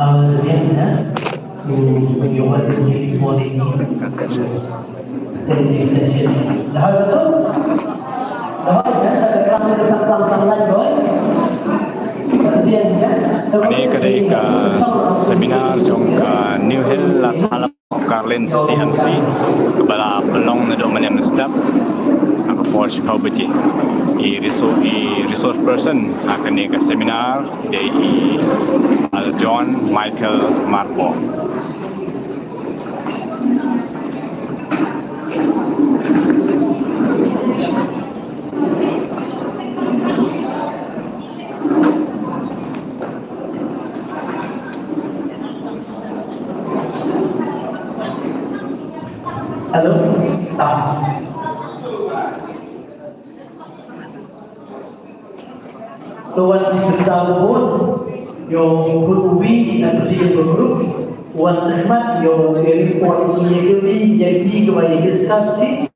Demikian bisa mencoba di morning training session. Dah betul? Dah bisa kelas dari sang lain boy. Ini ketika seminar jongka New Hill Latala Karlin CNC kepala pelong untuk menem step aku Porsche Poverty i resource person akan ke seminar dari John Michael Marco. Halo, Tuan cerita pun, yang berubi dan berdiri bergrup, Tuan cermat yang report ini jadi kepada diskusi,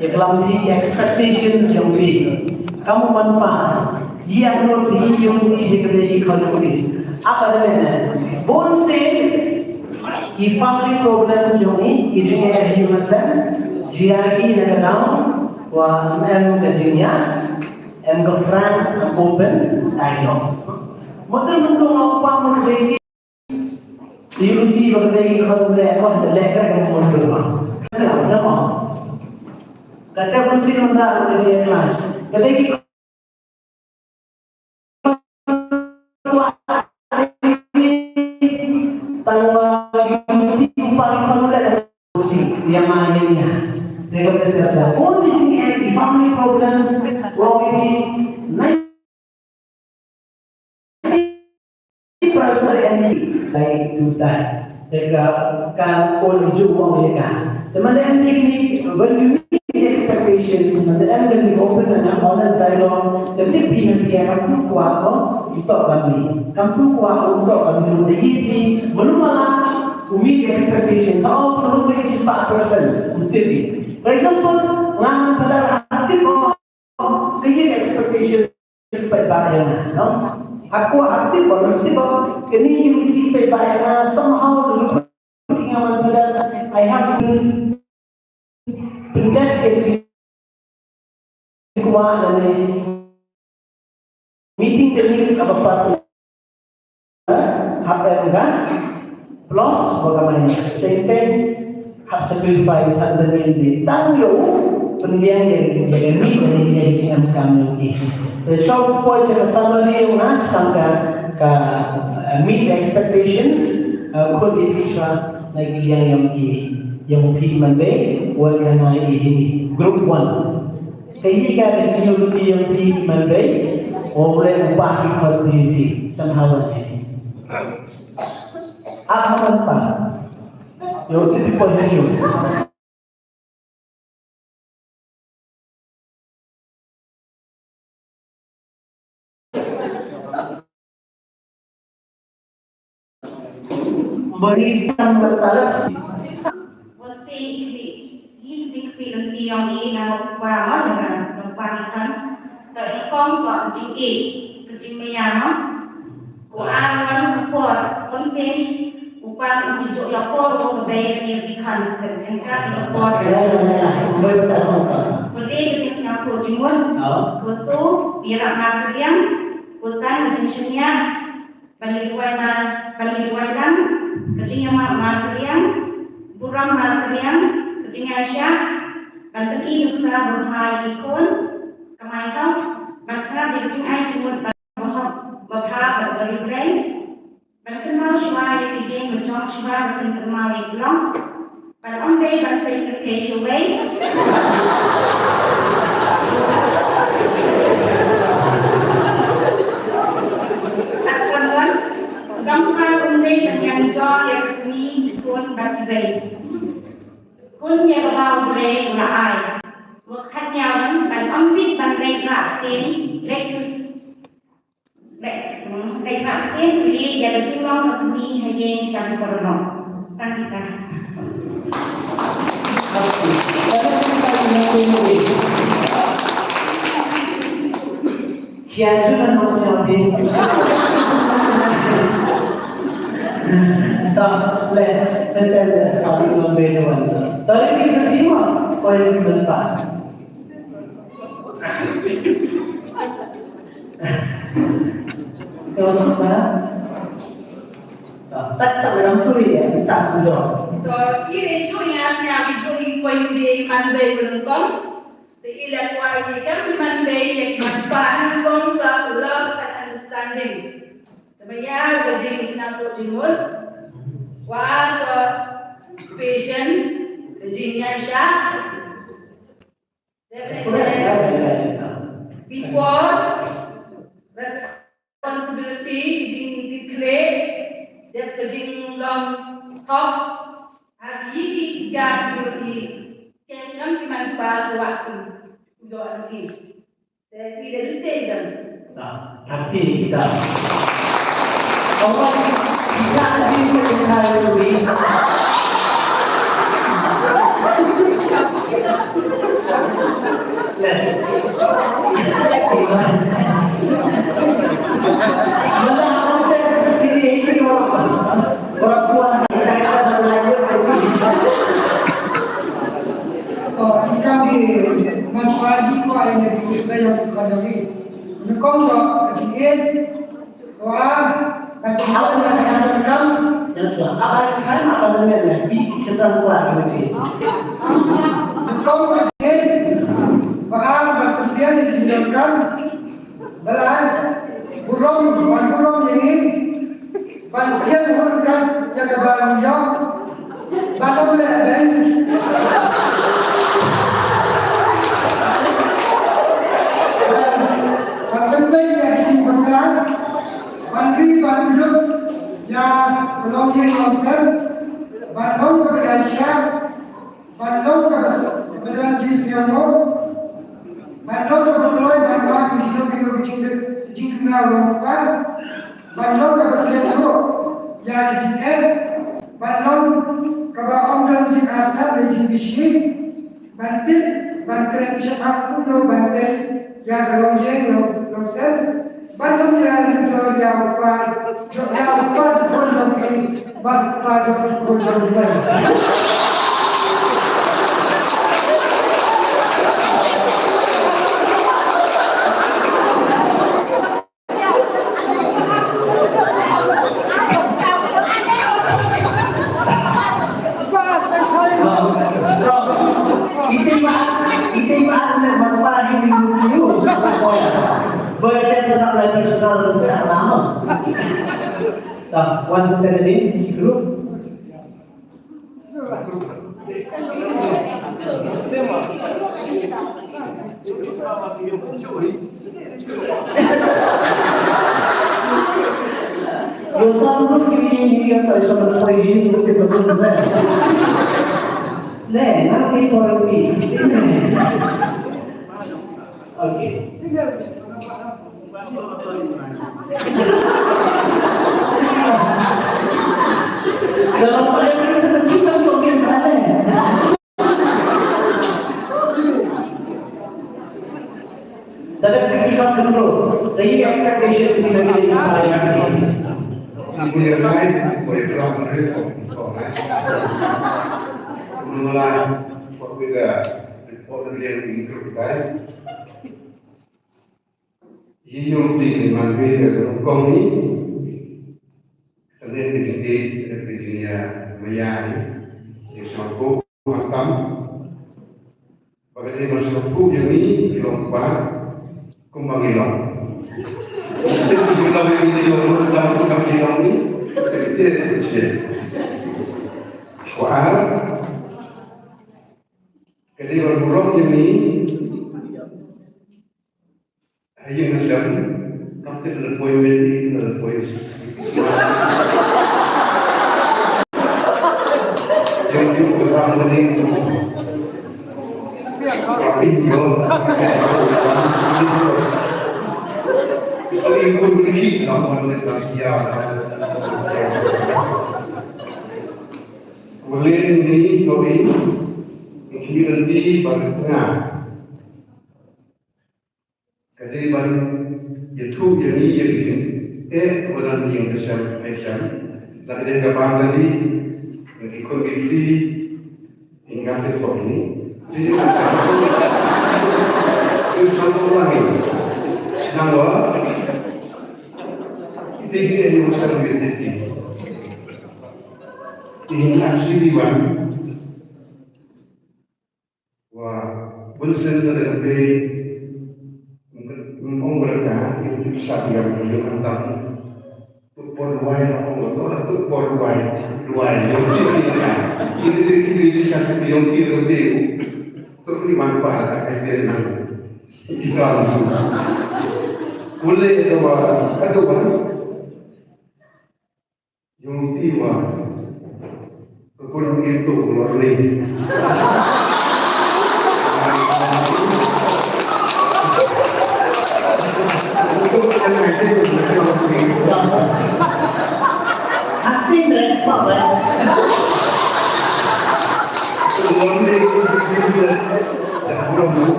yang kelambi expectations yang beri. Kamu manfaat, dia menurut yang jadi ekonomi. Apa namanya? Bonse. I family problems yung ising humasan GRE na down wa ang gajinya ang frank ang open tayo mundo mo pa mo dei di bagay ko le ko lekker ng mundo mo kaya mo kata pun sino na ang siya class kaya yang mahirnya dengan terjadi kondisi family problems, poverty, to that. Kan all juang kan. Teman yang ini when you meet expectations, teman yang lebih open dan honest dialogue. Jadi pihak dia kamu kuat untuk kami. Kamu kuat untuk kami. Jadi ini belum malah meet expectations. Oh, perlu jadi 4%. Untuk ini. For example, ngang pada hati create expectations baik-baik, no? Aku aktif berarti bahwa kini unity baik-baik somehow dulu pengaman pada I have been protected kuat dan meeting the needs of a partner. Apa enggak? Plus bagaimana? Tentang hak sacrifice dan menjadi tanggung pendiang yang meet dan yang kami. The short point sa summary yung ka meet the expectations could be siya nagiyang yung mande wal kana ini group 1 kaya ka rin yung mande o wala upah community somehow ahaman pa yung tipo niyo Berisang bertalas. Você ini yang ini nama kuara dengan tempatkan dari kongkong jiki kejimian kuaran kuat konsen upah untuk lapor berbeda yang dikan terjangkau lapor berbeda jenisnya tujuan kusu biar material kusan jenisnya baliwainan kecilnya material burang material kecilnya syak dan ini usaha berhai ikon kemaikan masalah di kecil air cimut berhak berbalik dan kenal syuai yang digeng berjong syuai dan kenal yang belum dan ondai dan pergi syuai Gambar ondai dan yang jauh yang ini pun bagi kun yang bawah boleh mulai waktunya dan ambil bandai rakin lek rakin beli jadi cilang kami hanya siapa korban kita kian juga nosiatin tak leh setel harus membedakan. Tapi bisa terima poin berempat. Terus mana? Tak dalam turi ya, satu jam. So ini cuma yang beri poin di mandai berengkong. Seilah poin ini kan mandai yang manfaat kongkong love and understanding. Sebenarnya wajib Islam Timur, wah patient, sejenisnya syak, before responsibility declare, dia kejing long talk, hari ini tiga hari, kena dimanfaat waktu untuk ini. Saya tidak sedang. Tapi kita orang tidak lagi mengetahui kita di manfaat kau yang kita yang kadang-kadang Kau tak kecil, wah, macam apa yang akan rekam? Apa sekarang apa namanya? Di setelah keluar gitu. Kau kecil, wah, macam dia yang direkam, belan, burung ini, dia bukan yang kebahagiaan, mana boleh ben. Mandiri banduk ya belum yang konser bandung ke Asia bandung ke sebenarnya Siamo bandung ke Beloy bandung ke Hino Jingna Longkan bandung ke Siamo ya Jingel bandung ke Omdon Jing Arsa Jing Bishi bantit bangkren Syekh Kuno bantit ya belum yang konser bandung ya menjual ya upah pun Bapak pun One to 10 days, each group. Dosa group ini atau sama sekali ini group itu betul. Leh, nanti orang ini. Oke. Dalam perayaan kita sokin mana? Dalam signifikan dulu, dari expectations kita di perayaan ini. Aku yang lain boleh pulang mereka, mulai berbeda report yang diinginkan. Hidup di mana beda kong ini. Kalian di sini di dunia maya ini sampu matam bagaimana sampu ini lomba kumbang ilong kumbang ini lomba sampu kumbang ilong ini itu soal ketika berburung ini hanya macam tapi lebih mesti lebih yang juga orang ini tapi yo itu ikut lagi nama Malaysia boleh ini kau ini nanti bagaimana kedepan itu yang ini yang orang yang tersebut macam tapi dia kapan tadi ikut itu hingga telefon ini jadi itu satu lagi nama itu yang urusan berarti ini aksi diwan wah berusaha lebih mereka itu bisa yang menunjukkan Porwai apa betul itu porwai luai ini disasar yang kiri itu dimanfaatkan dengan iklan boleh itu ada yang tiwa kekurang itu keluar lagi Hati mereka,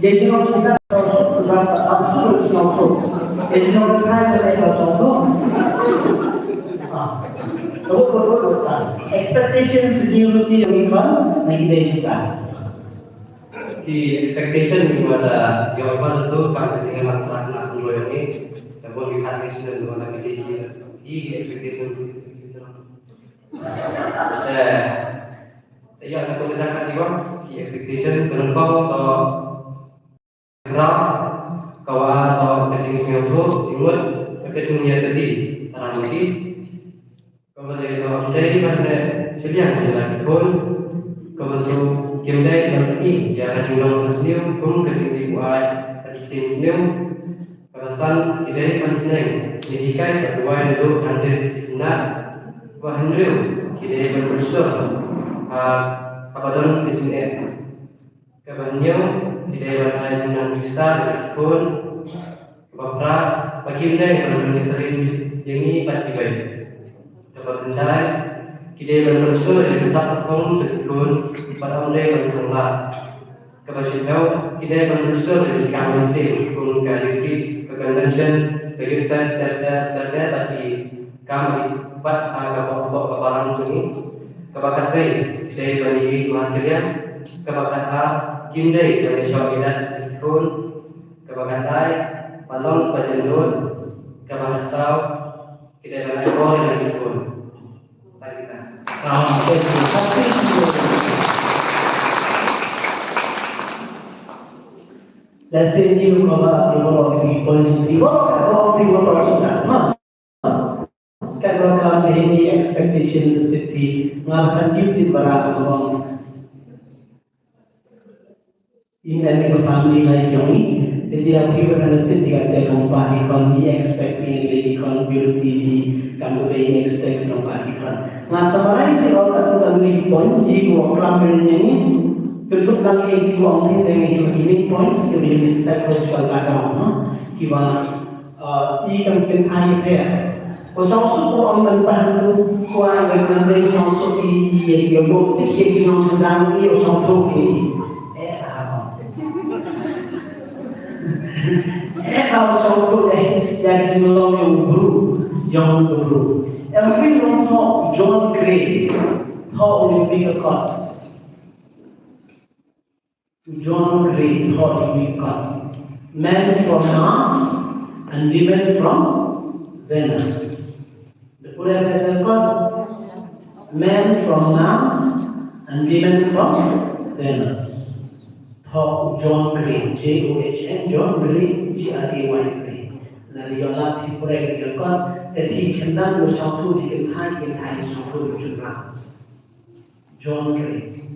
jadi kalau kita absolut contoh, jadi kalau kita contoh, betul expectations unity yang iman, lagi dari kita. Di expectation kepada yang iman itu pada dengan anak dulu ini, dan boleh hadis dan mana kita di expectation saya akan menjelaskan juga di expectation expectation kenapa atau kerap kawa atau kecing singapura jinggut kecingnya tadi tanam lagi kalau dari kawan dari pada sediang menjelaskan pun kalau so game dari berarti ya kecing dong kesiniu pun kecing di buat tadi kesiniu kerasan dari penseneng jadi kan berdua itu nanti nak bahan real kita berproses kapan kecing kabannya tidak ada jenang bisa pun kebakra bagi benda yang benar sering jengi pati baik dapat kendai kita berproses dari satu pun sekun pada benda yang benar kebasyau kita berproses dari kawansi pun kali convention bagi tes tapi kami buat kebaran sini kebakat baik tidak bagi Tuhan kalian kebakat Kindai dari Syawidat Ikun Kebakantai Palong Pajendun Kebahasau Kita dengan ekor yang Ikun Mari kita Dan sini juga kalau di polisi kalau kalau ini expectation seperti ngapain di barat ini dari family lain yang ini, jadi aku berada di tiga tempat ekonomi expect ini beauty di kamu ini expect tempat ikon. Nah, summarize kalau kita lagi point, jadi program ini tentu lagi di orang ini dengan ini points kemudian psychological background, kita ikan kenai pair. Kalau orang berpaham tu, kuat dengan dari sosok ini yang bukti yang sedang ini sosok ini. Kalau satu yang belum yang guru. Every one talk John Gray taught Olympic God. John Gray taught Olympic God. Men from Mars and women from Venus. The Buddha God. Men from Mars and women from Venus. John Gray, John, John Gray, Gray. Nanti kalau kita pergi ke kota, jadi cenderung bersatu di kentai satu juga. John Gray.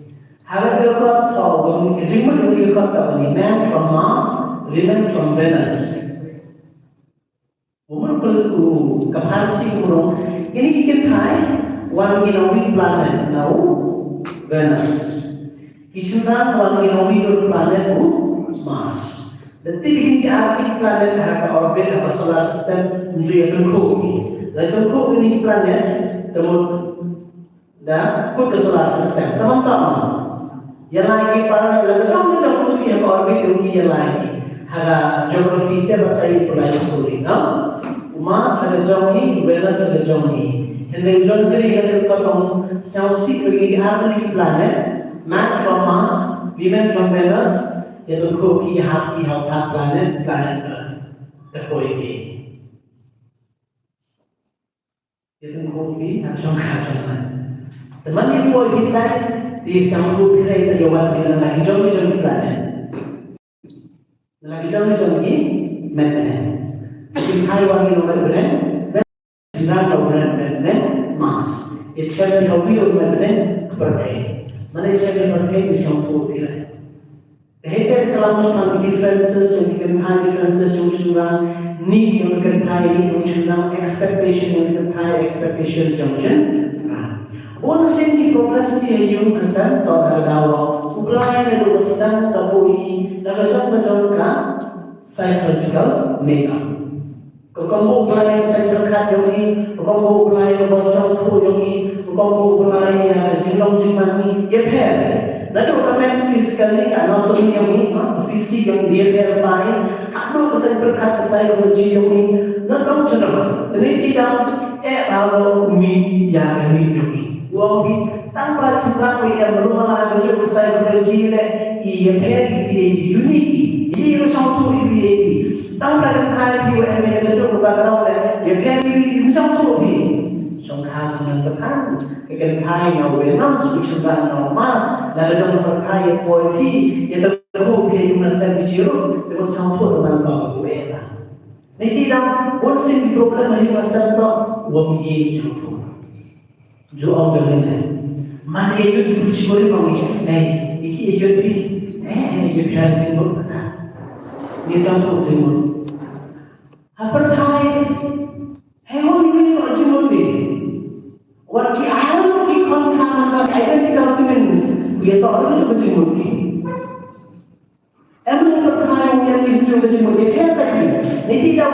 Harap kita tahu, jumlah dari kota ini, men from Mars, women from Venus. Umur perlu kapasitas kurang. Ini kentai, one in a week planet now, Venus. Isuran one in a week planet Mars. Detik ini arti planet ada orbit atau solar system untuk yang terkuat. Dan terkuat ini planet temun dah put ke solar system. Teman-teman, yang lagi para lagi kamu dah put yang orbit ini yang lagi. Ada geografi kita berkait pulai sekali. Mars ada jauh ni, Venus ada jauh ni. Hendak jauh dari yang terkau sausi pergi arti planet. Man from Mars, women from Venus, yaitu koki hati hati planet terkoi ini. Yaitu koki macam macam. Teman yang koi kita di sanggup kita itu jawab dengan lagi jauh planet. Lagi jauh ini mana? Sinkai wangi nomor berapa? Sinkai nomor berapa? Mars. Itu siapa yang hobi nomor berapa? Berapa? Malaysia berbagai di satu wilayah. Hanya kalau differences yang kentai differences yang curang, need yang kentai yang curang, expectation yang kentai expectations yang curang. All same problem sih yang kesan atau ada upaya yang berkesan tapi dalam macam psychological makeup. Kalau upaya psychological yang ini, kalau upaya bersama yang ini. Kalau mulai jenong jemani, ya per. Lalu kami physically, kalau tu yang ini, fisik yang dia terbaik, kalau kesan berkat psikologi yang ini, lalu jenong. Jadi tidak kalau mi yang ini, uang mi tanpa cinta yang berumah lagi psikologi le, ia per ini unik, ia satu ini. Tanpa kenal dia yang itu background le, ia per ini satu ini. trong khang ng katan kaganhay ng awareness which ang mas lalo ng pagkaya po ito ko kay masan biro ito sa po ng pagkuwela hindi lang what's in problem ng masan to wag yi ito jo ang ganun man ito di siguro mo iki ito ito kaya siguro na ni sa po din apa thai hemon ni ko jumon ni what ki alam ki kon khan ka identical documents we are talking about jumon ni emon ko thai mo yan ni jumon ni kaya taki niti da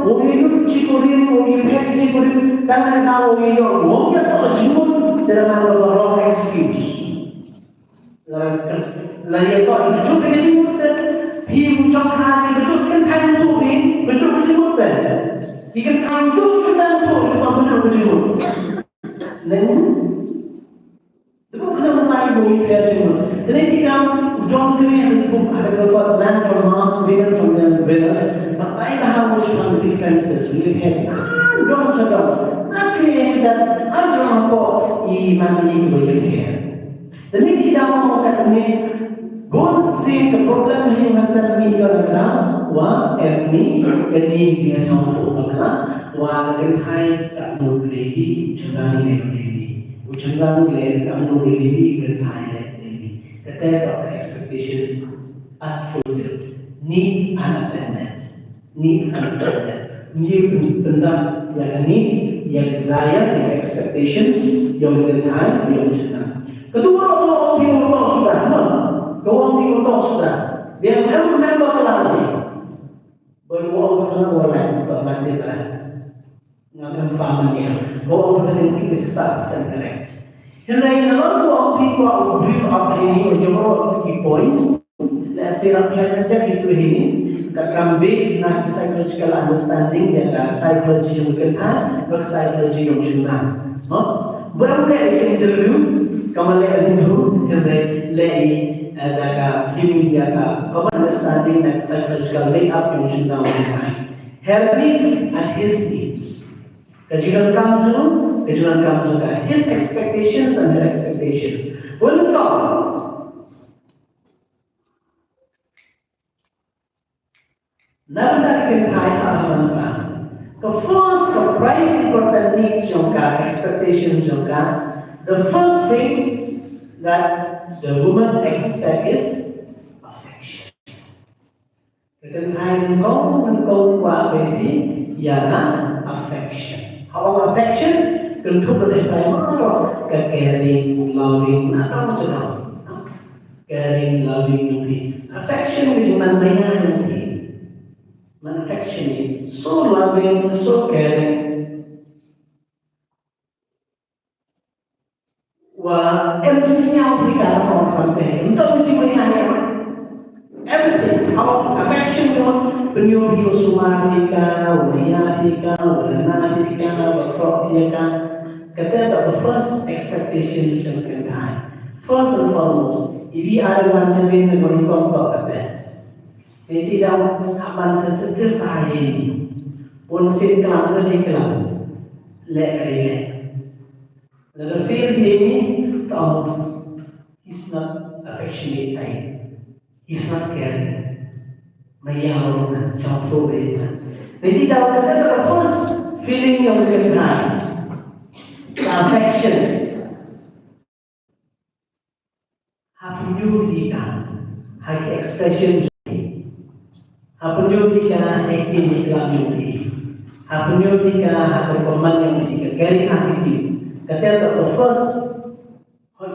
wo ni chi ko ri wo ni phe chi ko ri dan na wo ni yo wo ya to jumon tera ma lo wrong excuse la ya to ju ke jumon se phi mu chong kha ni ju kan khai tu ni betul jumon pe jika kamu sudah tahu apa benar betul, lalu, itu kena mulai boleh terjemah. Jadi jika John Green buku ada keluar Man from Mars, Vegan from Venus, pakai bahawa muslim differences, we have don't cakap, apa yang kita ajar apa iman ini boleh. Jadi kita mau kata ni, good thing the problem yang masih ni kerana wa etni dia sama orang wa kenai tak boleh jangan lebih jangan lebih tak boleh kenai lebih kata expectations unfulfilled needs unattended ni benda yang needs yang desire yang expectations yang kenai yang jangan kedua orang bingung sudah orang bingung sudah dia memang lagi berwuang dengan orang berbanding dengan faham dia berwuang dengan kita start correct. And then a lot of people will bring up any of key points. Let's say that check itu ini akan based na psychological understanding dan psychology yang kenal, psychology yang jelas. No, berapa interview kamu lihat itu lagi ada healing dia common understanding and psychological makeup yang sudah mulai. Her needs and his needs. Kajian kamu juga his expectations and her expectations. Welcome. Nanda kenai amankan. The first right important needs juga expectations juga. The first thing that the woman expects is affection. Ketenangan kau baby ialah affection. How affection? Tentu berdasarkan mana? Caring, loving, apa maksudnya? Caring, loving, loving. Affection itu mana nanti? Affection is so loving, so caring. Wah, emphasis-nya berikan orang sampai untuk mencintai everything. How affection itu penyuruh sumatika, waliyatika, walanatika, wakrohiyaka. Kata the first expectations yang kita. First and foremost, ini ada macam ini berkontok kata. Jadi tidak akan sesuatu hari ini. Pun sekelam lagi kelam, lek. The fail ini, he's not affectionate type. He's not caring. Mayaw, contoh beda. Jadi kalau kita the first feeling yang kita affection, hapunyo kita, high expression, hapunyo kita acting iklan yung hapunyo kita hapunyo yung caring attitude. Kata the first,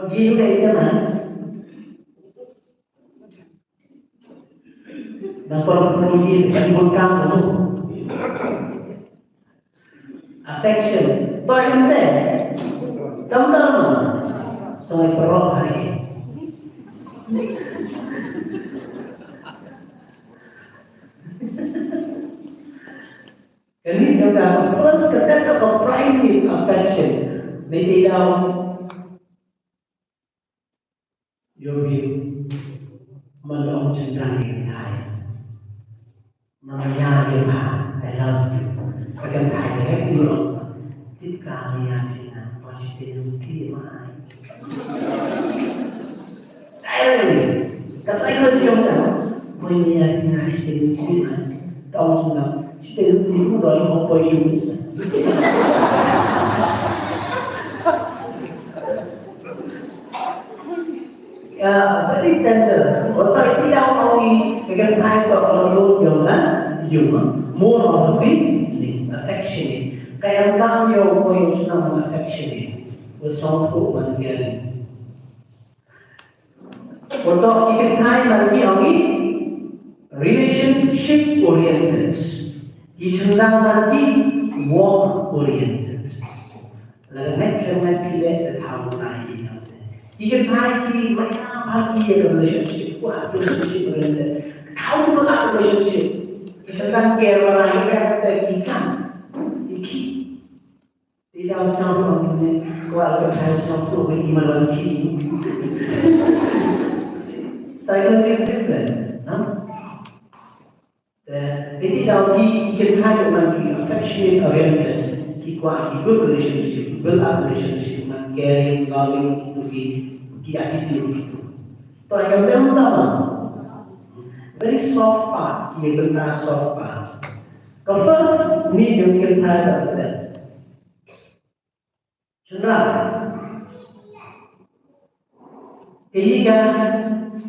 dia juga itu mana? Dan kalau dia menimbulkan itu affection, baik nanti, kamu sampai perut hari. Ini juga first kata primary affection. They down your view. Malong cenderung Thai. Maya I love you. Akan Thai happy. Di kami yang positivity mai. Saya kerja punya positivity mai. Tahu sudah, positivity itu dari apa itu? Very tender. Otak tidak mau dengan naik ke orang jangan more of the feelings, affection. Kaya kami yung senang affection, bersama menjadi. Otak kita lagi lagi relationship oriented, kita lagi work oriented. Lalu mereka pilih tahu lagi. Jika lagi mereka bagi relationship, relationship oriented. How to have relationship? Misalkan care orang yang kata jika tidak usah orang ini keluarga saya satu beriman lagi. Saya lebih different, jadi lagi kita hanya lagi affection oriented, kita good relationship, build up relationship, caring, loving, kita attitude itu. So yang pertama, very soft part, ये benar soft part. The first need you can try that. Cenderung.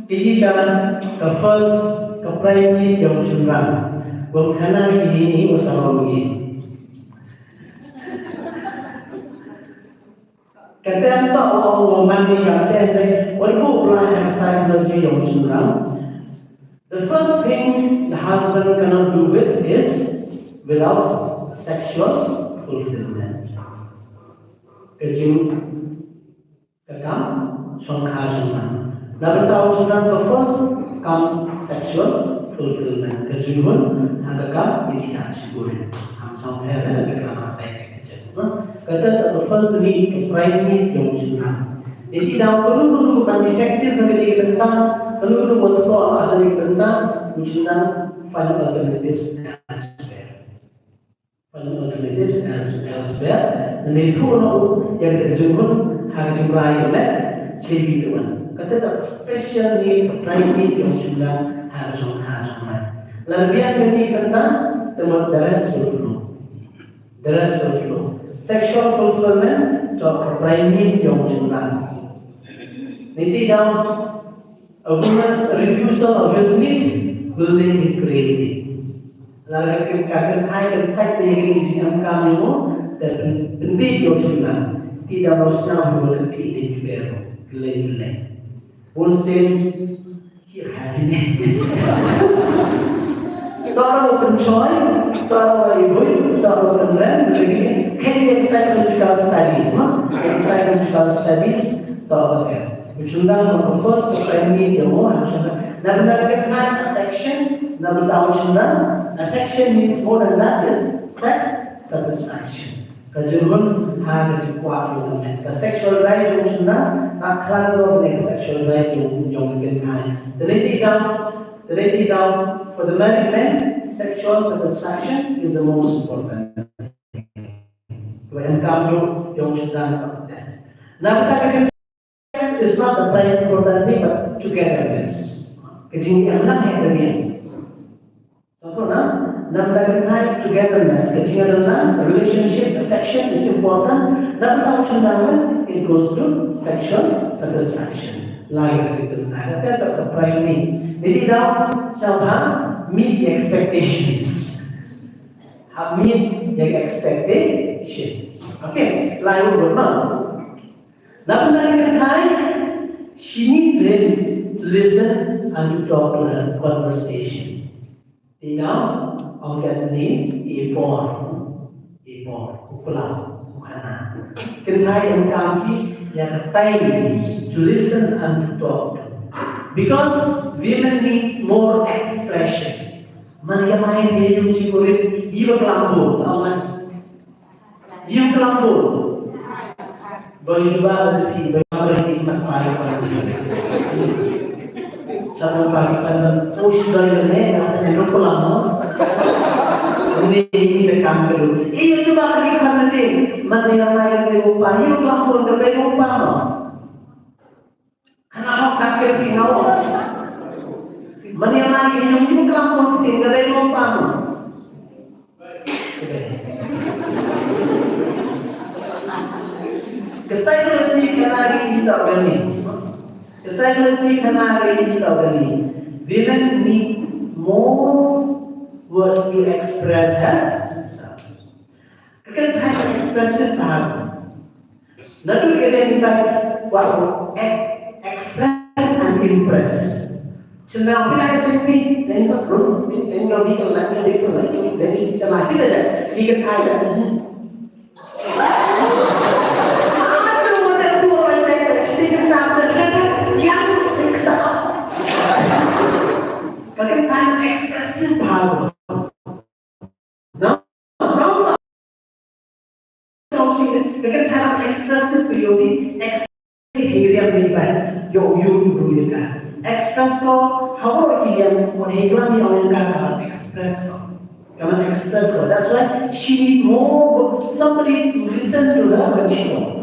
Kejikan the first primary yang cenderung. Bukan ini usaha begini. Kata Allah mandi kata walaupun pelajaran psychology yang cenderung. The first thing the husband cannot do it is without sexual fulfillment. Kecil, kekam, songkhasan. Lalu tahu sudah the first comes sexual fulfillment. Kecil pun kekam tidak syukur. Ham sampai ada kekam apa? Kata the first need, prime need yang sunnah. Jadi dah perlu efektif bagi tentang perlu betul ada tentang sunnah find alternatives elsewhere. Dan itu yang terjemur harus meraih jadi tuan. Kata the special need, prime need yang sunnah harus menghasilkan. Lalu dia jadi tentang teman the rest of you. Sexual fulfillment atau prime need yang sunnah. Nanti dalam a woman's refusal of his need will make him crazy. Lalu kita akan dari yang kami mau dan penting yang sunnah tidak harusnya berhenti di kelebihan. Bukan happiness. Kalau pencoi, kalau ibu, kalau peneran, begini. Can psychological studies, psychological studies, kalau apa? Sudah the first primary yang mau harusnya. Namun ada affection, namun tahu sudah affection means more than that is sex satisfaction. Kejuruan harus kuat dengan the sexual drive yang sudah tak kalau dengan sexual drive yang kita. The lady down for the married men, sexual satisfaction is the most important. When kamu yang sudah dapat. Namun is not the prime important thing, but togetherness. Kejadianlah yang demikian. Contoh, nampak togetherness. Kejadianlah relationship, affection is important. Nampak cenderung it goes to sexual satisfaction. Lain itu. Ada the prime need. Jadi dalam siapa meet the expectations. Meet the expectations. Okay, lain benar. Namun dari she needs him to listen and to talk to her conversation. Now, I'll get the name Ukulah, Ukana. Kenai yang kami yang time to listen and to talk. Because women needs more expression. Mereka main dia uji kulit, dia kelambu, aman. Dia kelambu. Boleh juga lebih berhenti pakai pada diri. Sama pakai pada push dari mana? Ada yang lama. Ini dekam dulu. Iya coba pergi ke mana ni? menilai berupa hidup lampun berupa karena awak kakek tinggal menilai hidup lampun tinggal berupa psikologi kenari kita begini psikologi kenari kita begini women need more words to express herself. Kan hanya expressive paham. Lalu kita waktu express and impress. Cuma bila SMP dan itu belum, tinggal di kelas dan kita lagi saja. Kita ada. Aduh, ada dua orang saya sedikit sampai yang seksa. Bahkan hanya expressive paham. Because have expressive POV, expressive area feedback, you improve that. Express ko, how yang menghidupkan orang kata express ko, kamu express ko. That's why she need more somebody to listen to her when she talk.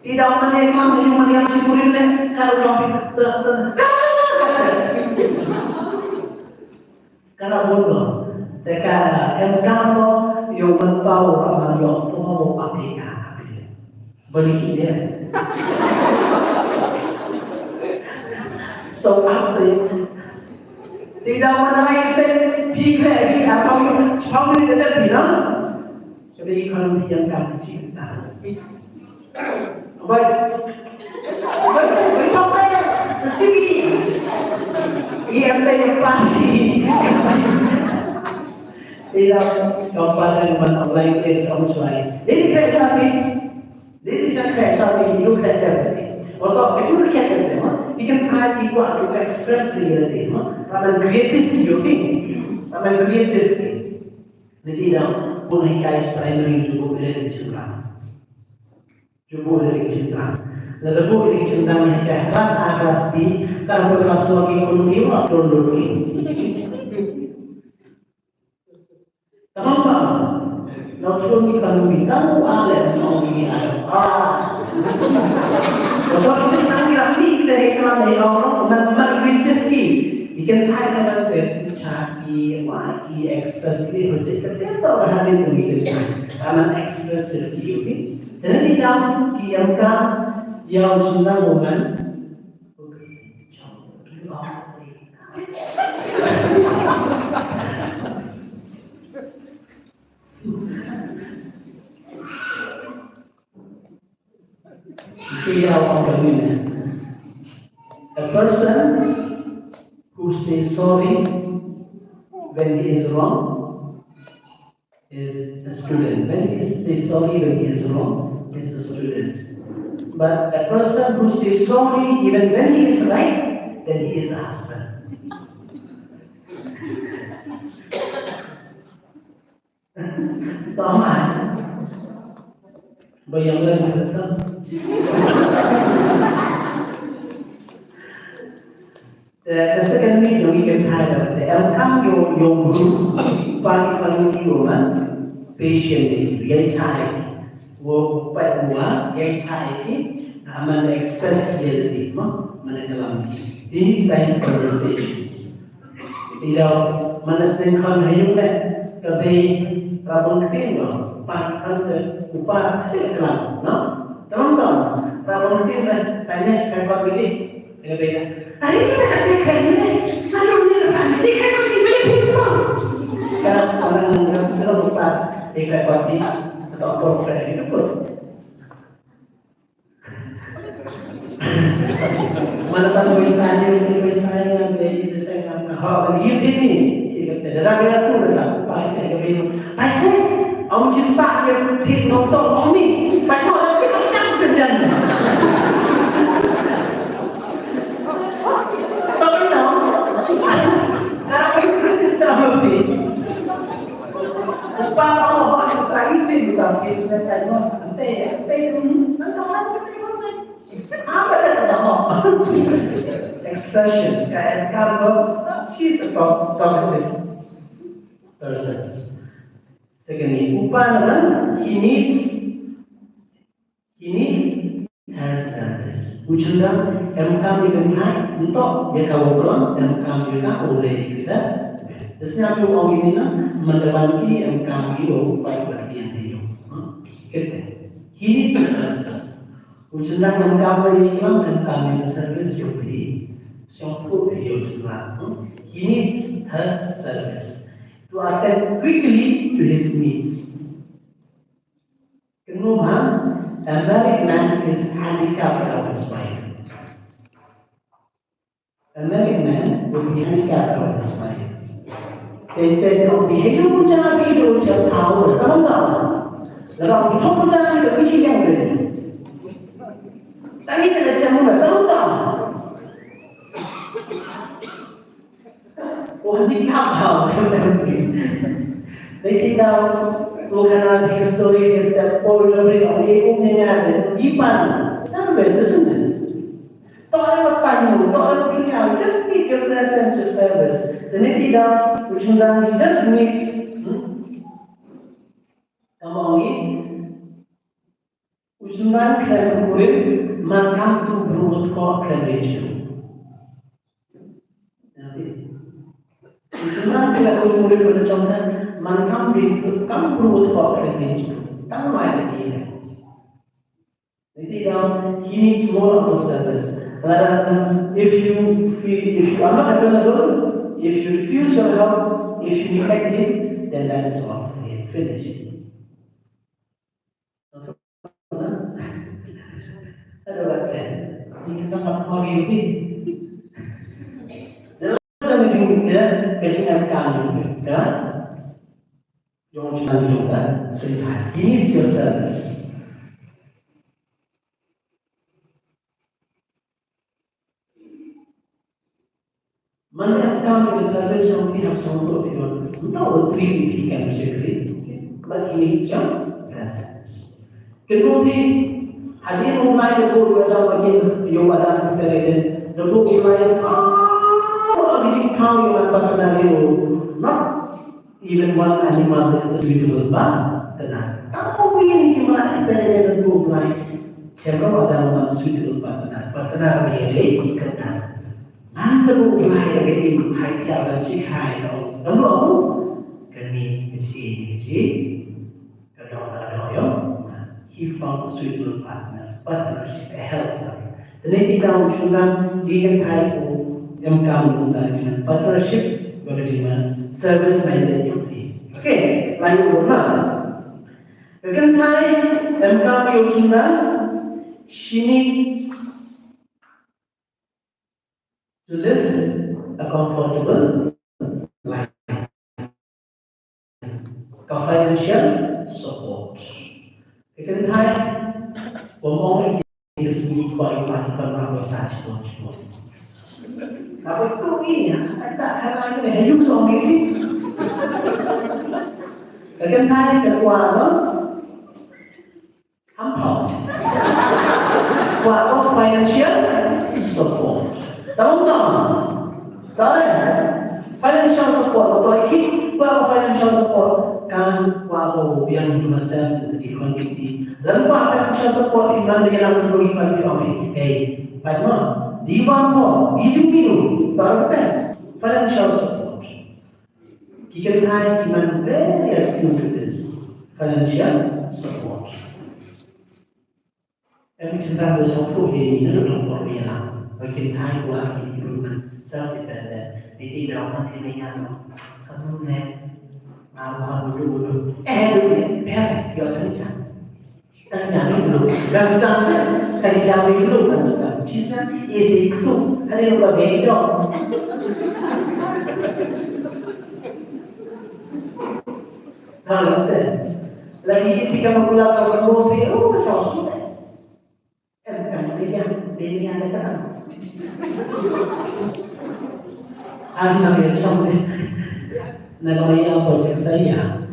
Tidak meneklam yang si murid le, kalau karena bodoh, sekarang kamu yang tahu orang yang tahu apa balik dia. So after tidak menilai pikir lagi apa yang kamu tidak bilang. Jadi kalau dia kamu cinta, baik apa ya? Tinggi. Ia yang pasti. Tidak kampanye online itu kamu suai. Jadi kerja Jadi kita kayak hidup dan jadi. Atau itu kita kerja, kita try to express diri, ramen kreatif hidup ini, ramen kreatif. Jadi dah boleh kaya primary juga boleh diceritakan, juga boleh diceritakan. Lalu boleh diceritakan kaya kelas B, kalau kelas lagi ekonomi atau dulu Tamam. Lalu kita minta ada ekonomi ada. Kalau kita nanti dari kelas orang rezeki, ikan kaya nanti cari lagi ekspres ini rezeki kita hari ini kita karena ekspres rezeki. Jadi kita kiamkan yang sudah bukan. A person who says sorry when he is wrong is a student. When he says sorry when he is wrong is a student. But a person who says sorry even when he is right, then he is a husband. Taman, bayangkan betul. The second thing we can have the outcome your group particularly human patient yang cai wo pai mua yang cai ki mana express dia di mana dalam ini time conversations tidak mana sedang hidup tapi rabun tinggal pakai upah sekelam no teman-teman rabun tinggal tanya apa pilih yang beda. Hari ini kita kayaknya selalu nanti kan dibeli pingpong. Karena orang yang lupa ikat bati atau korporat itu pun. Mana tahu misalnya beli saya kan hal ini kita dah ada tu dah pakai ke beli. Pasal orang jispak yang tik nonton kami, pasal orang kita tak kerja. Upah Allah Israel itu tapi saya nanti apa dah expression kayak kamu she's a talkative person. Secondly, upah he needs service. Ujungnya kami kenai untuk dia kau pulang dan kami juga oleh service. Jadi aku orang ini nak mendapati kami baik bagian dia. Kita he needs a service. Ujungnya kami ini nak kami service joki. Siapa dia ujungnya? He needs her service to attend quickly to his needs. Kemudian, a married man is handicapped of his wife. A married man will be handicapped of his wife. They don't be able to do it power. Come on, kalau kita punya itu mesti yang ini. Tapi tidak cuma tahu. Handicap Jadi kalau Tuhan history is that probably umumnya iman service isn't it? Kalau tamu, kalau tinggal, just need your presence to service. Dan tidak, ujungnya just need. Kamu ini, ujungnya kalian murid makan tu berut kau kalian. Ujungnya kalian murid bercontoh makan di kamu berut kau kalian. Kamu ada dia. Jadi he needs more of the service. If you are not available, if you refuse your help, if you neglect him, then that is all. Finished. Ada lagi. Ini kita mau ini. Dalam ujungnya kecintaan kami, kan? Jangan lupa, he needs your service. Mana kami service yang tidak sanggup dengan not three he can secretly, but he needs your presence. Kemudian hadir mulai berbuat dalam yang ada kerana berbuat mulai abis kau yang apa kerana not even one animal is suitable but kerana kamu yang mulai dari berbuat mulai siapa ada suitable but kerana really kerana anda mulai dari hai tiada cikai dong, lalu kami kecil, kadang-kadang he found a suitable partnership, a helper. Dan ini kita usulkan dia kait yang kami gunakan partnership bagaimana service minded unity. Okay, lain mana? Kemudian yang kami usulkan she needs to live a comfortable life. Financial support. Kemudian, ngomong ini semua bagi para sahaja semua. Apa itu ini? Tak hanya ini hidup seorang ini. Kemudian kedua apa? Hampa. Apa financial support. Tahu-tahu, financial support atau ini financial support kan walau yang masa di kondisi lalu financial support di mana yang akan berikan di kami baiklah di bawah izin biru berarti financial support kita lihat di mana very active to this financial support kami cinta bersatu ini dalam formula bagi Thai gua improvement self-dependent. Jadi dalam ini yang kamu awal dulu, dulu, biar kerja dulu. Dan seterusnya kerja dulu dan seterusnya. Jika isi itu ada yang berbeda. Kalau itu lagi ketika memulai promosi, sudah. Dia ada kan? Anak yang sama namanya projek saya.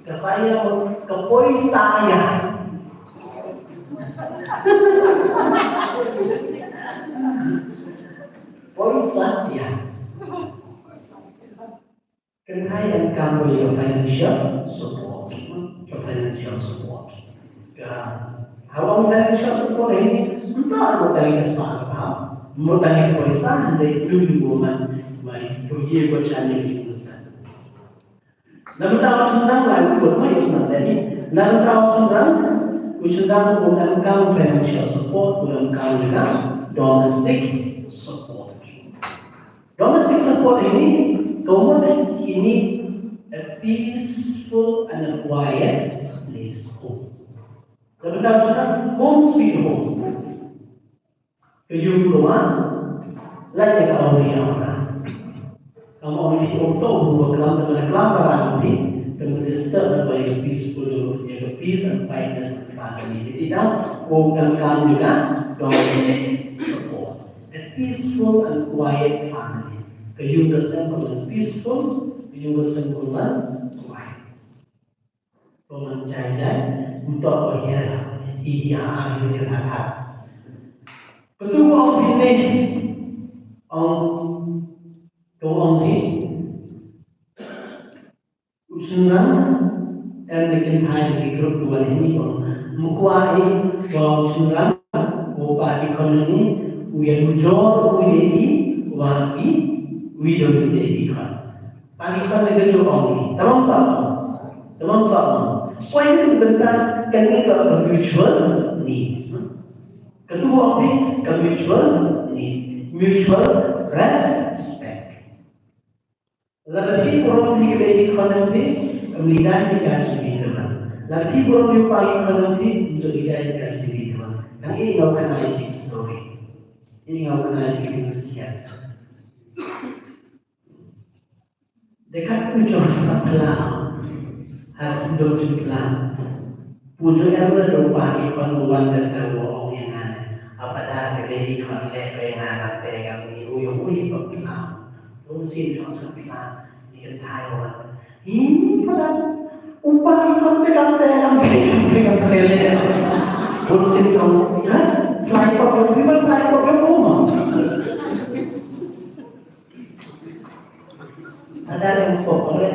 Ke saya ke poin saya. Poin saya. Kenapa kamu yang financial support? for financial support. How financial support ini untuk anggota yang sepakat, modalnya perusahaan dari tujuh bulan, mai tujuh bulan yang besar. Lalu tahun sembilan lalu buat mai sembilan tadi, lalu tahun sembilan, usulan bukan kamu financial support, bukan kamu juga domestic support. Domestic support ini, kemudian ini a peaceful and a quiet place home. Lalu tahun sembilan, home sweet home. Tujuh rumah, lagi kalau orang. Kamu orang itu tahu bahwa kelam orang ini dan disturb by peaceful, peace and quietness of family. Jadi bukan kamu juga domestic support. A peaceful and quiet family. Kayugasan dengan peaceful, kayugasan dengan quiet. Pemencajai untuk berhera, iya akhirnya ada. Betul orang ini, orang ini, usulan dan hari grup dua ini mukwai orang usulan upah ekonomi uyan ujor uyedi wapi uyan uyedi kan Pakistan negara orang ini tamam poin itu bentar kan mutual needs. Kedua apa? Mutual needs, mutual respect. Lalu orang yang ekonomi kemudian dikasih teman. Lalu orang yang pakai ekonomi untuk dikasih teman. Dan ini nggak kena lagi story. Ini nggak kena lagi sekian. Dekat mutual sebelah harus duduk sebelah. Pujo yang berdoa ekonomi dan terwong yang ada. Apa dah kedai konlek pengarap pegang ni uyung pegang. Usin yang sebelah di Taiwan. Ini pada upah pegang pelele. Usin yang kan Taiwan bukan Taiwan yang umum. Ada yang populer.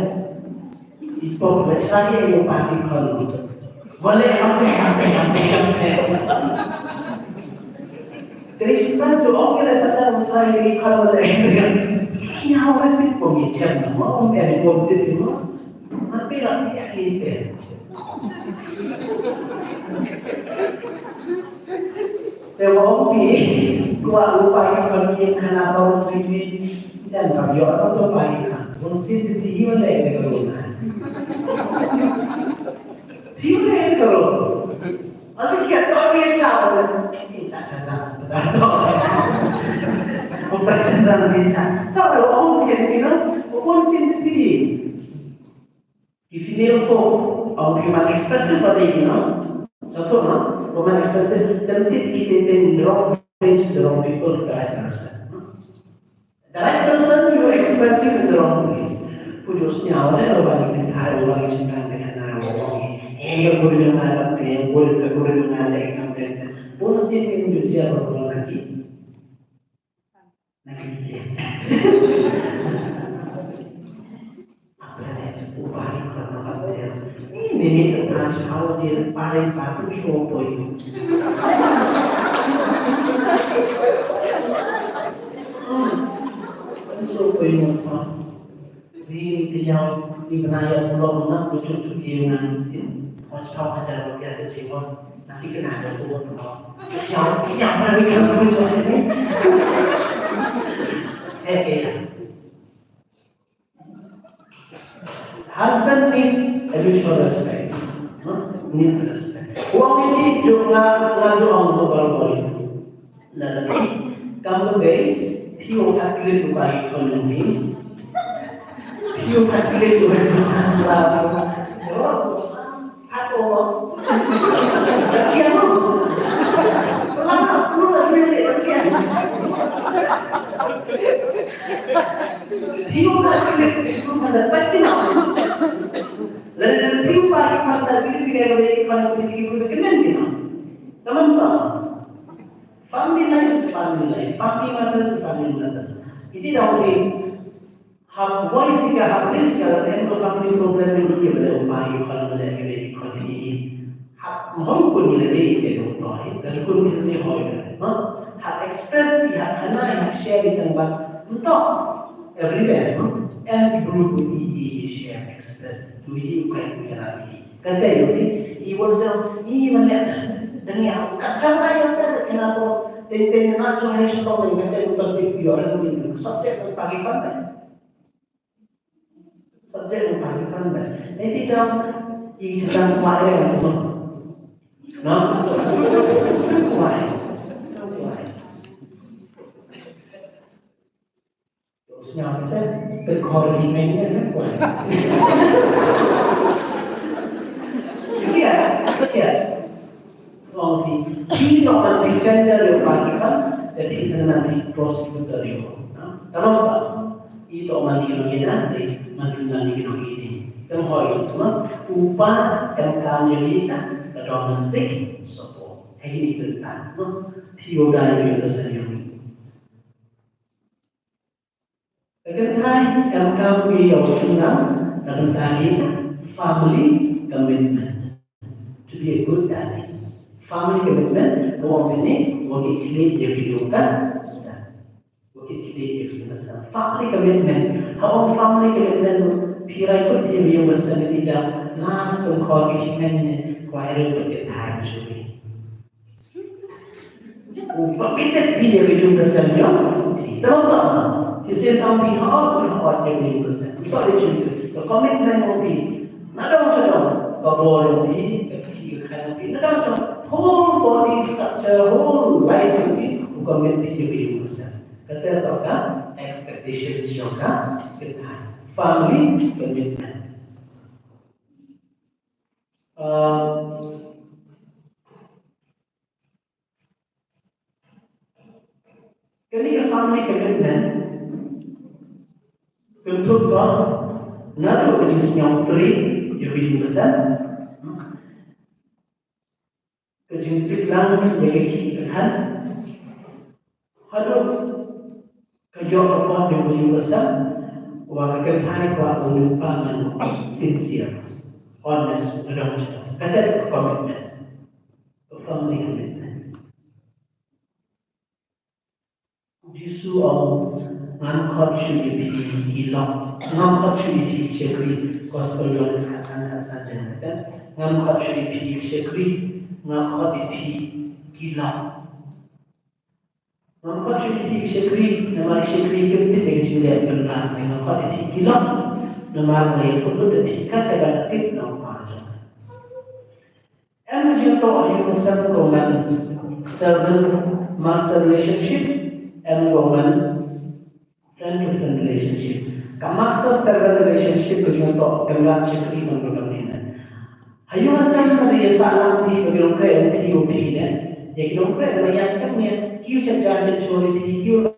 Populer sekali yang pakai kalau boleh apa. Kristen tu orang yang pada masa ini kalau boleh ini awal itu pembicaraan, mau ada politik itu, tapi rakyat ini. Tetapi kuat upaya ekonomi kenapa orang ini dan rakyat atau upaya mesti tinggi mana yang kerana. Hilang kalau, asal kita tahu dia cakap, ini cakap. Mempresentasikan dia. Tahu orang sekian ini, orang sendiri. Di sini orang yang ekspresif pada ini, contoh, orang ekspresif dan kita tendang face the wrong people, the right person. The right person you expressive in the wrong place. Khususnya orang yang orang yang sedang dengan orang yang boleh mengalami, yang boleh mengalami, boleh menjadi orang lagi. Ini tentang soal dia paling bagus sopo itu. Sopo itu di yang di benaya pulau nak bujuk yang harus kau ajar dia ada cewek nanti kena ada tuan kau. Siapa lagi yang bisa ini? Husband needs mutual respect. Needs respect. Uang ini juga ngaju untuk berbohong. Lalu kamu beri piu taklir bukai ekonomi. Piu taklir bukai masalah. Aku bagian lu. Lama lu lagi bagian. Piu taklir itu ada penting. Lalu piu pakai mata ini tidak boleh ekonomi itu kemen dia. Teman-teman. Family life, family matters. Ini dahulu hak voice ka hak risk ka dan so family problem yang dia boleh upaya kalau boleh kita di hak mohon pun lebih itu toh dari pun lebih hoy hak express hak hana hak share di tempat untuk everywhere and group ini share express tu ini bukan lagi kata ini was ini mana dengan kacau aja kenapa tentang nak cari sesuatu yang kata untuk dipiara ini subjek bagi pandai subjek bagi pandai ini tidak ini sedang kemarin nah kemarin yang saya berkoordinasi dengan kemarin sekian Khi nó đang bị canh ra được vài cái để thì thằng nào bị prosecutor điều kalau tak itu mandi lagi nanti mandi lagi yang hỏi upah yang kami lihat domestic support ini tentang tiada yang tersendiri. Kedua yang kami lakukan dalam tadi family commitment to be a good daddy. Family commitment, orang ini bagi klik dia hidupkan, bagi klik dia hidupkan. Family commitment, kalau family commitment, pirai pun dia yang bersama tidak nas commitment, kuahir berkaitan juga. Commitment dia hidupkan sahaja, tahu tak? Sisi tahu pihak dia hidupkan sahaja. Soal itu, commitment mungkin, nada macam kabur mungkin, nada macam whole body structure, whole life will commit to yourself. Kata apa? Expectations juga kita family commitment. Ketika family commitment, untuk naruh jenis yang teri jadi besar. Kejengkit lang jadi kan halo kerja apa yang boleh besar warga Thai kuat lupa sincere honest dan kata commitment family commitment Jisu ngangkat syukur hilang ngangkat syukur syekri gospel yang kasan dan kata ngangkat syukur syekri ngangkat gila. Ngangkat syekri, nama syekri itu tidak jelas benar. Ngangkat gila, nama lain pun tidak kata tip nama aja. Emerging to yang besar government servant master relationship and government friend to friend relationship. Master servant relationship itu contoh gambar syekri menurut ini. Ayo asal dari salam di bagian kaya POP ni, jadi bagian kaya banyak kan kiu saja curi kiu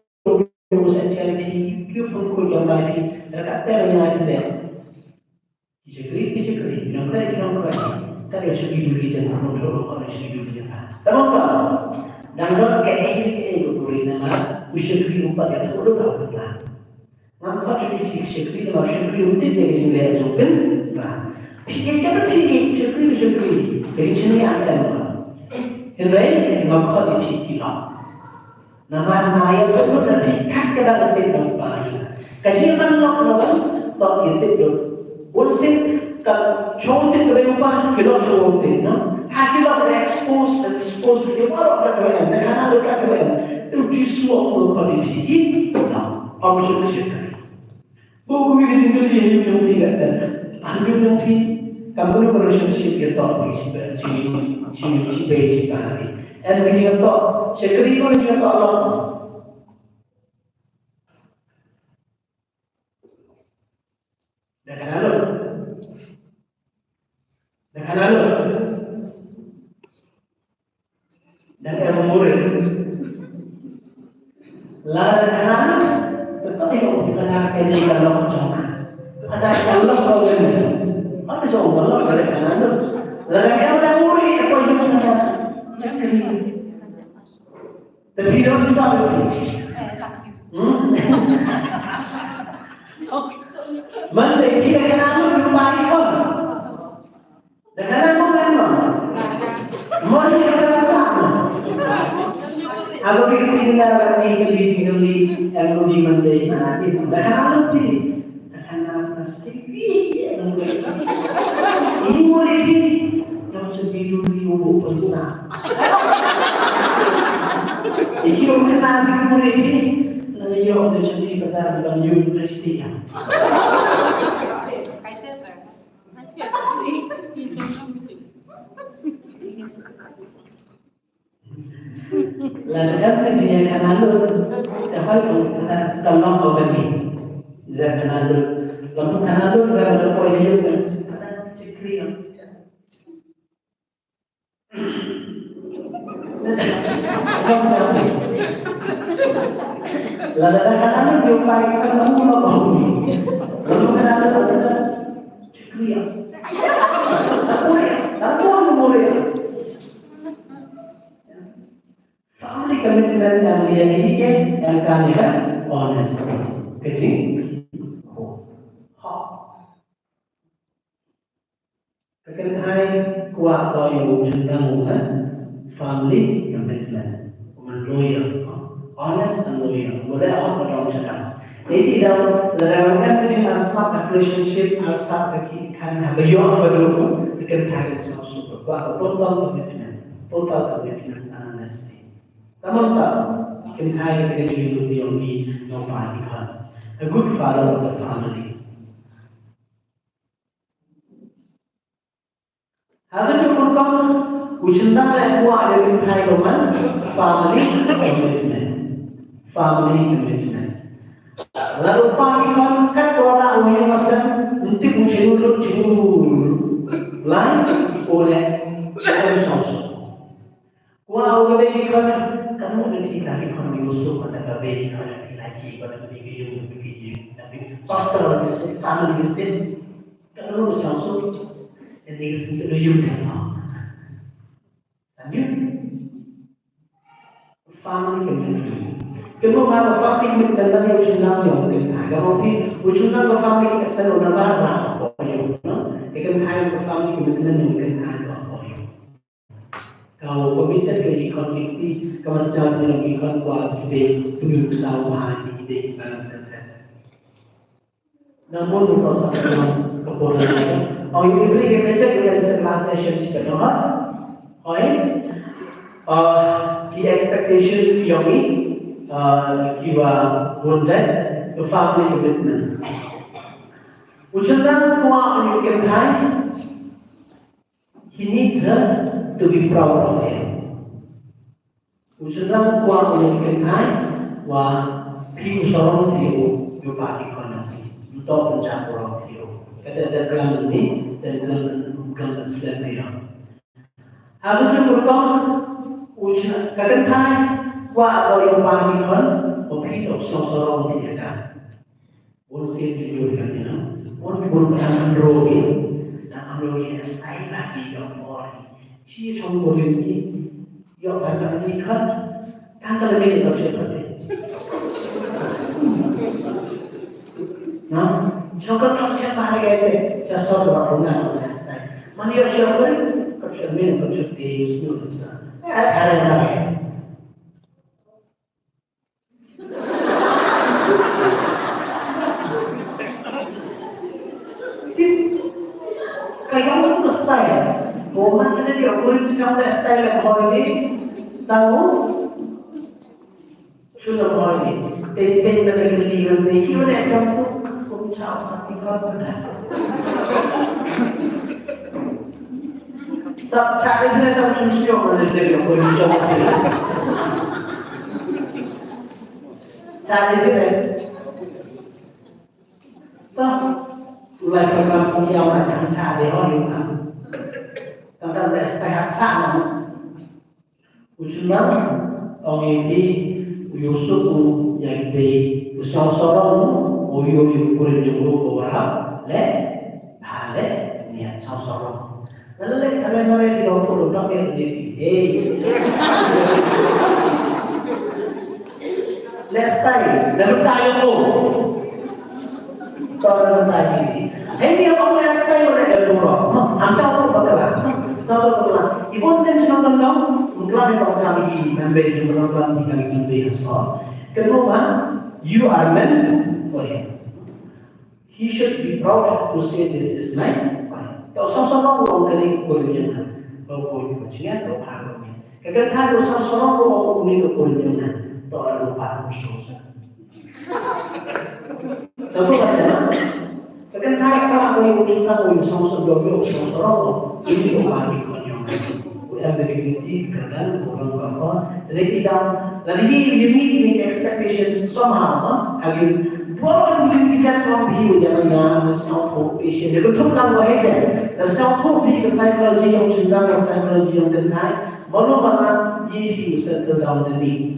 saja kiu pun kau jamai dekat banyak ada. Jadi bagian kaya tadi sudah dulu jangan kontrol kalau sudah dulu jangan. Tahu tak? Dan kalau kaya itu boleh nama usyukri upah yang perlu lakukan. Nampak syukri nama syukri untuk jadi sembilan jukan. Fikir jangan fikir syukri. Ini ada apa? Henry ngapa fikir nama naya itu dari kaki dalam tempat. Kajian lokal tak itu. Ulsin kalau contoh berubah kalau contoh, hakilah expose dia baru kata dengan ada kata itu disuap kalau fikir apa syukri. Buku ini sendiri yang syukri kata. Ambil nanti kamu relationship kita ciri kami. Dan kita tahu sekali pun kita tahu Allah. Dah lalu. Dan yang murid. Lalu tetap yang kita nak ini kalau macam ada Allah problem. Apa soal Allah balik kanan tu? Lalu yang dah murid apa yang mana? Jangan ni. Tapi dia juga begitu. Mana kita kanan tu belum balik pun. Dan kanan tu Aku pikir sila kami lebih mendai mana dia dah lebih dah ini boleh di yang sebiru liu besar. Ini orang nabi boleh di lalu yang ada sendiri pada dalam universiti. Lalu kan kajian kanalur dapat kalau kau bagi dia kanalur lalu kanalur berada pada juga ada cekri lalu kanalur diupayakan lalu lalu kanalur ada cekri aku boleh family commitment yang dia miliki yang kami kan honest, kecil, kekenai kuat atau yang cenderung family commitment, loyal, honest and loyal, boleh apa orang cakap. Jadi dalam kecil asap relationship asap kan bayar berdua kekenai sesuatu kuat total commitment and honesty. Kamu tahu, kenai dengan hidup yang dilakukan. A good father of the family. Hal itu merupakan ujian yang kuat dari kenai roman family commitment. Family commitment. Lalu pakikan kan orang yang masih nanti ujian lain oleh sosok. Kuat oleh ikan. Kamu nanti lagi kamu Yusuf pada kabel kamu lagi pada begini, tapi pastor di family di sini kamu langsung jadi itu juga. Sambil family community. Kamu kalau family community tadi ujian yang mungkin kamu di ujian kalau family kita orang baru apa yang, kita hanya family community mungkin ada apa yang. Kalau komited ke konflik kemaslahan yang ikon kuat ide tujuh kesalahan ide ibarat. Namun proses yang kepolisian, orang ini beri kerja dengan sekelas session sebenarnya, the expectations kami kiwa bunda the family commitment. Ujian kuat yang kita he needs to be proud of him. Usulan kuat oleh kenai, wah, piu sorong piu, yupati konasi, untuk mencampur piu. Kata dalam ini, dalam selesai. Hal itu merupakan ujian kenai, wah, kalau yupati kon, opi untuk sorong piu kan. Boleh dijualkan, boleh berperan rogi, dan rogi style lagi yang boleh. Ci trong bộ điều gì do phải làm gì hết ta có lấy được sự thật nó cho các con sẽ ba cái này cho sau đó cũng là một cái này mà nếu cho với có chuyện mình có chuyện thì nhiều lắm sao cái này là cái đó nó có style. Woman ini dia boleh sekarang style yang boleh tahu sudah boleh. Tapi kita lagi lihat ni, kita nak kampung cakap tapi kau pada. Sab cakap ini tak mesti orang dia boleh jawab. Cakap ini, tak. Mulai kita mesti orang yang cakap dia orang tentang sehat sana. Ujian orang ini Yusuf yang di sorong uyu kulit jumbo berapa le hale niat sorong. Lalu kalau mereka di bawah tak berhenti. Let's stay. Lalu tayo po. Kalau tayo ini, ini orang let's stay mereka dulu. Amsa apa betul? Satu betul. Ibu saya cuma tahu mengklaim kami memberi jumlah kami memberi asal. Kedua, you are meant for him. He should be proud to say this is my wife. Kalau seorang orang kali berjumlah, kalau berjumlah, kalau harumnya. Kalau seorang orang kali berjumlah, orang lupa berdosa. Satu kata, kalau aku berjumlah, seorang ini lupa berjumlah. Ada dignity, kerana orang apa. Jadi kita, lagi you need to meet expectations somehow. Again. What you can compete with the self-hope-patient? Dia betul lang wahid eh. The self-hope ke psychology yang cenderung psychology yang kenai, belum mana you settle down the needs.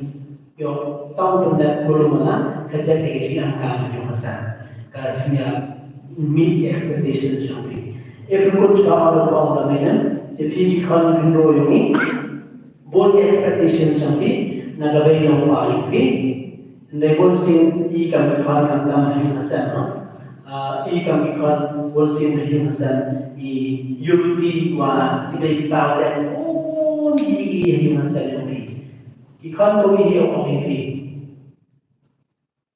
Yo, tahu benda belum mana kerja teknik yang kami yang besar. Kerjanya meet expectations yang tinggi. If you could cover the problem if you can't control your needs, both the expectations yang tinggi, nagabay yang wahid. They will say, "I kami kal kanta mahinasan, I kami kal will say mahinasan, I yuti wa ibay bawden, oh, hindi mahinasan yung I. I kal to be here on I.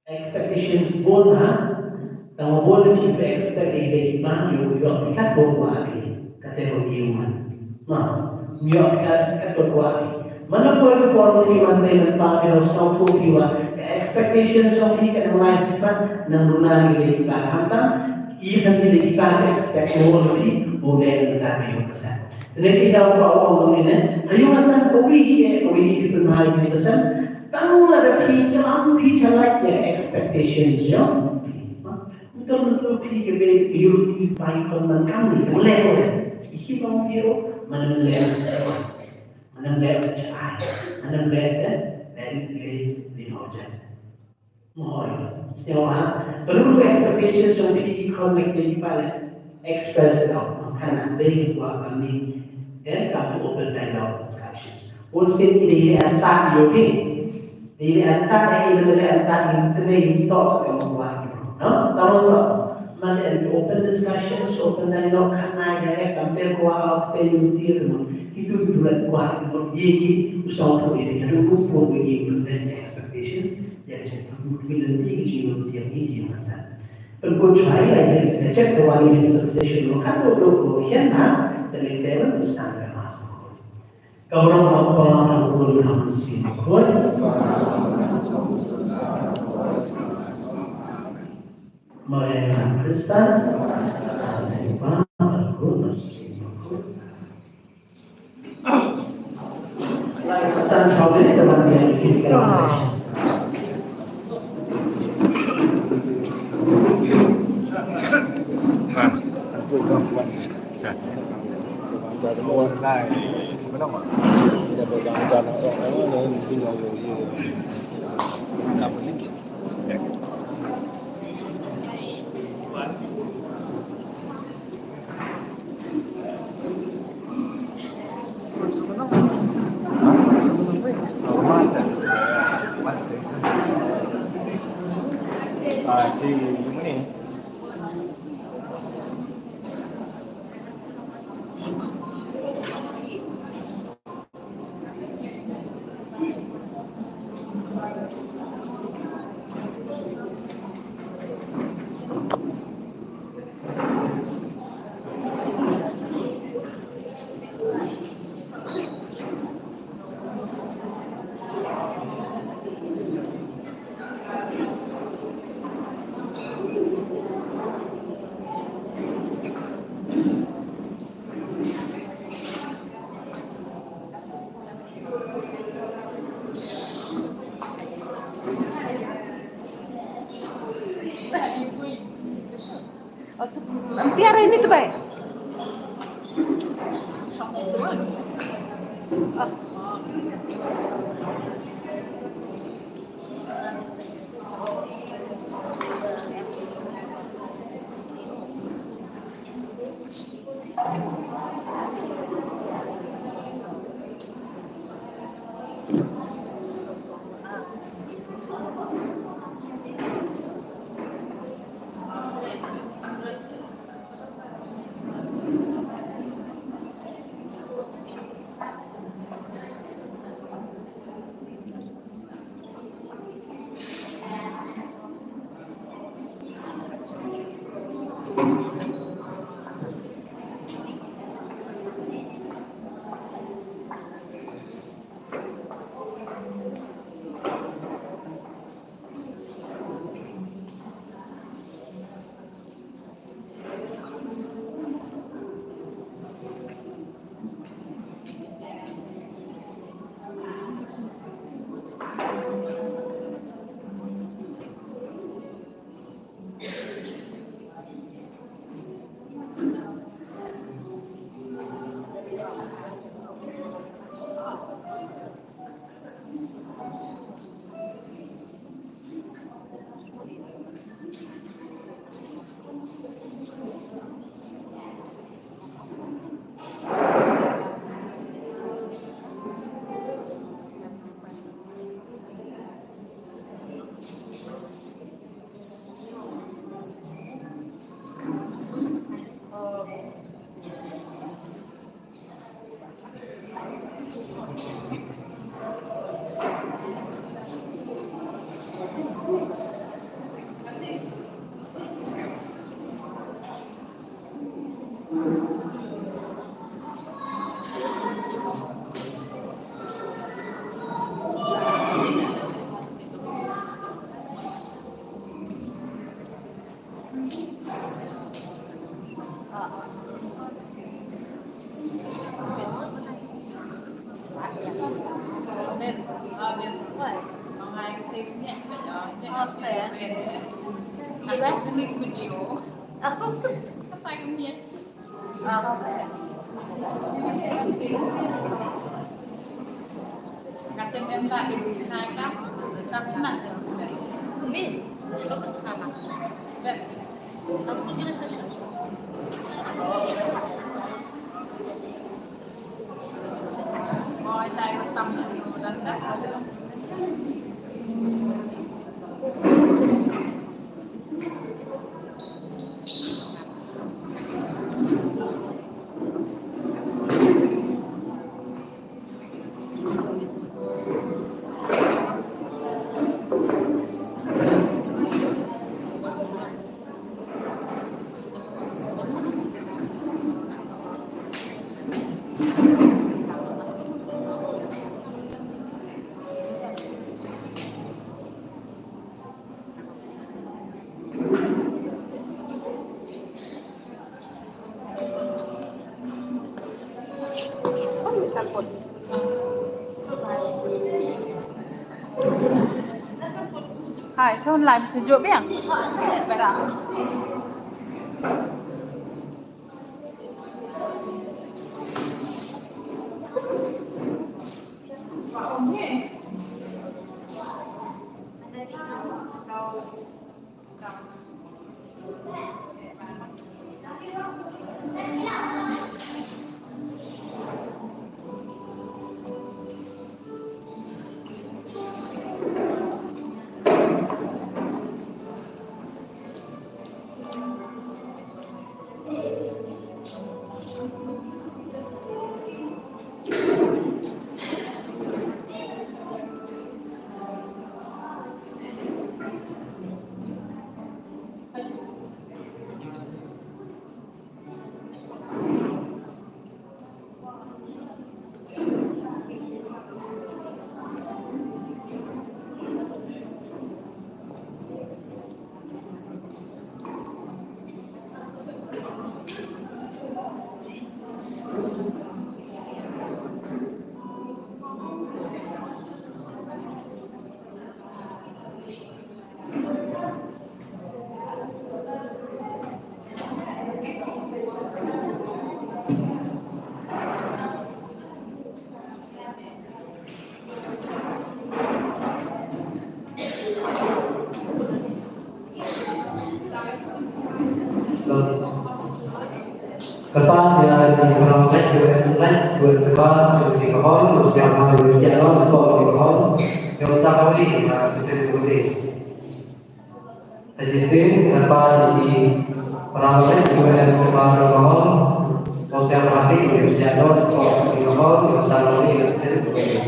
Expectations both ha, tamo both people expect ibay man you kat both wa I, kategori human. You kat both wa I. Mana po ito po iwan tayo ng Panginoon sa upupiwa, expectations of he can life cepat nang di hantang even di expect only boleh tetapi yang besar. Jadi kita bawa ini, ayo masan kopi people mahal pesan, tahu ada yang like their expectations yo. Betul pi ke you pai kon man kami boleh. Iki bang piro manam le dari hoja. Perlu expectations yang di express it out. Karena dari buat kami, dan kami open dialogue discussions. Ulsin ini attack yogi, ini attack ini adalah attack ini talk yang membuat. No, tahu tak? Mana open discussions, open dialogue karena direct hampir kuah itu bulan kuah itu usaha untuk ini. Jadi hukum begini expectations. Jadi film ini jiwa dia ini masa. Perbuatan lain yang sejak awal ini succession lokal dulu hiana dan itu standar masuk. Kalau orang dulu harus ikut. Mereka Kristen, mereka berguna. Pesan kau ini teman yang dikira. Tiara ini tuh baik. Hai, sao làm sejuk bang? Berak. Depan dia di Parlemen juga Senin buat cepat di Pohon, terus yang mau di Siang, sekolah di Pohon, yang setiap kali sistem putih. Sejisi depan di Parlemen juga cepat di Pohon, terus yang kali di Siang, sekolah di Pohon, yang setiap kali sistem putih.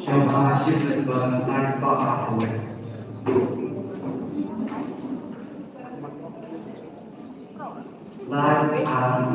Siapa hasil berbagai sebab apa? Live apa?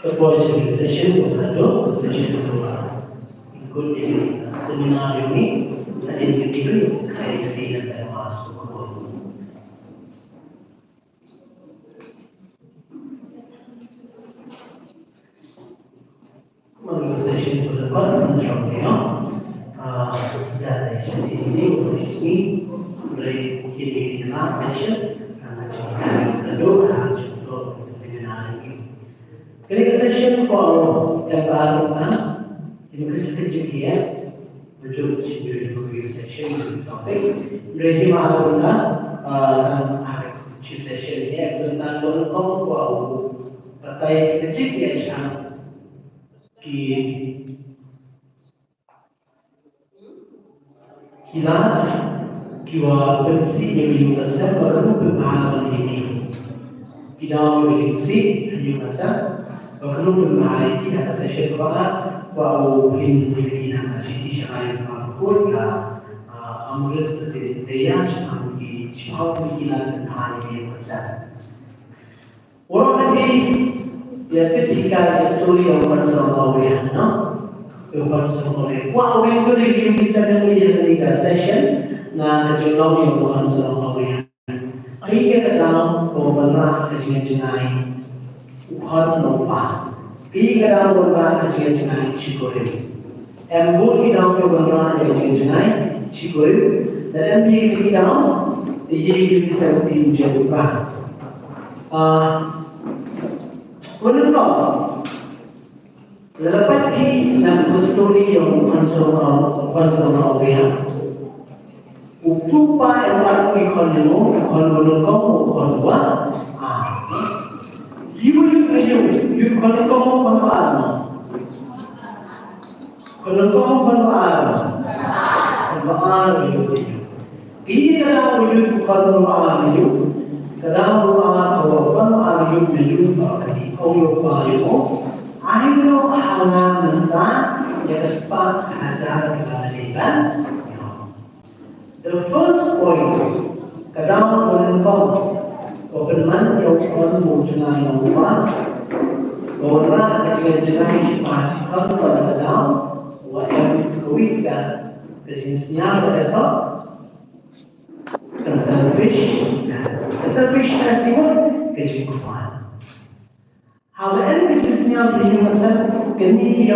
Approaching the session untuk session kedua ikut di seminar ini tadi itu saya jadi dan masuk menurut session kedua menjawabnya dari sesi ini resmi mulai kini di last session karena kedua untuk seminar ini. Kini session for yang baru ini kerja dia untuk review session topik. Mereka mahu ada session ini tentang berkong kuau terkait kerja dia yang kita bersih yang besar baru berpengalaman ini. Kita bersih yang besar. وكلهم معايا هذا الشيء فقط وأوهن في شيء شغال معقول أمرس الزياش أمري شعور إلى المعاني والسلام. ورغم يفتح الستوري أو فرنسا الضوئية فرنسا الضوئية وأوهن في سنة هذه السيشن نجلوني فرنسا الضوئية. أي dalam beberapa kejadian ukon lupa. Tiga dalam beberapa kejadian cikori. Embul dalam beberapa kejadian cikori. Dan di dalam ini bisa diujikan. Menurut lepas ini dan story yang konsumer dia, utupa yang aku ikonemu, konsumer konwa, you konsumer konwa, ini kalau you konsumer you, kalau konsumer you kali, you I know how to respond to the first point, kadang government yang mengucapkan yang orang kecil-kecil masih kadang wajib kewika bisnisnya berapa selfishness itu kecikuan. However, bisnisnya beri masalah kini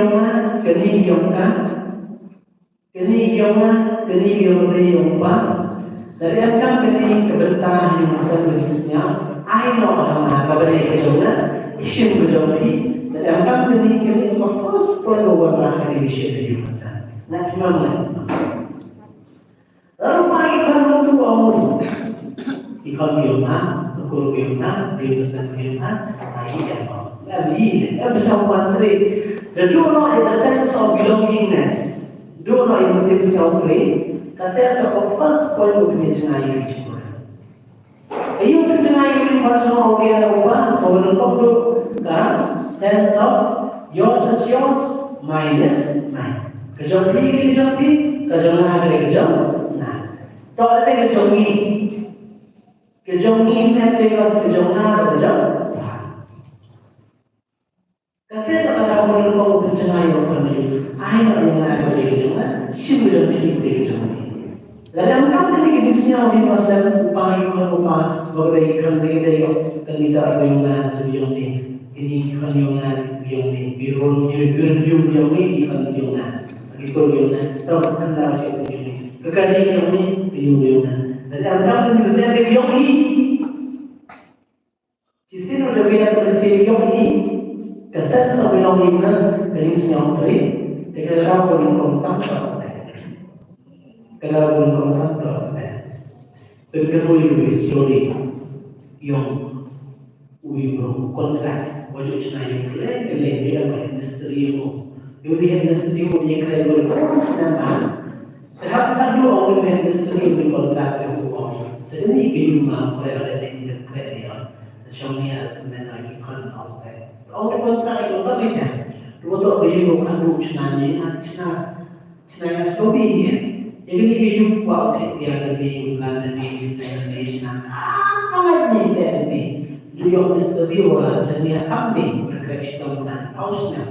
dari akan kini kebertahan masalah bisnisnya. I know how kabarnya kejodohan, isim kejodohan. Dari akan kini first point over kini isim kejodohan. Nah, gimana? Lalu pagi kalau tu awal, ikon kejodohan, ukur kejodohan, diurusan kejodohan, lagi apa? Bersama menteri. The do not in the sense of belongingness. Do not in the sense of play. Kata the first point of the jenayah itu. Ayo jenayah ini bersama orang orang menentukan kan sense of yours is yours, mine is mine. Kejodohan ini kejodohan ada kejodohan. Nah, tak ada kejodohan ini nanti pas kejodohan ada. Ketika kita menentukan jenayah orang ini, akhirnya yang ada kejodohan, siapa yang kejodohan? Lalu angkat dari kisahnya orang masa upaya berbaikan dengan kita agama tujuan ini tujuan biru tujuan itu tujuan terus kenal siapa tujuan kekalian ini tujuan lalu angkat dari tujuan ini sisi nolak yang bersih ini kesan sebelum dinas dari siapa ini kita orang kontak kalau kontak berkeruy story yang kontrak wajib senang kelak dia industri industri yang kerja berkontrak tahap kedua orang industri berkontrak sedang ini rumah kerja yang kerja macamnya lagi kontrak orang kontrak itu apa beda dua dia bukan senang story dia. Jadi hidup waktu yang lebih bulan lebih destination apa lagi juga mesti orang jadi kami berkecuali dan hausnya.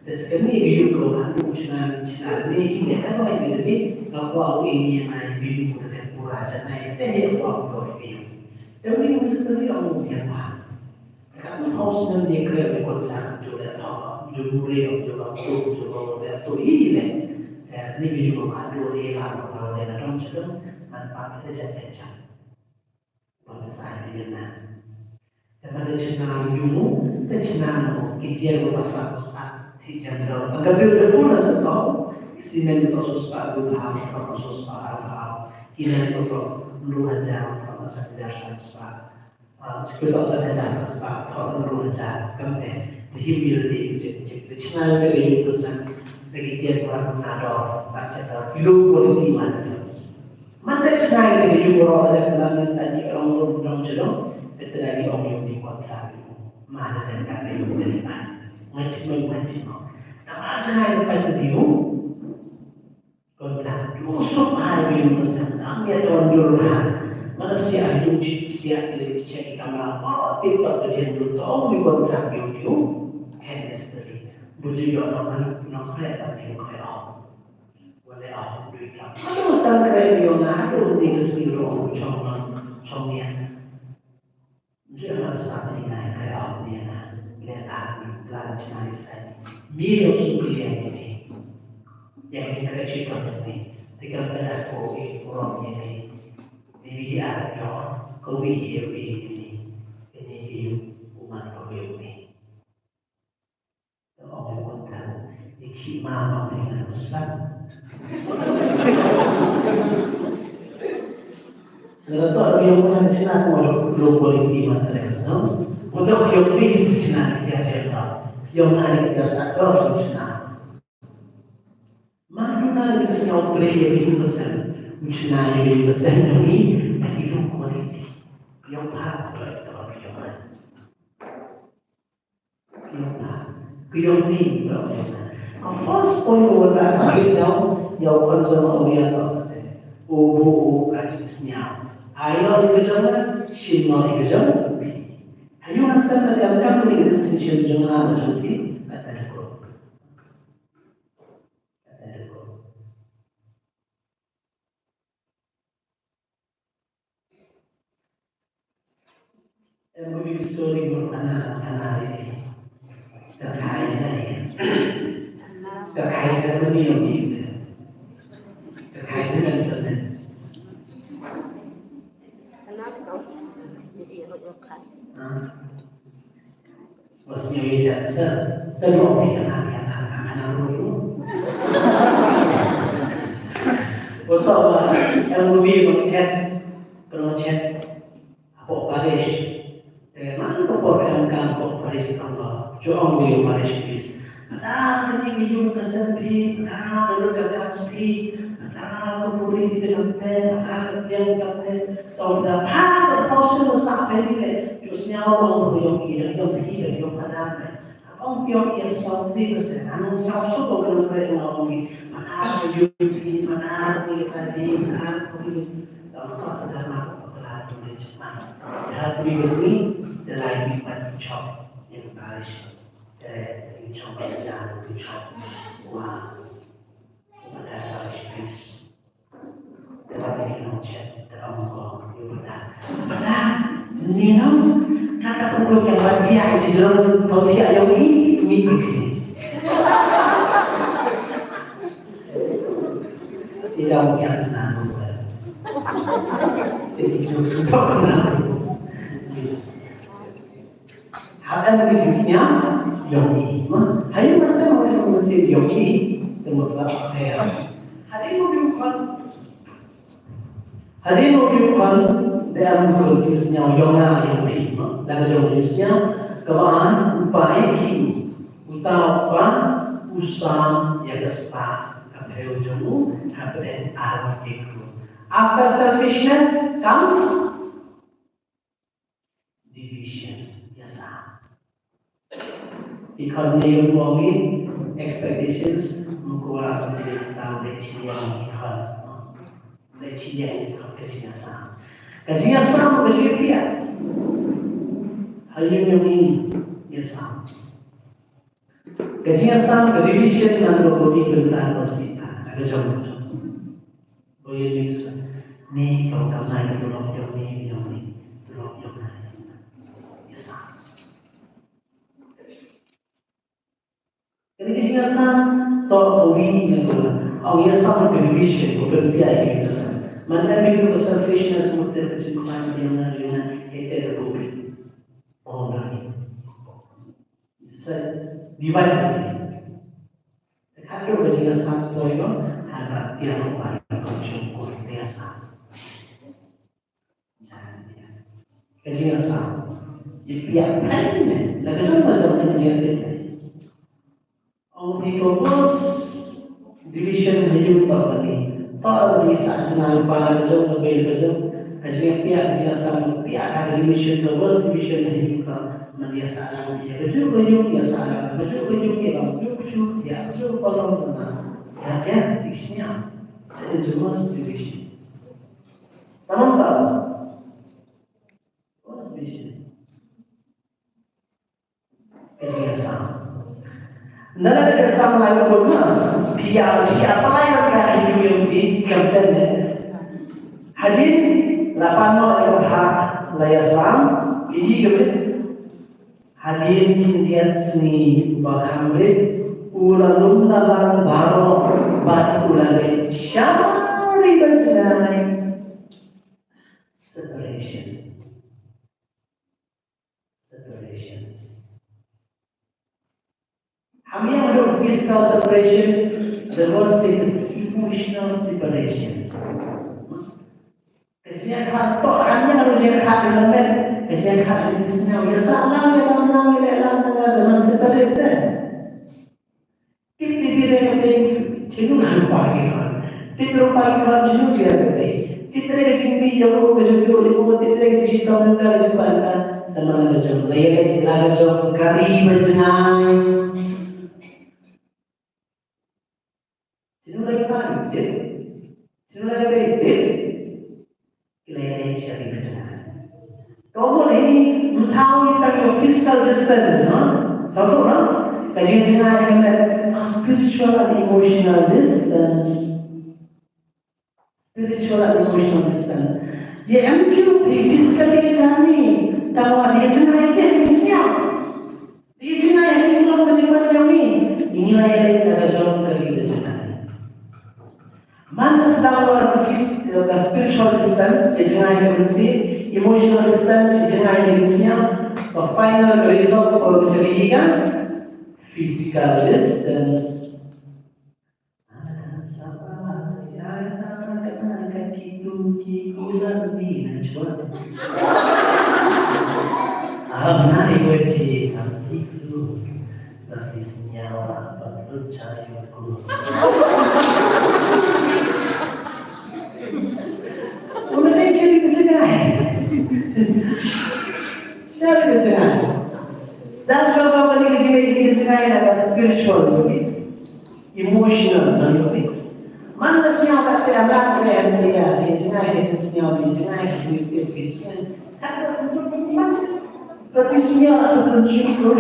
Sekarang hidup orang bukan ini kalau jadi kalau ini yang ada hidup dengan pura jadi itu waktu hidup. Tapi mesti orang yang paham. Kalau hausnya dia kerja berkontrak juga tahu juga itu ini. Ini video kado dia kalau dia dalam cerita manfaat kerja bangsa dia nak. Daripada cerita ilmu, cerita kita berbahasa besar tidak berapa. Agar berpula setahun, sini itu sesuatu hal, sesuatu hal. Kita itu perlu ajar bahasa dasar sebab sekitar sahaja sebab kalau perlu ajar kami dihibur di cerita dari pesan. Lagi dia orang menador, baca hidup politik manusia. Mana senang lagi hidup orang dalam sahaja orang dalam jodoh, itu lagi orang yang dikuatkan. Mana dan kami yang menerima, macam. Nama senang pada dia, kontrak. Musuh hari yang besar, kami ada orang mana siapa hidup siapa dari cek kamera, tidak terjadi dulu tahu di kontrak dia, handestri. Bujuk orang nak kerja yang kaya, boleh awak duit. Kalau sekarang kerja yang ada, tinggal sendiri orang cuma. nationalisasi. Milih sumber yang ini, yang kita cerita ini, tiga belas koi orang ini, di Arab, koi ini hidup umat koi ini. Orang pun tahu, ini mana dengan Islam. Kalau tak ada yang mana Cina pun belum boleh dimakan Islam. Untuk yang ini Cina dia cakap, yang lain dia sadar Cina. Mana kita semua boleh yang besar, Cina yang besar ini, tapi yang kualiti, yang hak betul yang mana, yang ni betul. First point adalah yang konsumen oriental, obo kasihnya. Ayah kerjanya, Cina kerjanya. Ayo asal kita kembali ke sisi jangan jadi kata dulu. Every story mana ini terkait dengan dunia terkait dengan sana. Maksudnya dia cakap, terlalu banyak anak dulu. Betul lah, yang lebih mengchat, apa Paris, mana keporkan kampung Paris kampung, jual beli Paris bis. Ada yang minum kesepi, ada yang kesepi, ada kemudian di dalam ada yang kata, tahu dah, ada proses sampai ni. Terusnya orang yang kira yang mana orang yang saudi besar, anu sabsu kalau mereka orang ni mana jadi mana tadi mana apa dalam apa tu macam hati besi dalam ibadat chop yang Paris, yang chop jalan tu chop, wah, pada Paris bis, dalam ini chat, dalam orang yang benar. Ni kata pukul yang bahagia sejauh bahagia yang ini tidak mungkin benar. Jadi sudah benar. Hal yang jenisnya yang ini, hanya masa orang masih yang ini temukan apa? Hari ini bukan dalam jenisnya yang ini, dalam jenisnya kebahan upaya kini, utama usaha yang besar, apa ujungmu, apa arah itu. After selfishness comes division, yes. Economy economic expectations, mengkuat menjadi tahu lecian itu kajian sama. Kajian sama kajian dia. Hal yang ini ya sama. Kajian sama division antara kodi dan wasita. Ada jauh. Boleh bisa. Ni kalau tak naik tolong yang ni. Ya sama. Jadi kajian sama tak boleh yang orang yang sama division berbeda ini sama. Mana minggu selfishness muter kecukupan dengan itu terbuka. Oh lagi. Divide lagi. Kalau kita satu itu ada tiada orang bersyukur biasa. Kerja sama. Ia paling lagi macam kerja itu. Orang ikut division hidup lagi. Tak ada saat senang pada jauh lebih jauh. Kajian pihak sama pihak ada division ini juga media salah dia betul dia salah betul dia betul dia betul kalau benar. Jadi isinya itu semua division. Tahu tak? What division? Kajian sama. Nada ada sama lain berbeda. Pihak apa lain yang hidup di kampanye. Hadir 8 orang hak layasam ini kemudian hadirin lihat seni Bahamrid ulalum dalam baro bat ulale syari berjenai separation. Kami yang ada physical separation, the worst thing is emotional separation. Kesian hati, hanya kalau dia hati lemah, kesian hati jenisnya, ya salam ya dalam dengan separation. Tiap dia yang jenuh lupa kan, tiap lupa kan jenuh dia berarti. Tiap dia jenuh dia berjuang, tiap dia cerita mengenai jumpa teman berjuang, layak berjuang kari berjenai. Sino lagi panik? Sino lagi baik? Kailangan siya ibigay. Kung ini tahu kita yung physical distance, no? Satu orang, kajian jenayah kita spiritual and emotional distance. Spiritual and emotional distance. Dia MQ di physically jami, tahu dia jenayah dia siap. Dia jenayah dia belum berjumpa kami. Inilah yang kita jawab dari jenayah. Man sedang the spiritual distance, jenayah bersih, emotional distance, jenayah bersihnya, the final result kalau dijadikan physical distance. Menarik wajib itu tapi senyawa perlu cari waktu. Mengenai cari kecengahan, cari kecengahan. Dan coba balik lagi kecengahan adalah spiritual, emotional, mana senyawa tak terlambat dengan dia kecengahan senyawa kecengahan kecengahan. Ada macam tapi senyawa bersyukur.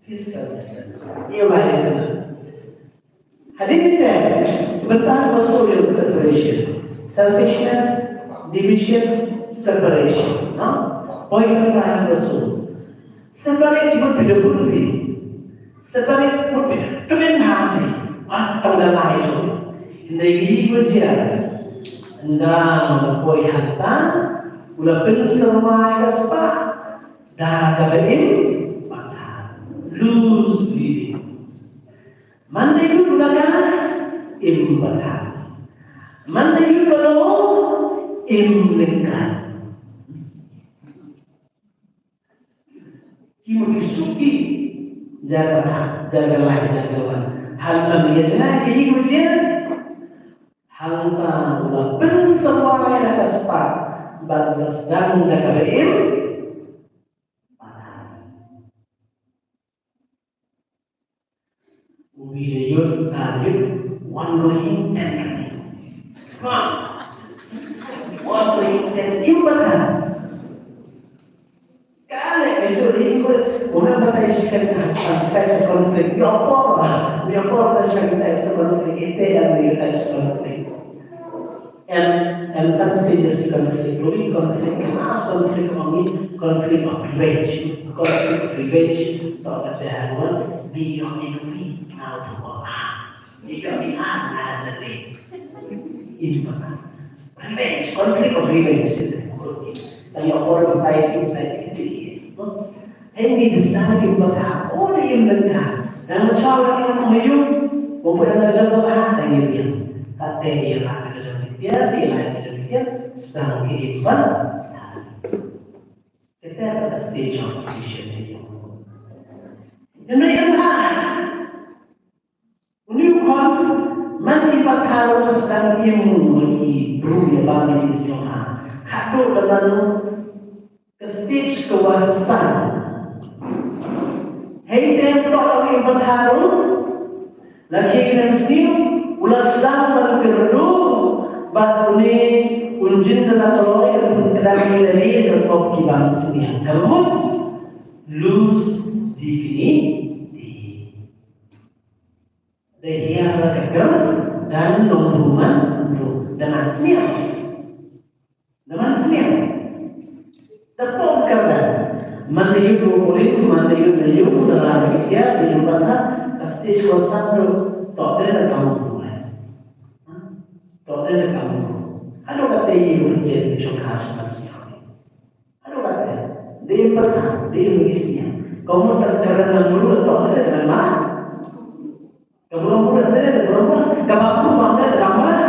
Physical distance. Ia bahaya sana. Hadirin kita bertahan social separation. Selfishness, division, separation. No? Poin bertahan besul. Separate pun tidak boleh. Separate pun tidak. Kemenangan. Tanda lain. Hindi berjaya. Anda poin hantar. Ulah pensermai kaspa. Dah kabain. Lose diri. Mana itu gunakan imbalan. Mana itu kalau imlekan. Kita disuki jagalah. Hal ini jenah ini ujian. Hal tahu pun semua yang ada sepat. Bagus dan menjagaim. Video lanjut one going ten. One going ten imbalan. Kalau itu ikut, orang berkaitan dengan konflik, biar dah kita konflik itu yang kita konflik. And some stages conflict, growing conflict, mass conflict, conflict of revenge. Conflict of revenge, thought that they had one, be on it weak now to Allah. You can be hard the day. Revenge, conflict of revenge. Yang orang baik kecil. Ini besar kita tak, orang yang benar. Dan macam yang mau hidup, mempunyai negara bahagia dengan dia. Kata dia lah. Dia sedang kehidupan. Kita ada stage of vision ini. Yang lain, unicorn manfaat harus sedang ilmu beri bagi semua. Kado dalam ke stage kewasan. Hei dia tak lagi berharap, lagi kita mesti ulas sedang berkerudu. Baru ni unjun dalam loy dan kedai dari berkop kiban sini. Kalau lose dignity, dia berkejar dan hubungan dengan senior, Tepuk kerana Manayu boleh, manayu dalam dia diumumkan stage kosan tu dokter kamu buat, dokter kamu. Halo kata ibu jadi coklat cuma siapa? Halo kata dia pernah dia berisnya. Kamu terkena dulu dokter dari mana? Kamu dari mana? Kamu dari mana?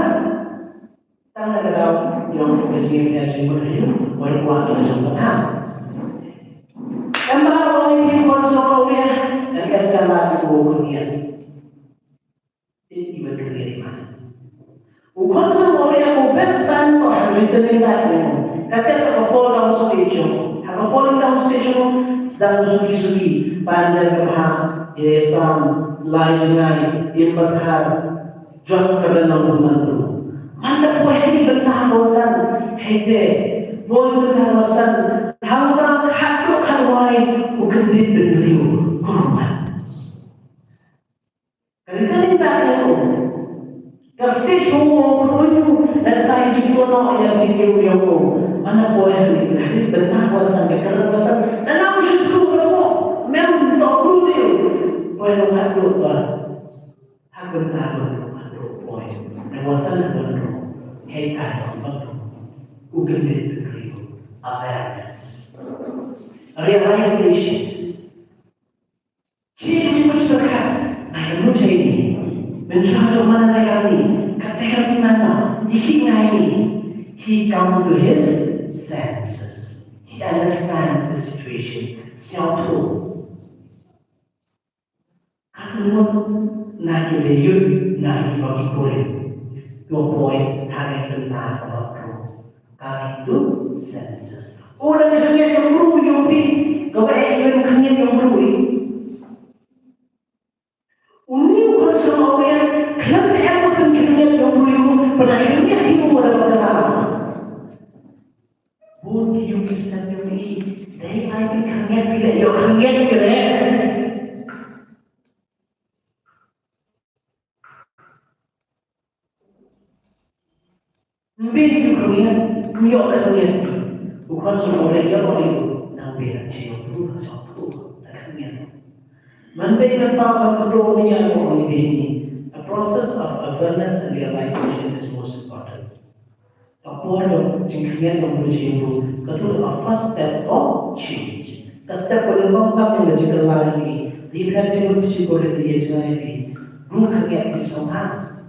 Tangan dalam yang bersihnya cuma itu, boleh buat dengan coklat. Emang orang ini konsol dia, dan kata lagi kemudian, ini berkeliling mana? Konsol orang bestan atau habis terlibat kata kalau down station, kalau falling down station, sedang sugi panjang kepala, Islam, lain ibadah, jual kerana rumah tu. Mana boleh bertahan bosan, hede, boleh bertahan bosan. Hamba hakku kalwai bukan diberiu korban. Kerana kita itu, kasih semua perlu dan tak jumpa yang jauh jauh. Mana boleh ni benar wasan kerana wasan. Dan aku syukur kerana memang tak perlu dia. Boleh nak lupa, aku tak perlu boleh. Dan wasan aku perlu. Hei kata perlu, bukan diberiu awareness. Realization. Ciri masyarakat manusia ini mencuba mana lagi, katakan di mana, dikira ini. He comes to his senses. He understands the situation. Siapa tu? Kalau nak beliau nak bagi boleh. Dua poin hari tentang apa tu? Kami itu senses. Orang yang perlu yupi, kau yang perlu. Uni konsol orang kelab apa pun kerja yang perlu pada kerja itu pada dalam. Buat yupi sendiri, dari lagi kerja bila yo kerja kerja. Mungkin kerja, yo kerja. Bukan semua orang yang boleh nampak cium dulu satu kerja. Mandai power control yang ini, a process of awareness and realization is most important. Upon jingkian menuju itu a first step of change. Step pertama apa yang kita lagi, dia menuju boleh dia jadi bukan yang disahkan,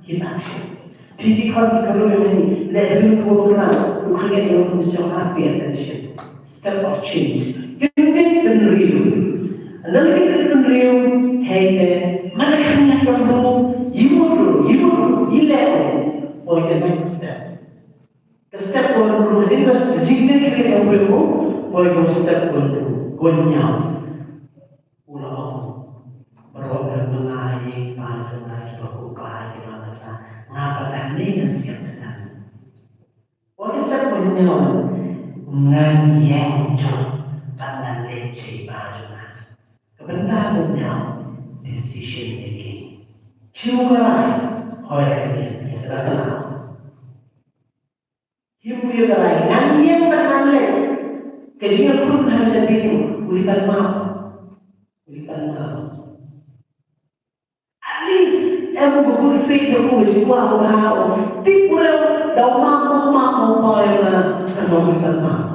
in action. Kalau ini level program, bukan yang disahkan pay attention. Step of change. Kita menerima. Lalu kita menerima, hey, mana kerana kamu, ibu, the next step. The step one, invest, jika kita kamu, boleh step one, gonyam, ulang, berapa mengaji, bahu kai, masa, ngapa tak ni siap dengan. Boleh step gonyam, nganyeng jom, tangan leceh baju. Kebenaran punya decision making. Cuma orang ini adalah hidup orang yang terkandung. Kejian pun hanya itu, berikan maaf. At least, aku berguna faith aku semua orang. Tipu lewat, dah maaf orang berikan maaf.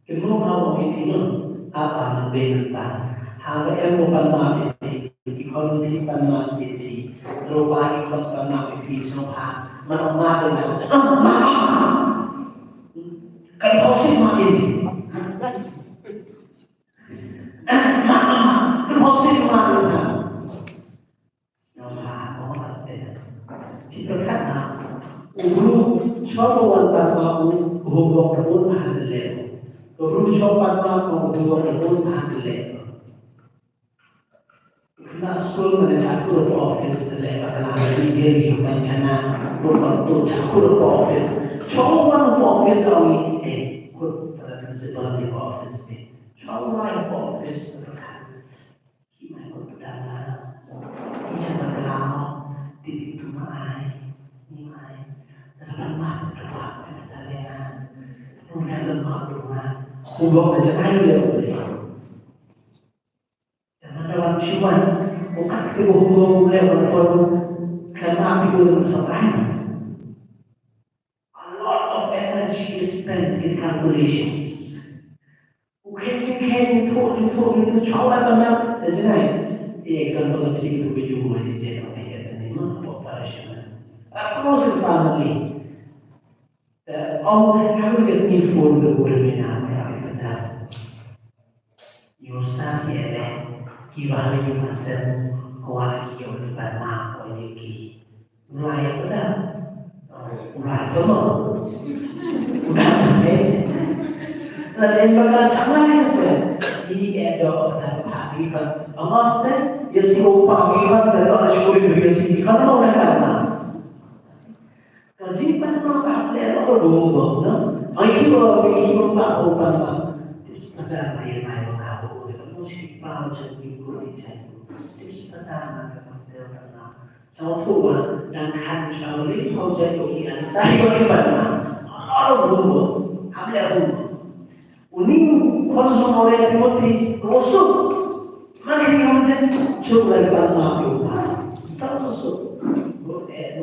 Kenapa orang ini? Apa memberikan? Hal yang bukan itu, kalau bukan itu, terubah ikut karena itu semua menolak dengan kalau posisi makin, kalau posisi makin, semua orang kita kata, coba wanita mau hubung pun ada. Guru coba nak dua tahun hadir. Kita sekolah mana cakur office lepas lagi dia yang mana bukan tu cakur office. Coba office awak kot seperti office ni. Coba office terkait. Kita kot dalam. Kita dalam di rumah ni. Dalam rumah kita lihat. Ubah macam dia boleh. Jangan dalam cuman bukan kita boleh berpon kerana api boleh bersamaan. A lot of energy is spent in calculations. Bukan cakap itu cakap kerana jadi example of people who do what they did on the head and they look for punishment. Across the family, all having a skin for the world in our life. You start here, you are you myself, quality of the banana or the key. Mulai apa? Mulai apa? Dan bagaimana tangan saya ini ada dan hakikat Allah saya ya si upah hakikat dan Allah syukur beri si kalau orang karena jadi mana apa orang dulu na aiki beri upah terus pada mai tahu kalau si pau jadi kurang terus pada mana satu dan kan jauh kau jadi yang saya bagaimana orang dulu apa dulu Uning konsum oleh Timothy Rosul, mana yang kemudian coba kita lakukan? Kita Rosul, boleh,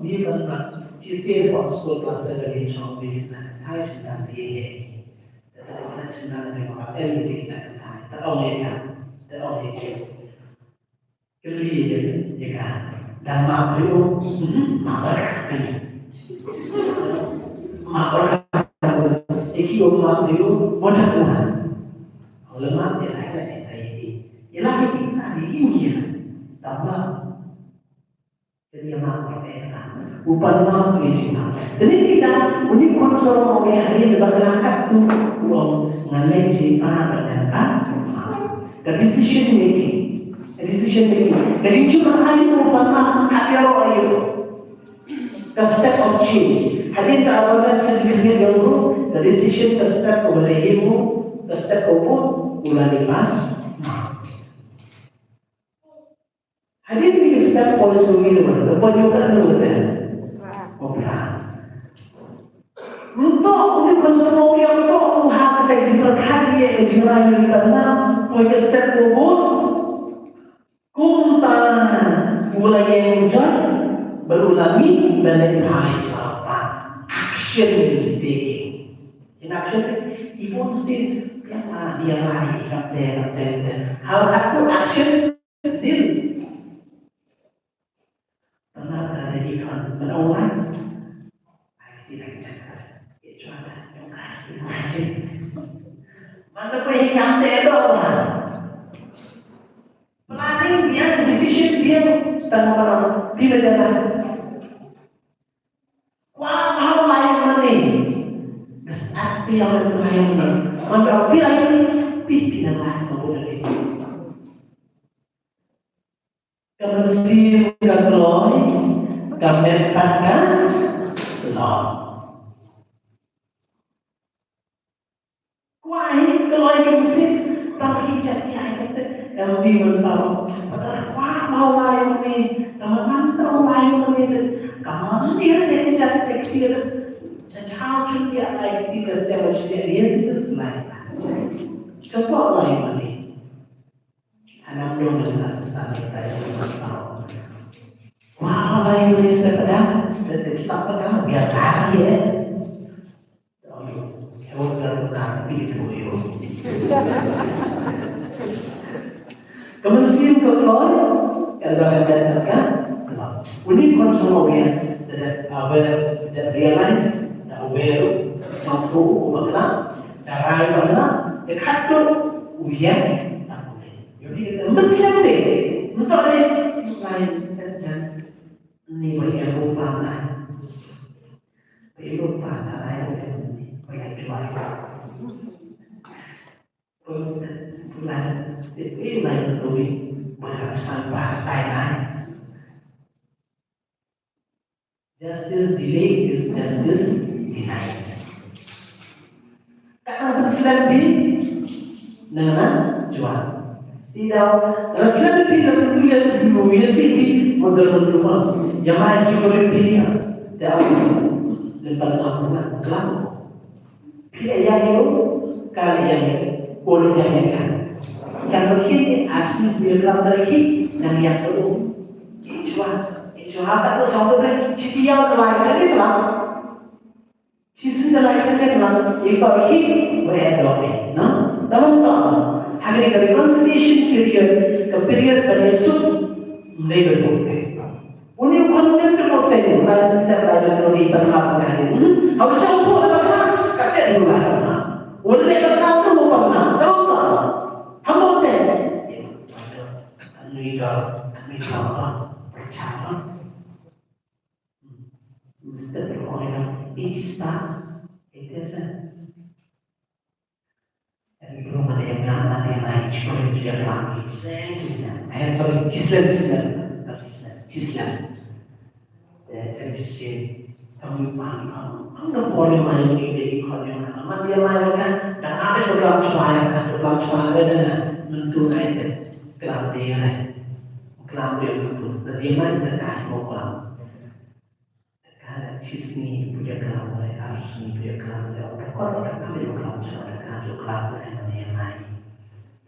dia benar. Sisi hospital kelas dari Chongqing, saya sedang dia. Tetapi sedang dengan LD kita, teroleh. Kemudian jika dan maklum, maka Ikiwa maklum mudah Tuhan. Ulama dia ada ini. Ialah kita ini tambah. Jadi maklum upah berisima. Jadi kita unik konsol orang yang berangkat tu uang mengenai siapa berangkat. The decision making. Jadi cuma ayu upah hati orang ayu. The step of change. Hadin tak apa sedikitnya dulu. The decision, the step of the step of ulang lima. Hadin ni step polis begini mana? Apa juga dulu kan? Operan. Untuk konsumsi yang untuk hak kita diperkat dia jiran yang karena poin step kubur kumtan mulai yang hujan berulangi balik hai sahabat action yang taking. In action, he won't say, dia lari, kapten. How aku action, deal. Pernah ada di kan, orang, tidak cakap, itu ada yang kaki, mana boleh kapten orang. Planning dia, decision dia, tanpa bila jalan. Wah, mau lain mana? Arti yang lain, mana ini pimpinan lain kemudian itu. Kemudian kalau kami pada law. Kuai kalau itu mesti tapi jadi ayat yang dimentau. Wah mau lain ni, mantau lain ni. Kamu ni ada jadi tekstil. How should we like the sandwich like that? Because what like money? And I'm doing this as a study that I don't know. Wow, I really step down. That is something else. We are happy here. I won't let that be for you. Kemudian keluar, kalau kita katakan, we need consumer that realize. Aware satu makna darai makna dekat tu ujian tak boleh. Jadi macam ni, untuk ni lain saja. Ni banyak lupa lah, ni banyak jual. Terus lain tu macam sampai lain. Justice delay is justice. Karena bersilat di jual. Tidak, bersilat di dalam dunia sini modal rumah. Yang maju oleh dia, tahu lepas apa kelam. yang itu kali yang boleh diambilkan. Kalau kita asli biarlah lagi yang itu, cuma tak tahu sampai dia terlahir ni lah. Sisi terlahir ni lah. Itu ini berada di, no? Tahu-tahu. Hari ini reconciliation period beresuk mereka boleh. Unik konten terpoten, lain setiap lain berlaku hari ini. Harus semua berlaku, kata dulu lah. Oleh berlaku tu bukan, tahu-tahu. Hamoten. Kami apa? Percaya. Mesti orang ijista, itu sahaja. Belum ada yang lain cuma dia lagi. Islam. Dan Islam. Kami paham. Anda boleh main ini kalau yang mana dia mainkan dan ada dalam cuaca dan menentukan itu kelam dia itu. Dan dia main terkait kelam. Karena sisni punya kelam, harus punya kelam. Kalau kami kelam cuaca, kelam yang lain.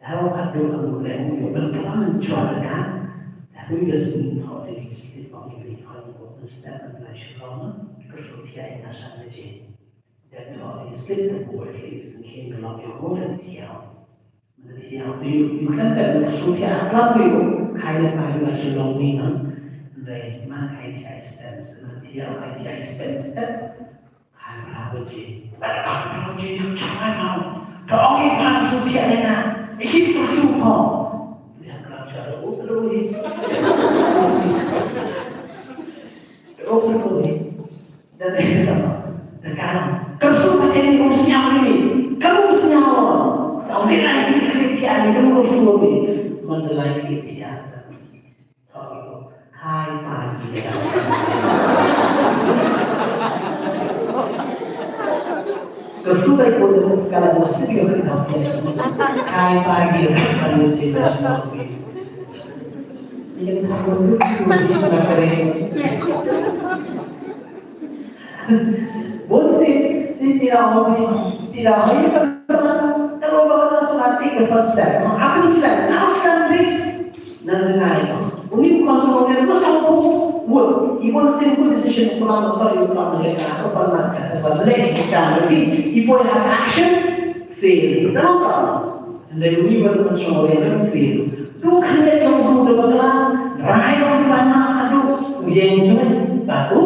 Kalau ada kemudian berkelam cuaca, tapi dia sendiri tahu dia sendiri tahu dia kalau setiap nasional kesulitan yang sangat jauh. Dan kalau dia sendiri boleh mungkin kalau dia boleh dia bukan tak kesulitan apa itu kaya nasional ni dari mana kaya expense dia kaya expense kaya apa je. Kalau je cuma mau kalau orang kesulitan yang itu semua. Dia kalau cara terus. Dan sekarang kesulitan ini kamu mesti nyawa. Mungkin lagi kerjaan itu kamu mesti mendelai kerjaan. Kalau hai pagi kesulitan itu kalau mesti juga kita hai pagi sambil cerita. Ini kamu boleh tidak kalau kita sunati ke first step, apa Islam? Asal ni nanti ini bukan soal itu sama buat. Ibu simple decision pulang atau mereka atau pernah balik kita lagi. Ibu have action fail, betul? And then we will control it fail. Tu kerja jauh dulu betul. Rai orang mana aduh ujian cuman baru.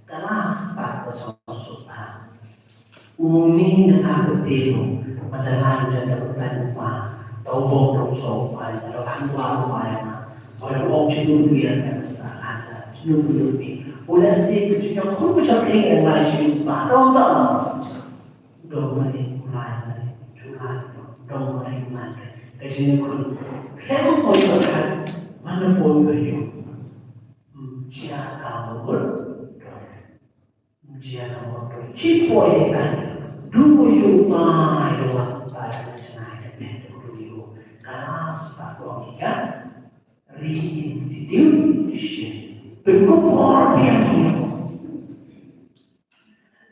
Kelas tak Uni yang aku temu adalah jaga pertanyaan, tahu bohong soal, kalau angwa apa, kalau objek dunia yang aja, dunia. Oleh si kecil aku macam yang masih tahu tak? Domai mulai, domai mulai. Jadi aku, kalau kau kan, mana pun kau, siapa kau? Siapa kau? Siapa yang dulu itu adalah bahasa Cina dan dulu kelas logika reinstitution berkumpul yang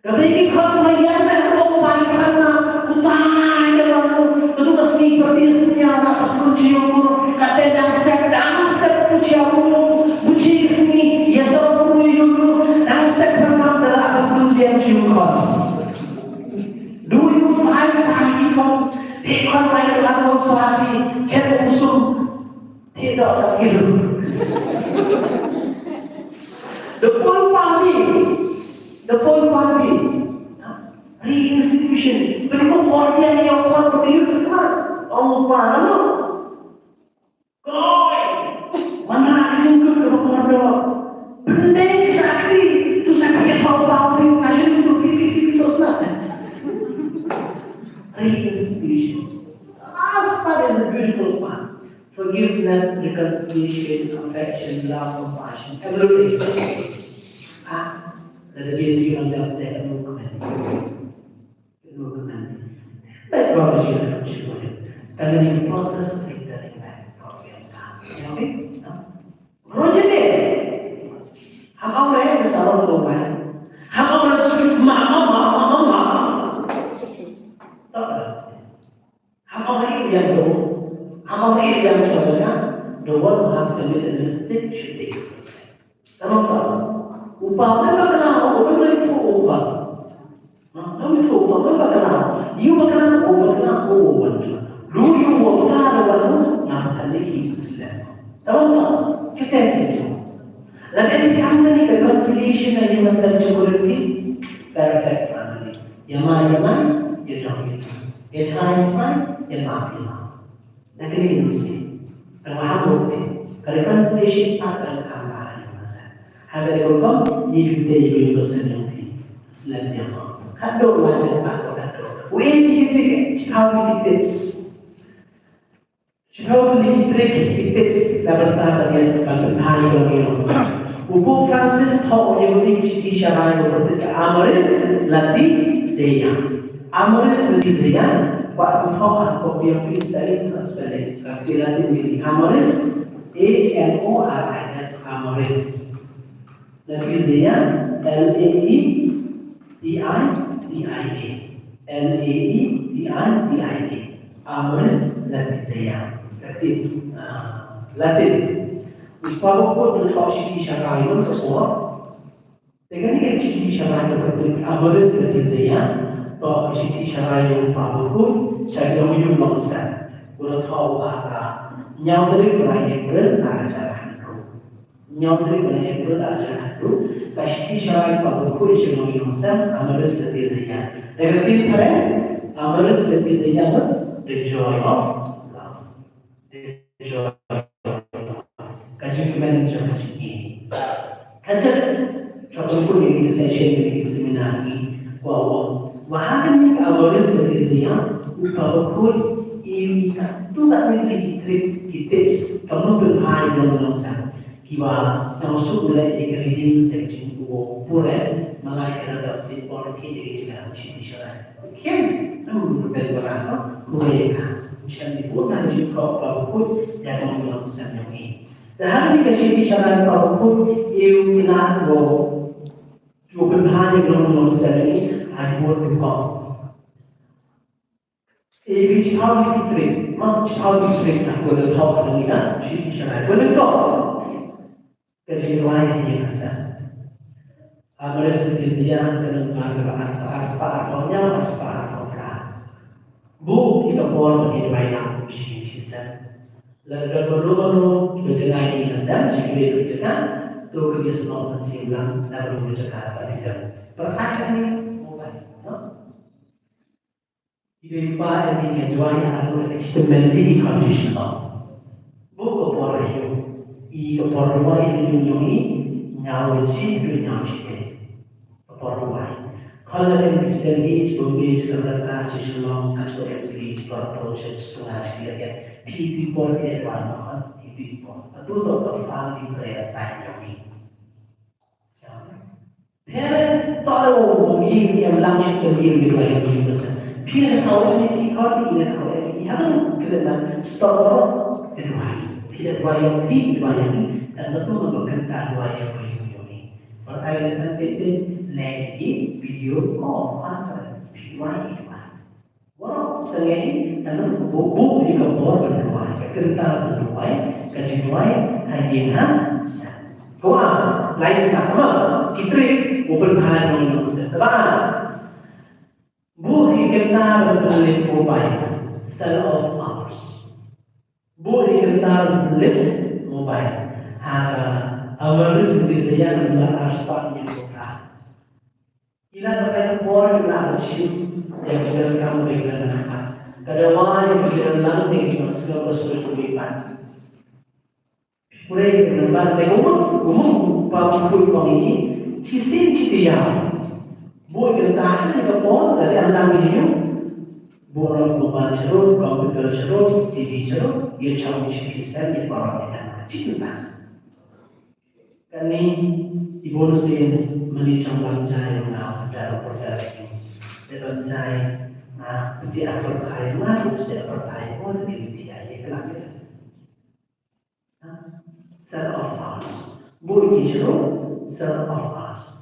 tapi kalau yang orang karena utama dalam itu mesti berdiskusi anak kunci umur kata dan step kunci umur kunci sini ya seluruh dulu dan step pertama adalah kunci yang juga. Dulu ikon main lagu suami cek musuh tidak sakit. The full party, reinstitution. Berikut warga yang orang berdiri sekarang, orang mana? Koi, mana lingkup kepada pendek sakti tu sakit tahu ngaji itu itu selatan. Reinstitution. The last part is a beautiful part. Forgiveness, reconciliation, affection, love, compassion, everything. Ada beauty on that there movement. Let God share the children. And then in process, take that back. Okay? Roger there. How am I bersama Tuhan? How am I sulit mama? yang tu, amari yang saudara, the one who has committed a mistake should take the mistake. Kamu tahu, upah apa kenal, apa itu upah? Kamu itu upah apa kenal? You kenal, upah. Lu you upah ada waktu, nak tadi kita Islam. Kamu tahu, kita setuju. Lalu kami ni reconciliation yang masalah security, perfect family. Yamai, you don't get it. Your time is fine, you're not enough. Lakin ini mesti. Kalau kamu ni, reconciliation akan kembali masa. Hari berikut, ini dia berpesan yang ini. Selain apa? Kado wajib apa kado? Wih, kita cakap tips. Cakap tips. Dapat bagian hari berikut. Upo Francis taught Yehudi Isharai berkata Amoris Lati Seya. Amoris Lati Seya. Waktu taught kopi yang istri tersebelah. Lati Lati ini Amoris AMORIS Amoris. Lati Seya LAEDIDIA LAEDIDIA Amoris Lati Seya. Latin. Sebab apa dia Shiti Sharai itu semua? Dengan ini Shiti Sharai itu Amoris Lati Seya. Bahwa Shiti Sharai itu pun saya yang mengusah. Kalau tahu apa, nyawdari berani beracara itu, nyawdari berani beracara itu. Shiti Sharai pun saya yang mengusah Amoris Lati Seya. Negatif apa? Amoris Lati Seya itu the joy of love, the joy. Kajian macam ini. Kajian contoh pun ini session ini seminar ini. Wow. Wahai ni Amoris Lati Seya, upah pun ini kan tu tak mesti tips. Kamu berhai dalam masa. Kiwa sesuatu boleh dikelilingi section dua pura malai kerana si orang kiri dalam Shiti Sharai. Kian, kamu berberapa mereka. Macam itu kan juga pun dalam masa ini. Dahil kasi Shiti Sharai pun yung ginagawa yung benhanya ng sarili ay buat ko. Ibig sabihin ako na tawag kanina Shiti Sharai. Wala to. Kasi wala niya nasa. Amoris Lati Seya kanang magabaan aspa niya. Bu kita pun menjadi banyak Shiti Sharai. Lalu baru berjalan ini nasab, jika berjalan, tu kerja semua masih ulang, lalu berjalan apa tidak. Perhatian ini, mobile, no? Ibu bapa ini jual aku eksperimentasi conditional. Buku pola itu, ini pola ini ini nyawaji nyawaji. Pola ini. Kalau yang eksperimentasi berbeza kerana sesuatu kasus eksperimentasi proses setengah sekian. People get one, people. Itu doktor faham kita tanya ni. Parent tahu mungkin yang langsung terjadi di dalam hidup kita. Parent tahu ini kalau ini yang kita stop kedua. Tidak bayar ini dan betul berkata bayar ini. Perkara itu lagi video call conference ini. Wow, selain dalam buku di kapal berdua, kereta berdua, kejuai hanya Doa, lain sama. Kita berbahan dengan setelah boleh kita berbelit mobile, cell of ours. Boleh kita berbelit mobile. Amoris Lati Seya adalah aspek yang besar. Kita berkata boleh kita yang sudah kamu berikan anak. Kedua yang berikan lantai cuma sesuatu kulipan. Mulai dengan umum pangkul ini, cincin yang boleh kita kita pun dari anak ini, boleh mobile cerut, komputer cerut, TV cerut, ia campur cincin yang baru kita cinta. Kami ibu sen menicam bangsa yang dalam proses ini. Bangsa mesti apa kaya mana, mesti apa kaya mana di dia kelak. Cell of us, boleh cerut cell of us.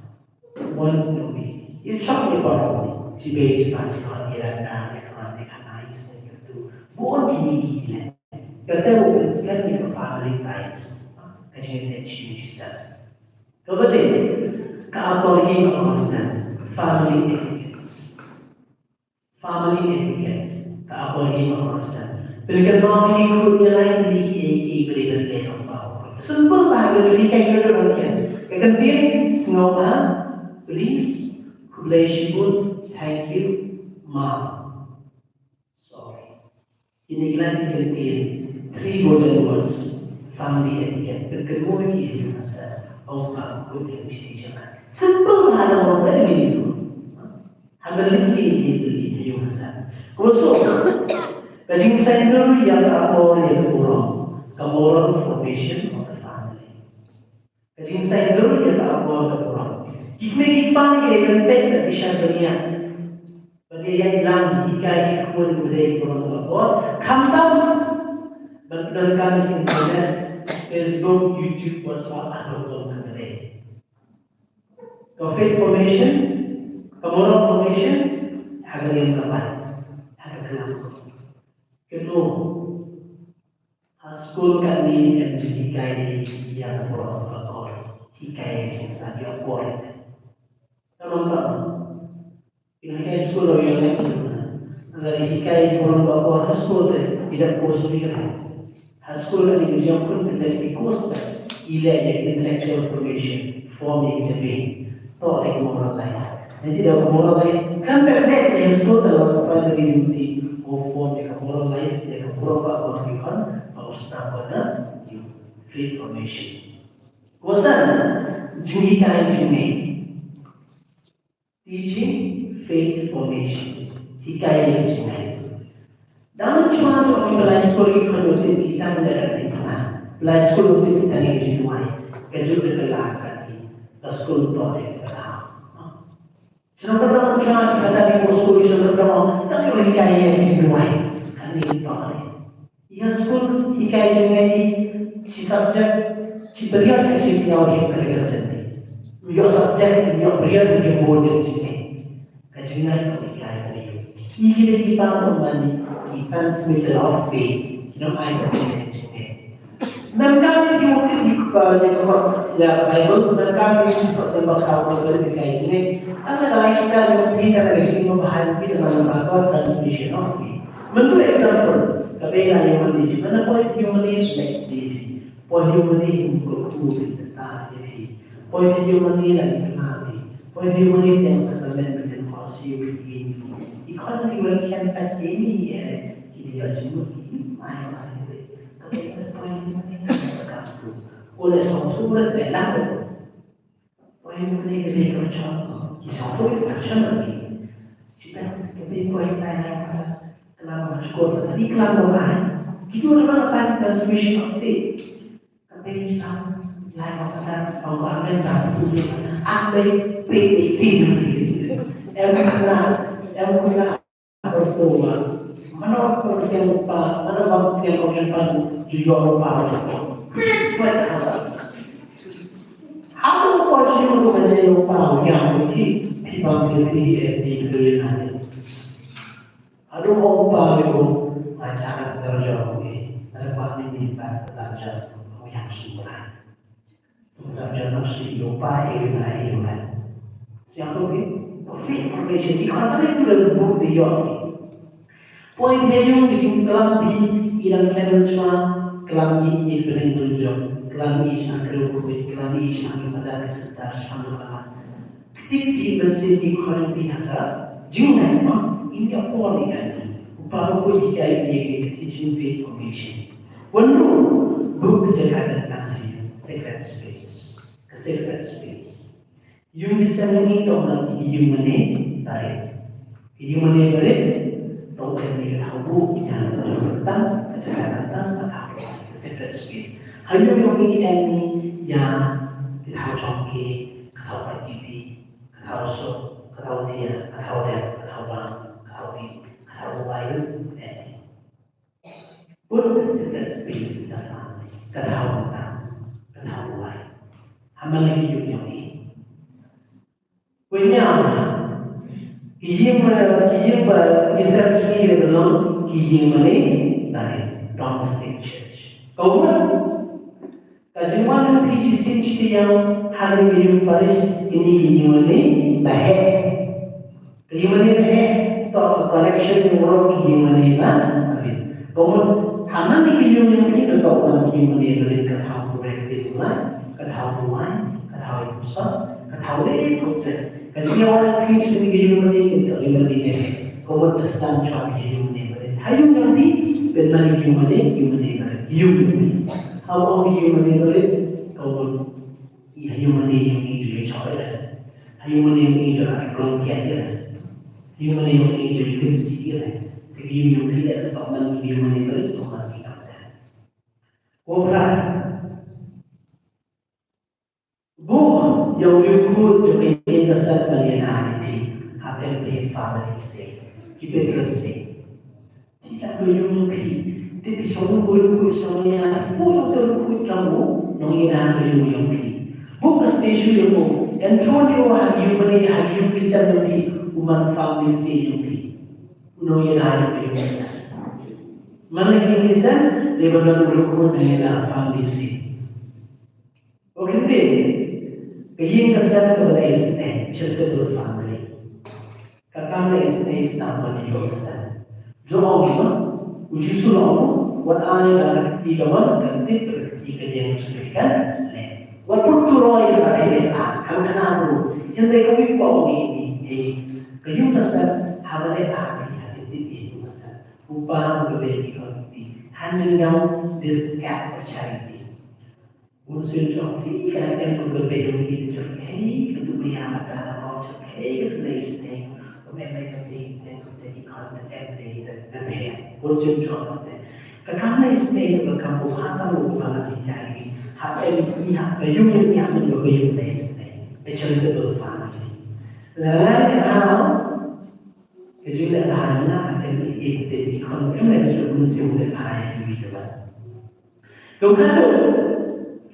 Once a week, ia campur baru. Jika sepatutnya ia ada yang dikenai itu bukan kini. Kata bukan sekali ke family ties. Kajian tension juga. Kemudian, keautoria pengurusan family etiquette. Family etiquette, keautoria pengurusan. Bila mau ikutnya lain di beri of power. Simple bahagian dari kayak bagian. Kemudian semua please, kublaishibun, thank you, mom. Sorry. Ini lagi kemudian 3 golden words. Family etiquette. Berkembang lagi masa Allah good education. Simple hal orang tak ini. Hamil lagi ini masa. Khusus, bagi center yang apa yang kurang, kemoral formation of the family. Bagi center yang apa yang kurang. Jika kita konten tak bisa beriak, bagi yang dalam ikai kemudian budaya kurang apa, kamtam berdasarkan internet. Facebook, YouTube, WhatsApp, atau Google. Faith formation, moral formation, ada yang keempat, ada kelima. Kedua, school kami yang dikai yang berkor, dikai kisah yang kuat. Nampak? Ini school yang lain. Dari dikai berkor school tidak positif. School and example dari course ila intellectual formation forming campaign to moral life. Jadi dalam moral life kan berbeza ya school dalam primary unity of forming moral life yang berubah berubah ustaz pada faith formation. Kosan jumita ini teaching faith formation hikayat ini. Dalam cuma orang belajar sekolah kita mendapat informasi. Belajar sekolah kita ni jiwai, kerja kelakar ni, sekolah tu ada kelakar. Sebenarnya dalam cuma kita ni sekolah sebenarnya tak boleh kaya jiwai, kan ini tak. Ia sekolah hikayat jiwai si subjek si beriat si piawai kerja sendiri. Ia subjek ia beriat dia model jiwai. Kajian hikayat ni. Ini kita mengenai transmitter of faith, I believe in. Mereka yang Bible, mereka seperti bakal berbicara ini. Anda lifestyle yang kita lagi membahas tentang transmission of faith. Bentuk example, kebetulan yang menjadi mana point yang menjadi like point yang menjadi improve tentang ini, point yang menjadi lagi kenali, point yang menjadi yang sebenarnya menjadi positif ini. Economy will campaign ini ya. Dia juga main lagi. Tapi poin ini tak oleh satu orang lain. Poin ini kita kerja, kita kerja lagi. Jika kita poin lain dalam sekolah, tadi kelam orang, kita orang akan transmission of faith. Tapi kita lain masalah orang lain tak boleh. Ambil PPT Elmuna berdoa. Mana orang yang lupa, mana orang yang orang juga lupa. Apa orang yang lupa yang mungkin dibangkit di dunia ini. Ada orang lupa itu macam terjauh ini. Ada pasti dibuat terjauh yang semula. Terjauh masih lupa iman. Siapa ini? Faith formation. Ikhwan itu lebih bukti. Poin yang kelam di ilang cuma kelam ini berendam kelam ini angker kelam ini angker pada kesetar sama ketika bersih di kolam biasa jumlah ini apa lagi upaya kita ini teaching faith formation wanu group jaga tentang sacred space sacred space yung bisa ini orang yung mana tarik yung mana berit tahu yang tahu yang tentang kejahatan atau secret space. Hanya yang ini yang kita harus congki, atau TV, atau so, atau dia, atau dia, atau bang, atau di, atau lain. Pun secret space dalam ketahuan, ketahuan. Hamba lagi juga ini. Punya. Ia berkisar kiri dalam kiying mani dari domestic church. Kemudian kajian PGC yang hari ini Paris ini kiying mani lahir. Kiying mani lahir to connection dengan orang kiying mani lah. Kemudian hanya kiying mani itu to orang kiying mani dari kata berarti mulai kata mulai kata pusat kata itu. Kasi orang preach ni gayung ni ito lima ni kemudian testan cuma gayung ni hayung nanti benar gayung ni how gayung ni kemudian hayung ni yang ini jadi hayung ni yang ini jadi kalau kian hayung ni yang ini jadi bersih tapi gayung ni ada taman gayung ni itu masih ada orang yang ikut juga ini dasar kalian hari ini apa yang family say kita terus say tidak mungkin tapi semua boleh semuanya boleh terus kamu mengira mungkin bukan station yang dan through you have you bisa menjadi umat family say mungkin mengira mungkin mana yang bisa lebaran berhubung dengan family say okay Kaying kasar ko na isne, cerita family. Kakam na isne istama ni kasar. Jo mo, uji sulo, what I berarti kawan ganti berarti kaya menceritakan. Walaupun tuloy na ini kami kenal, hindi kami po ini. Kaying kasar habang ay hindi kasar. Upang magabay ikaw handing down this act of charity. Unsur joki kadang berbeda begitu joki itu melihat dalam joki itu leisting mereka jadi konten every dan unsur joki karena leisting berkampung hantar rumah dicari apa yang kayung yang menjadi leisting cerita berfaham lalu hal kejutan hanya akan jadi konten mereka unsur berfaham gitu kan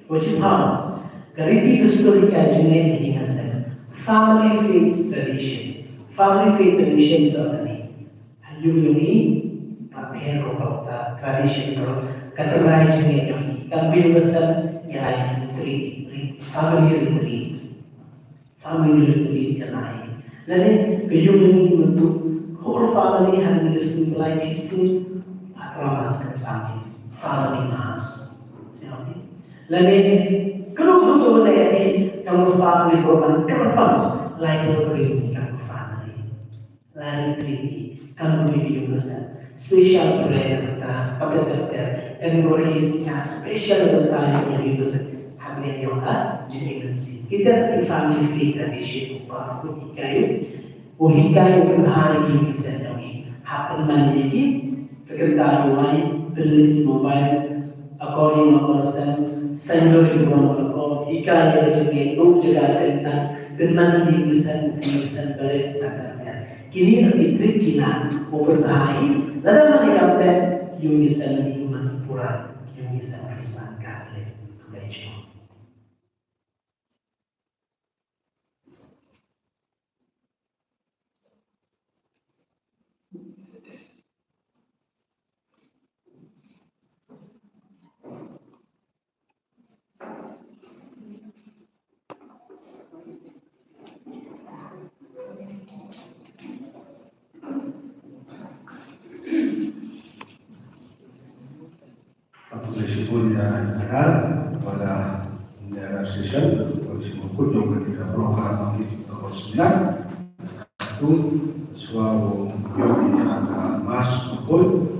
Wajib ham, kariti history kajian ini hasil family faith tradition ini. Yumi pakai rokok tradition kata raja ni yang kami besar yang family retreat yang lain. Lalu kayuni untuk whole family yang disimulasi sini akramas family mass. Lalu kalau kita melihat kamu family program kenapa lain beri kamu family lain beri kamu beri juga special prayer kita pada everybody is special tentang yang itu hanya yang jadi kita di family faith tradition apa hikayu hari ini sedang happen lagi pekerjaan lain beli mobile according to person Senhor itu orang hikayat itu dua jaga tentang kenan hidupan berat katanya. Kini lebih kina memperbaiki dalam mereka yunisan iman pura yunisan Kristen Katolik gereja. Disebutnya benar pada daerah session, disebut ketika program itu nomor 9 itu suatu yang akan mas pun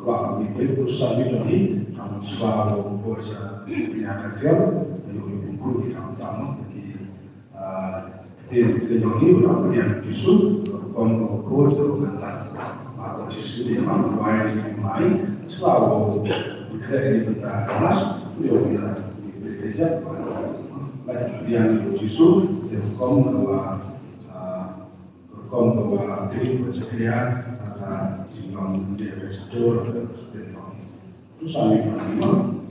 bahwa itu sambil ini suatu kuasa yang kerja yang guru yang utama di teknologi berapa yang justru konkursi tentang atau sesuatu yang mempunyai lain selalu berkait dengan kelas yang bekerja yang justru bahwa tim pekerjaan atau jumlah investor itu saling menerima.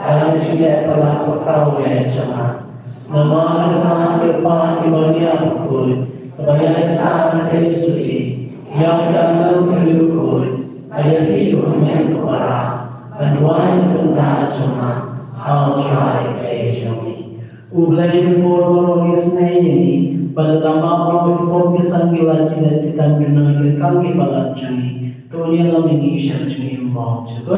dan juga telah berkawin sama nama Tuhan depan ibadah pun kebanyakan sangat sesuai yang dalam pendukun ayat itu menentukan penuan tentang semua hal try occasionally. Ulai pun ini pada lama pun bisa kita gunakan kami balat juni. Tuhan yang mengisah juni mau juga.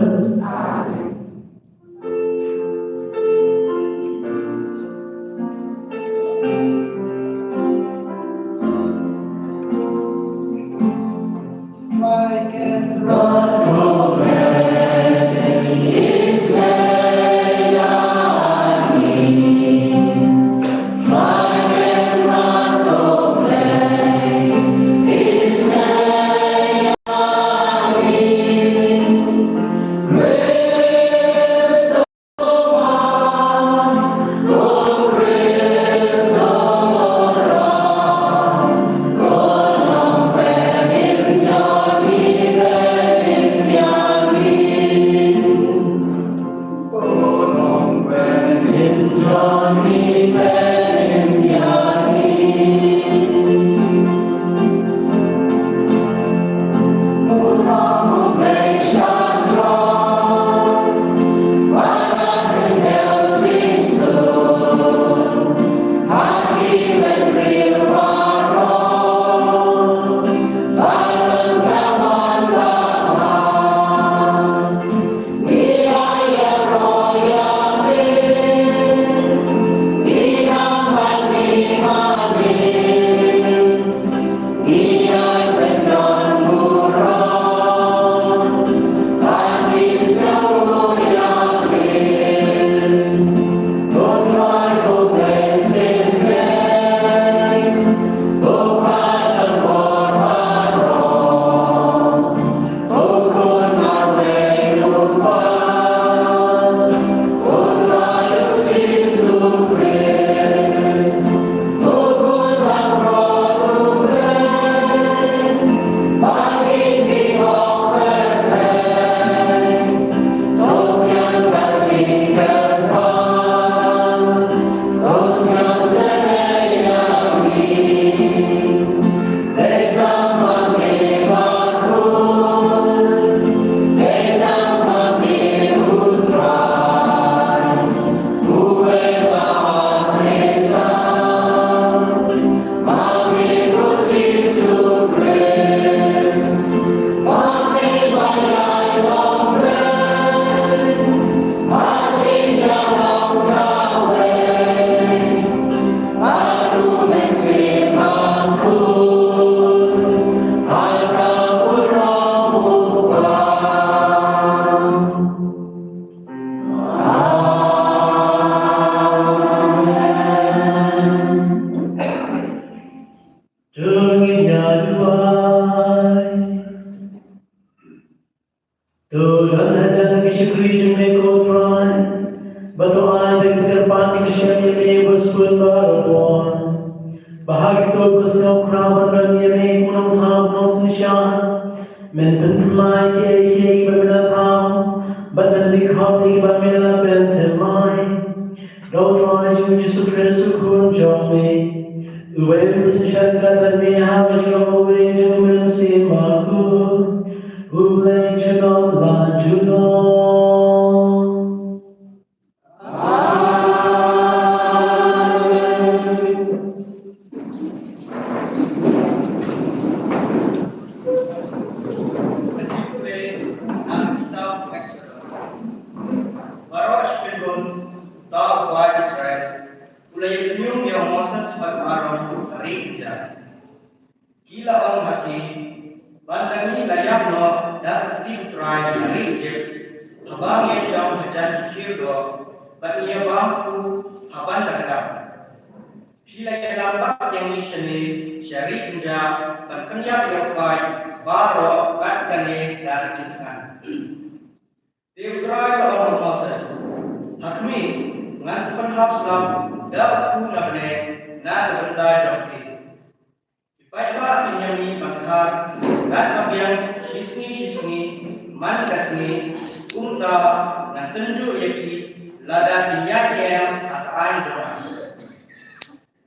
lada tinyak yang akaan doa.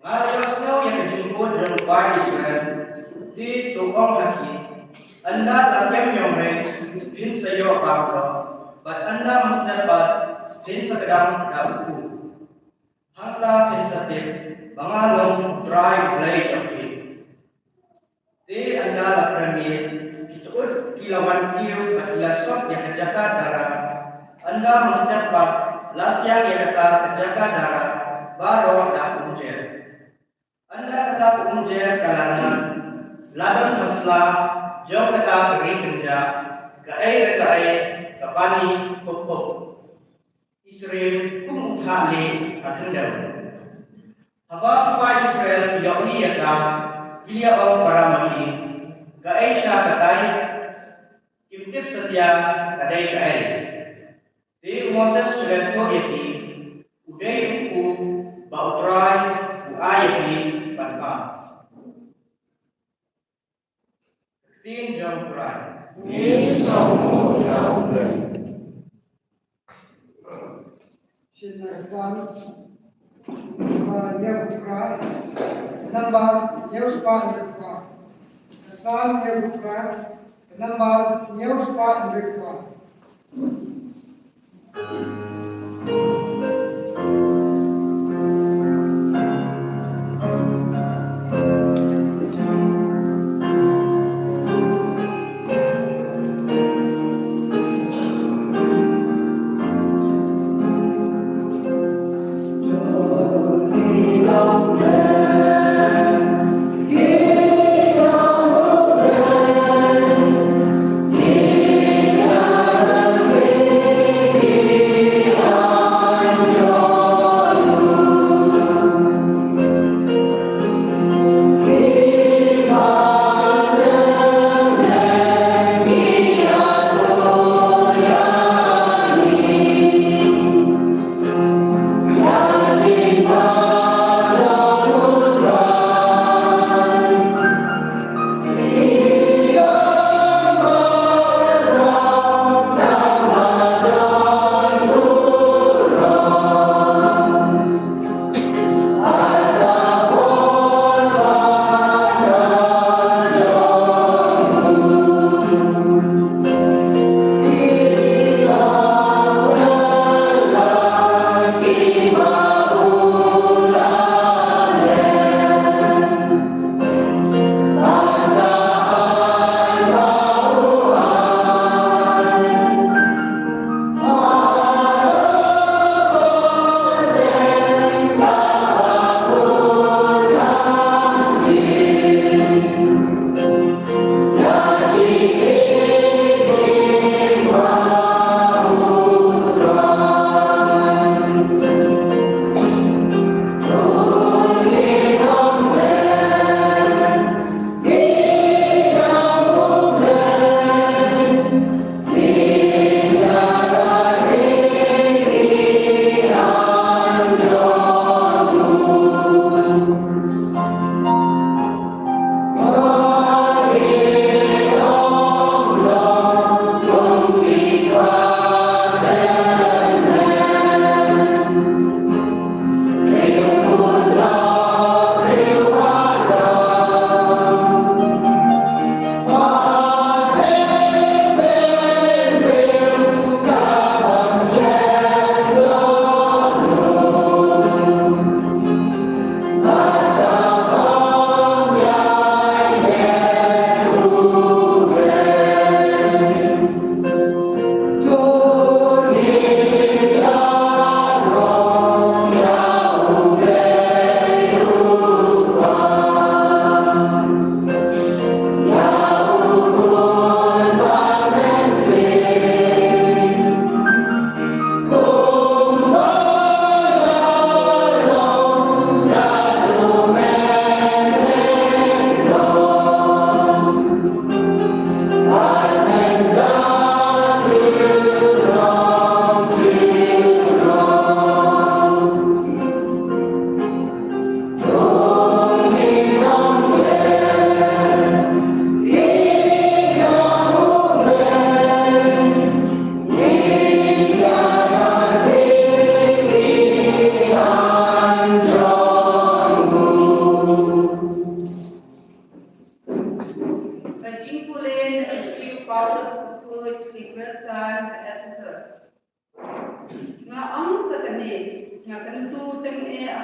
Ngayon snow yang dijemput dan kuat Israel di tukang lagi. Anda latihan nyomre din sayo bangko, but Anda mesti dapat din sekedang daku. Hanta din satip, bangalong dry blade of it. Di Anda lakrami, kituud kilawan kiyo at ilasot yang kejaka darah. Anda mesti dapat lasyang yang kejaka darah, baru daku unjer. Anda kata unjer kalangan, ladan maslah, jauh kata beri kerja, gae kapani pupuk. Israel kumutali atendam. Haba kuwa Israel yauni yaka, bilia o paramaki, gae siya katay, kimtip setia kadai gae. Di Moses sudah yaki, uday uku, bautray, uayaki, panpa. Tin jam Quran. Shinarsan, Yehukra, number Yehuspan Yehukra, the son Yehukra, the number Yehuspan Yehukra.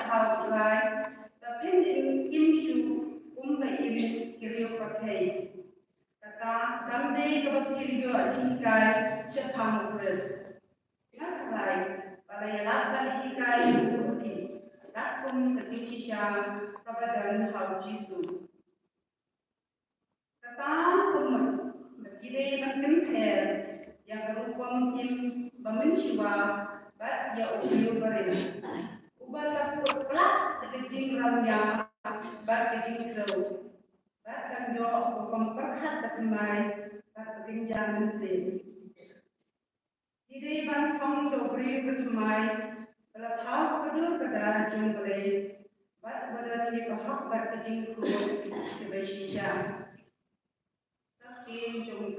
hau lai ta pen im shu ba im kirio pakai kata gamde ka kirio ajikai sepam kres nak lai balai lak balik kai ki dakum ketisha kabadan hau jisu kata kemet kide makin her yang berupam im bamensiwa bat ya ubiu barin ubah takut pelak kejing ramya bat kejing kau bat kan jo upam perhat berkemai bat kekenjang mesin kide ban fong jo beri berkemai kalau tahu kedua pada jumpai bat berada di kahak bat kejing kau kebesisha Kim Jong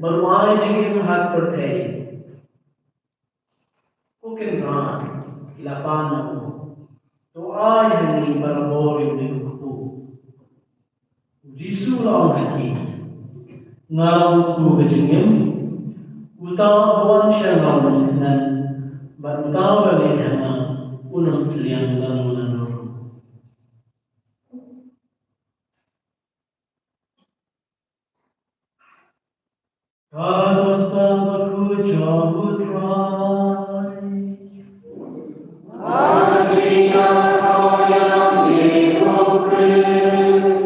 berwai jingin hak pertai. Kuken ran lapan aku. Doa yang ni berbor yang dikuku. Jisu lawan hati. Ngalau ku kejengim. Utau awan syarang dan berutau bagi hama unang seliang dan unang. Carlos Babaku Jambut Rai Adina Raya Miko Chris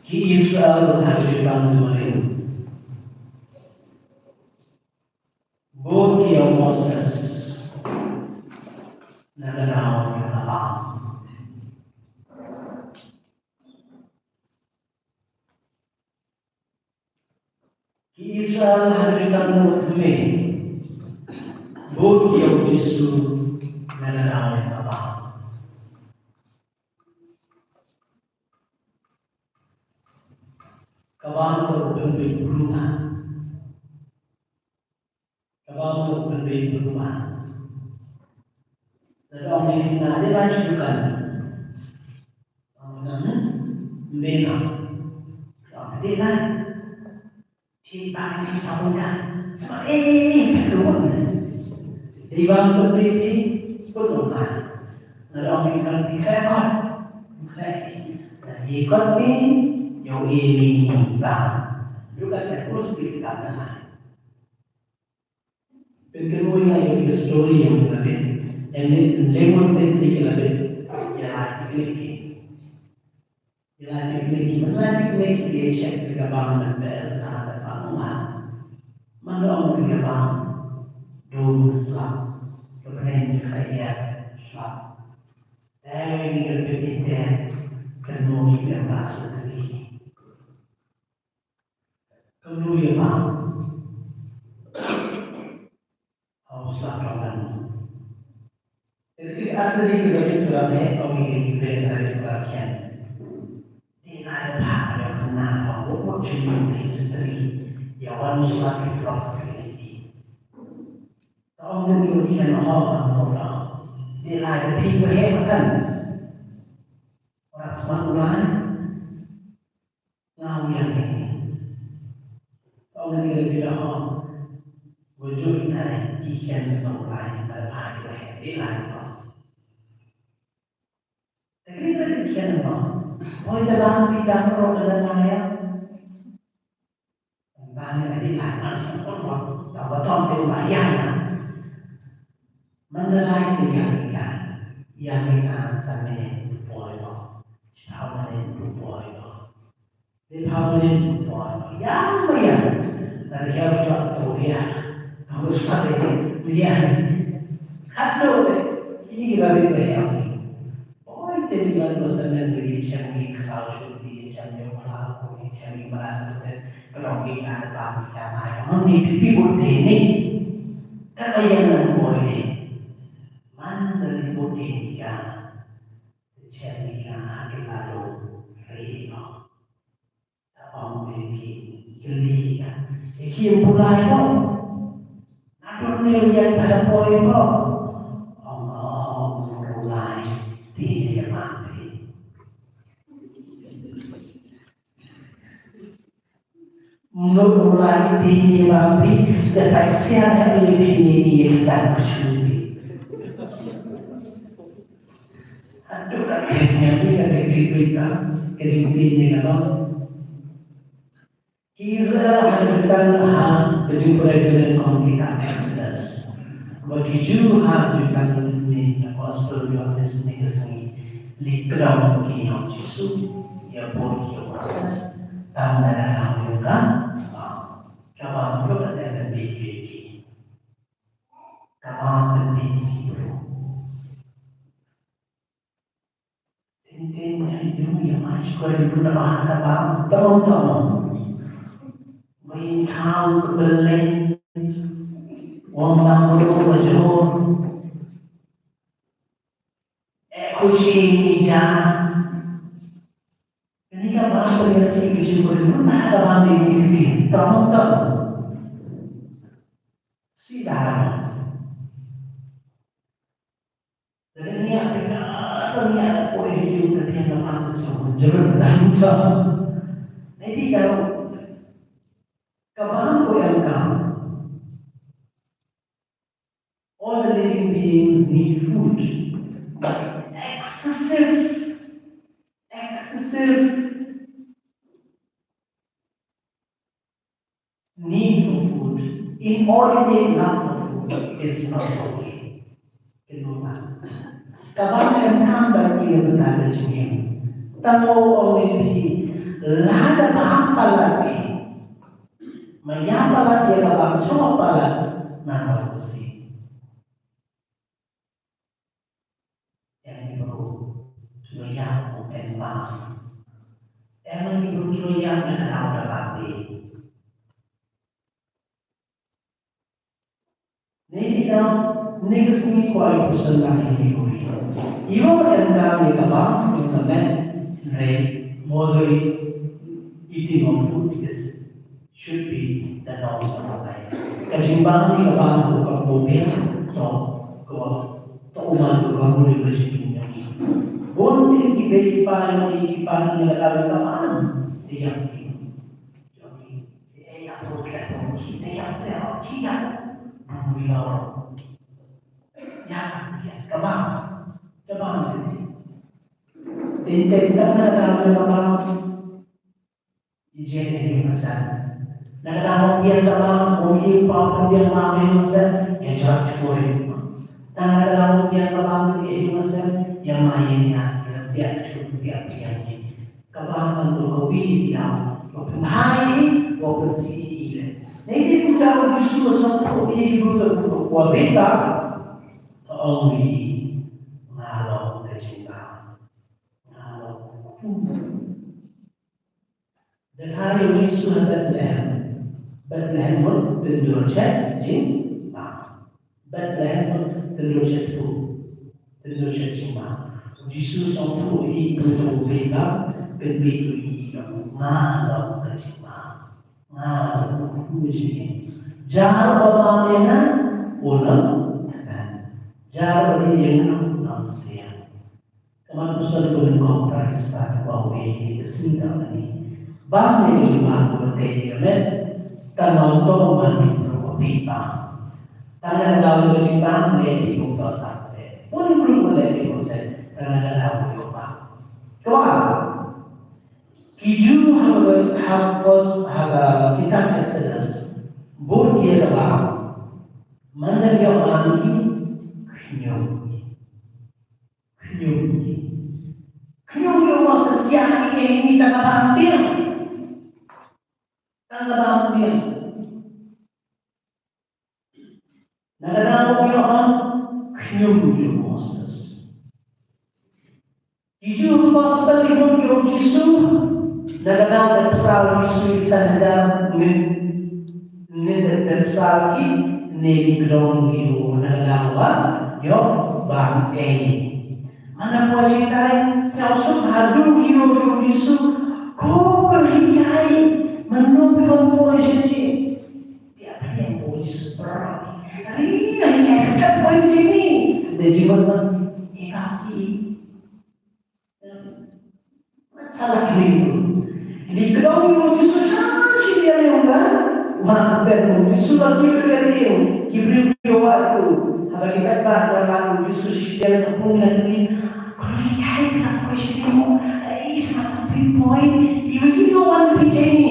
Ki Israel Hajiban Tuhan Bukti Moses Nagarao yung abang. Ki Israel hajitan mo tuloy. Bukti ang Jesu nagarao yung abang. Kabanto berbeda berumah. Kabanto berbeda berumah. Dan orang yang ada lanjutkan, orang bina, orang bina, tiba kita muda, sebab di bawah berdiri berdoa. Dan orang yang dikatakan, dan ikut ni, yang ini bang, juga terus dikatakan. Pengemudian yang story yang berbeda. And lemon penting lebih ya teknik dia cek kegabangan best ada panggilan mana orang kegabangan dulu Islam kemudian kaya Islam dan ini berbeda kerana kita bahasa sendiri kemudian harus lakukan. Jadi ada di dalam dalamnya kami dari bagian. Ini ada apa yang kenapa buat cuma sendiri yang manusia itu ini. Tahu ni bagian orang. Dia ada pikir yang kan. Orang semua tahu yang ini. Tahu ni lebih dah wujud ini kian semua lain berapa dia lain. Kian apa? Mau jalan tidak perlu ada naya. Bang ini ada semua. Tak betul tu bayar. Mendelai yang kita sana boleh. Hawanin boleh. Di hawanin boleh. Yang bayar. Dari harus tu dia. Harus pada dia. Kalau ini kita bayar. Jadi kalau sebenarnya dari cami kesal di cami melaku di cami melaku kalau kita ada kita main ni pipi budi ni kalau yang boleh mana dari budi kita cami kita lalu rino apa mungkin geli kan iki mulai no nak ni yang pada boleh no dia mati. Mulai dia mati, tetapi siapa yang dia tak curi. Aduh, siapa yang cerita, cerita apa? Kisah tentang berjumpa dengan orang kita Exodus. Bagi juga juga ni gospel yang disini likrau yang Yesus ya boleh proses tanda dalam juga kawan juga ada bagi kawan bagi tentunya itu yang masih kau guna bahasa bang tahun main kau kebeleng orang orang berjauh kucing hijau. Ini kan bahan berisi kucing berdua, nah ada bahan ini, teman-teman. Sidang. Jadi ni apa ni ada poin hidup dari yang dalam semua jeruk dan jam. Jadi kalau kapan poin kamu, all the living beings need food, but excessive need for food, inordinate love for food is not okay. Kenapa? Kapan yang tambah dia berada jenis, tahu oleh lada apa lagi, mengapa lagi kapan coba lagi, nama usi. Yang ibu kiloyam bukan bang, yang ibu kiloyam dengan awal babi. Ini dah next ni kuai persoalan ini kuai. Ibu yang kami kawan internet, moderate eating of food should be the norms of life. Kesimbang ni kawan bukan mobil, to umat kawan boleh bersihnya. Bonsi kipan ni ada kawan dia. Jadi, yang program kita yang kita Bilang, ya, kemana? Tintin kan ada ijen ini masa. Nak dia kawan, mungkin apa dia mahu masa yang cepat cuci. Nak dia kawan ini masa yang mainnya dia cuci dia. Kawan tu kopi dia, kopi hai, kopi si. Jadi kita justru satu ini betul wabita only ngalau kecintaan, ngalau. Dan hari ini sudah Bethlehem pun tentu saja cinta, Bethlehem pun tentu saja cinta. Justru satu ini betul wabita begitu ini ngalau kecintaan. Jangan bertanya ulang, jangan bertanya nasihat. Kemarin pusat berengkau periksa bahwa ini kesinggah ini. Bangsa cuma bertanya, tanah untuk mandi berkopipa. Tanah dalam kecintaan lebih untuk sampai. Boleh lebih untuk tanah dalam berkopipa. Kemana? Kiju haba kitab Exodus bor dia dalam mana dia lagi kenyum masa siang ini tangga hampir nagana dia kenyum Moses kiju pas balik dia Yesus Nagana bersal Yesus sahaja bersal ki nebi gedong biru nagana yo bang mana puasitai sausum hadu yo Yesus ko kerjai menunggu puasi dia yang puasi seperti hari yang ekstrak puasi ni dejiman ikaki salah kiri di kedong yo Yesus jangan dia yang maafkan Yesus lagi berkata Jibril jawab hakikat bahwa Yesus dia tepung lagi kalau dia tak question is not something point you don't want to be ini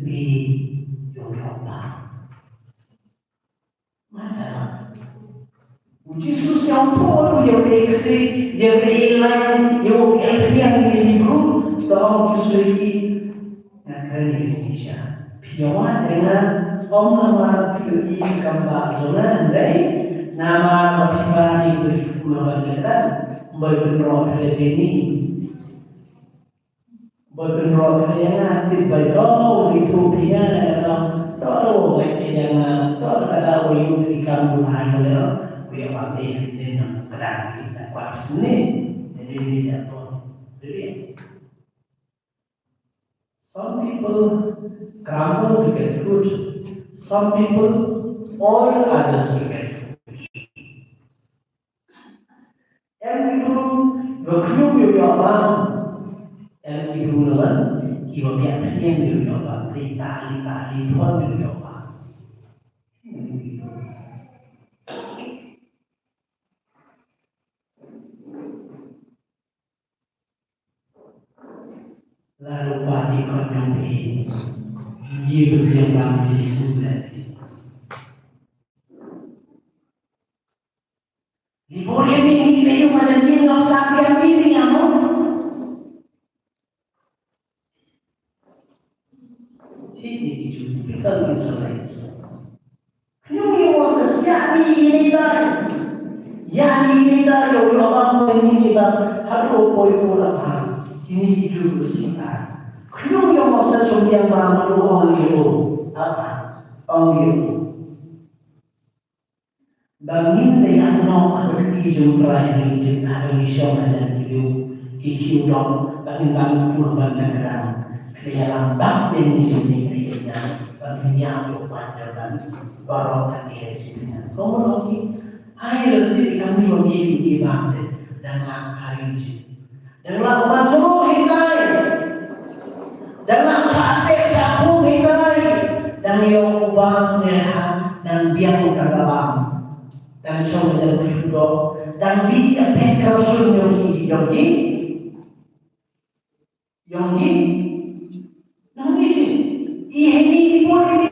be your Allah macam Yesus yang tahu dia ekstrik dia hilang dia yang hidup tahu Yesus ini akan Indonesia piawan dengan nama piawi gambar zonan dari nama pribadi berikulah kita berbenro ini berbenro yang nanti baiklah itu dia dalam tahu yang tahu ada orang di kampung hanya dia pakai dengan kedai dan kuat seni, jadi dia pun jadi. Some people grumble to get food. Some people oil others to get food. Em people berkhiuอยู่กับบ้านem people lớn khi mà biết emอยู่กับบ้านđi tả đi thoátอยู่กับบ้าน Lalu pati konyong ini, dia berkembang jadi bulat. Di boleh ni dia macam dia ngam sapi yang ini amo. Jadi itu kita visualize. Knyong yo sesia ni dah. Ya ni dah yo orang ni kita harus poin-poin ini hidup bersihkan. Knyong yo masa sumbiang malu orang yo apa? Orang yo. Bangin yang no ada hijau terakhir hijau ada hijau macam hijau dong bangin pun bangin dia lambat dan disini dia bangin yang yo panjang baru dia cerita. Kamu lagi hai lebih kami memilih di bangsa dan hari ini. Dan lakukan seluruh hitai dan lakukan capung hitai dan yang ubah dan biar bukan dalam dan coba jadi bersyukur dan dia pekar sunyi yogi ini boleh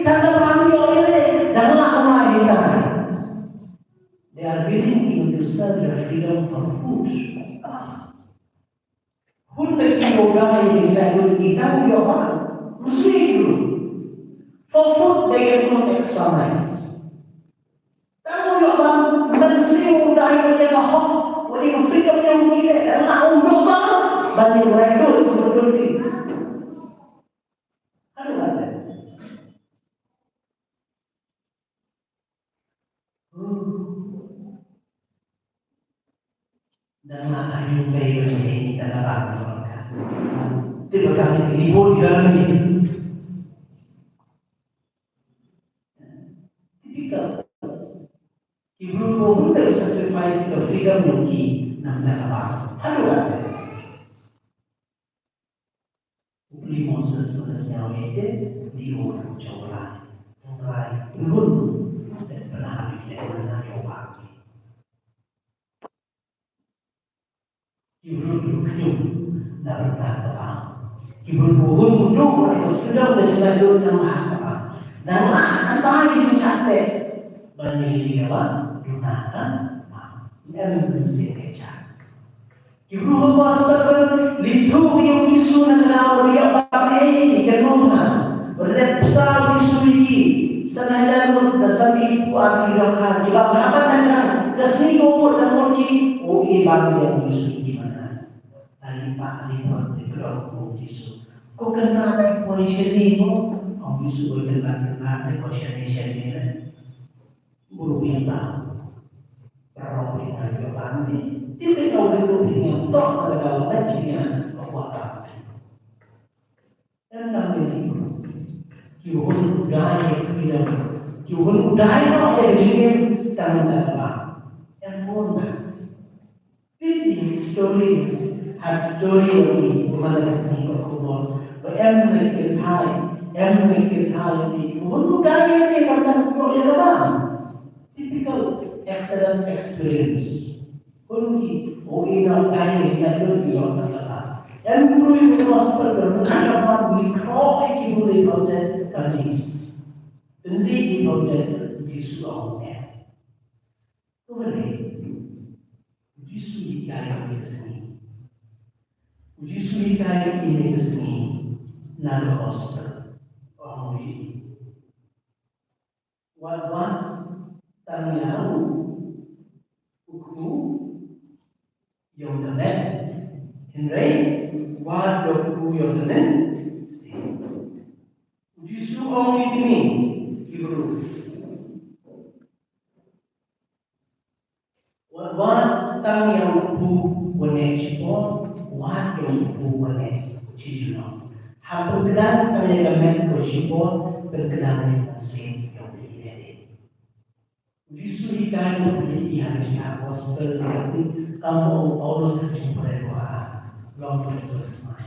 tanda kami oleh dan lakukan hitai. They are willing to serve their freedom for food. Untuk yoga ini selalu kita yoga mesti itu. For food they can not extra miles. Kalau yoga mesti udah yang hok, boleh freedom yang kita karena yoga banyak mereka itu betul itu. Ada ada. Dan akhirnya bayi ini kita dapat. Tidak kami libur di dalam ini. Tipikal. Ibu pun dari sacrifice the freedom yogi namanya apa? Halo ada. Beli Moses selesai itu di urut coba. Mulai urut dan pernah bikin mana coba. Ibu duduk dah bertahan. Ibu duduk mereka sudah selalu nama dan akan bayi cantik bani dia gunakan dan bersih kecap. Ibu bapa sebagai litu yang isu negara dia pakai kenungan berbesar isu ini sengaja dasar ibu akhirkan jika berapa dengan kesini umur dan mungkin bagi yang isu gimana tadi pak lihat di dalam isu kau kenal polisi ini kau isu berkenaan polisi ini guru yang tahu orang yang juga pandai tidak kau itu yang tak ada lagi yang kekuatan dan kami kiuhun budaya tidak kiuhun budaya yang jadi tanda-tanda yang pun stories have story of mana kesini berkubur emmerich high di budaya ini kata budaya dalam typical Exodus experience kunci ina kaya kita di orang dalam yang perlu prosper berbukan apa mikro boleh project tadi nanti di project di suamanya boleh Uji kaya kesini. Uji suri kaya ini kesini. Lalu hospital. Orang ini. Wan tangiau uku yang dapat. Henry wan doku yang dapat. Uji suri orang ini. Ibu. tang yang bu wane cipo wat yang bu wane cijuno hampir kedan kaya gamen ko cipo berkedan dengan sen yang ini justru ikan ini yang apostol kasih kamu Paulus cipo doa long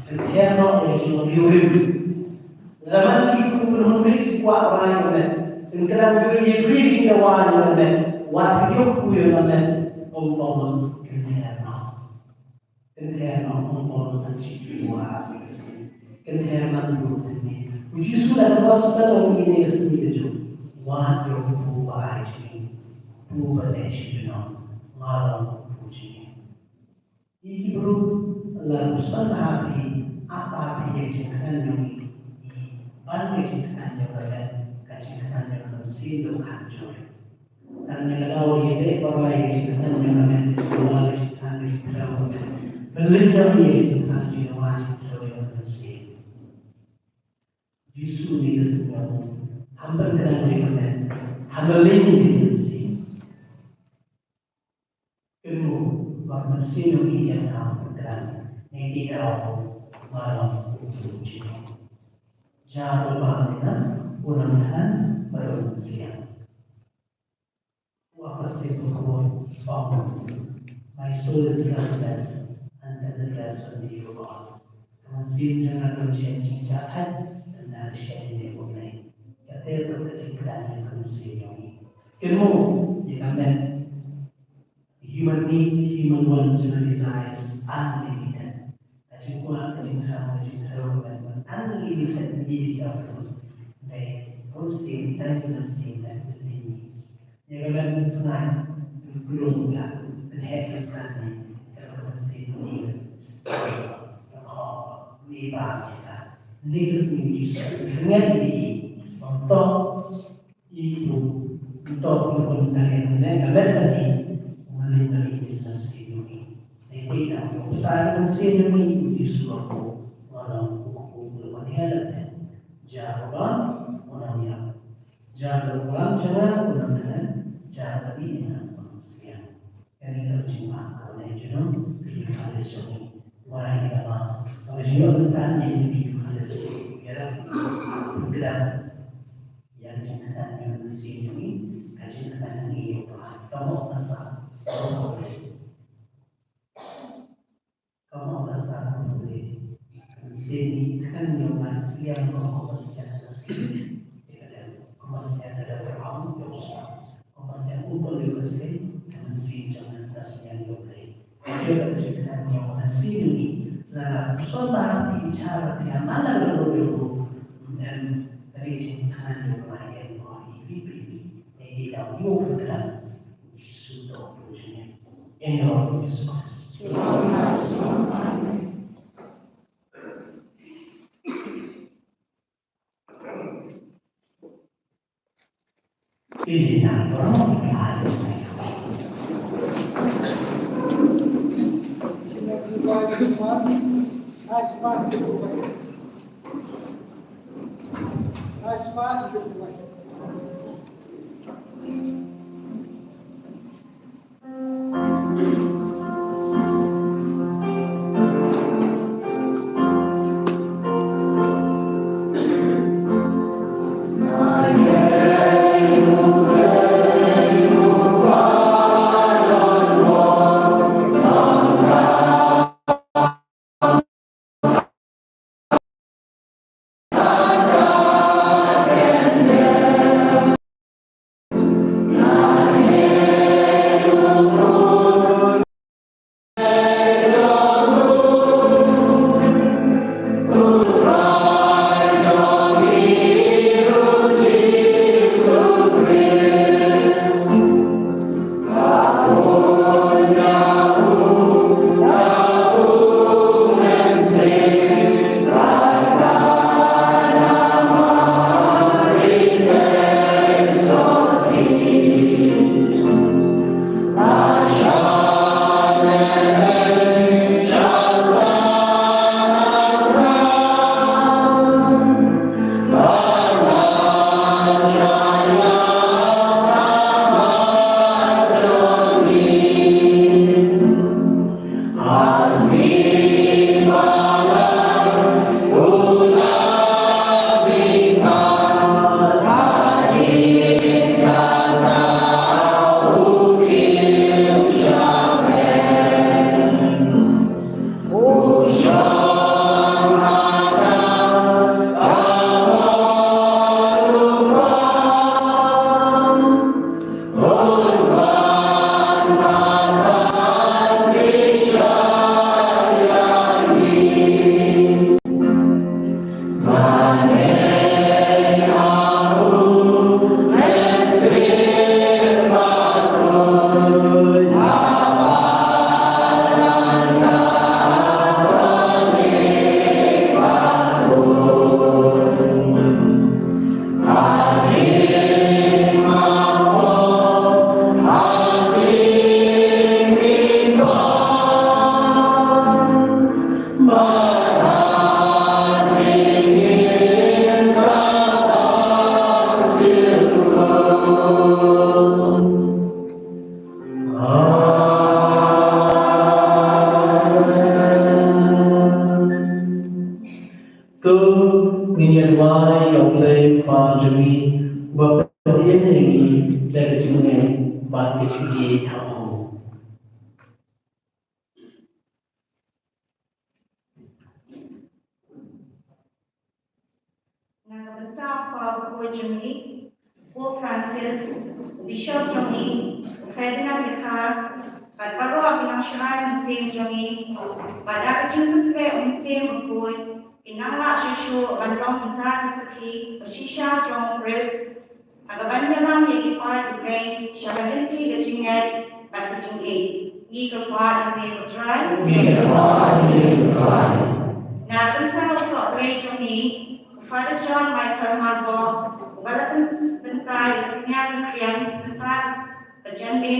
Eterno e sono riurim. Zaman itu belum memiliki kuat orang yang dan kerana juga dia beri cintawan yang wat hidup kuyu yang Paulus Eterno Paulus cintawa Eterno dulu ini. Uji sudah gospel ini kesini itu. Wat hidup buah ini, buah desino, malam puji. Iki bro, lalu sangat apa yang cintakan yang banyak cintakan yang berada kecintaan yang bersilu hancur dan yang tahu ini orang yang cintakan yang berada keluar cintakan yang berada berlindung yang cintakan yang berada yang bersilu justru di semua hampir kenal yang berada hampir lindung yang bersilu ilmu bersilu yang tahu berada yang tidak malam uji. Jangan lupa mudah-mudahan bersiap. Apa sih pokok my soul is restless under the glass of the God. Masih jangan berjanji jahat dan dari syaitan mulai. Kata berkecimpiran yang konsisten ini. Ilmu yang human needs, human wants, human desires, unlimited. Jumlah kecintaan unlimited diri kita baik kursi dan kursi dan berdiri. Jangan senang belum dan hebat sekali kursi ini. Libat kita, libat ini dengan diri untuk ibu untuk berkomunikasi dengan tadi melalui kursi ini. Tidak besar kursi ini. Yusuf orang bermanialah jawaban orangnya jawaban jangan orang jangan ini manusia yang terjemah oleh Juno Filosofi wahai bahas Juno tentang ini Filosofi ya bukan yang cinta yang manusia ini kecintaan ini kamu asal kamu rasa boleh sini kan yang masih yang masih ada sekali masih ada orang masih ada umur juga sih masih jangan tasnya boleh juga cerita yang masih ini lah soal bicara yang mana dulu dan dari cerita yang lain ini tidak mungkin sudah punya enorm Yesus. Ini orang yang cái chuyện gì thảo hồn. Nah, bentar Paul Johnny, Pope Francis, Bishop Johnny, Ferdinand Bekar, pada baru akan syarah musim Johnny, pada kecil sekali musim berkuy, inanglah susu bandong kita keseki, bersisa John Chris, agak banyak orang yang dipakai Ukraine, syarah henti kecilnya pada kecil ini, ni kepada ini bercerai. Nah, bentar sok Ray Johnny. Father John Michael Marbo, walaupun bentar yang krian bentar terjadi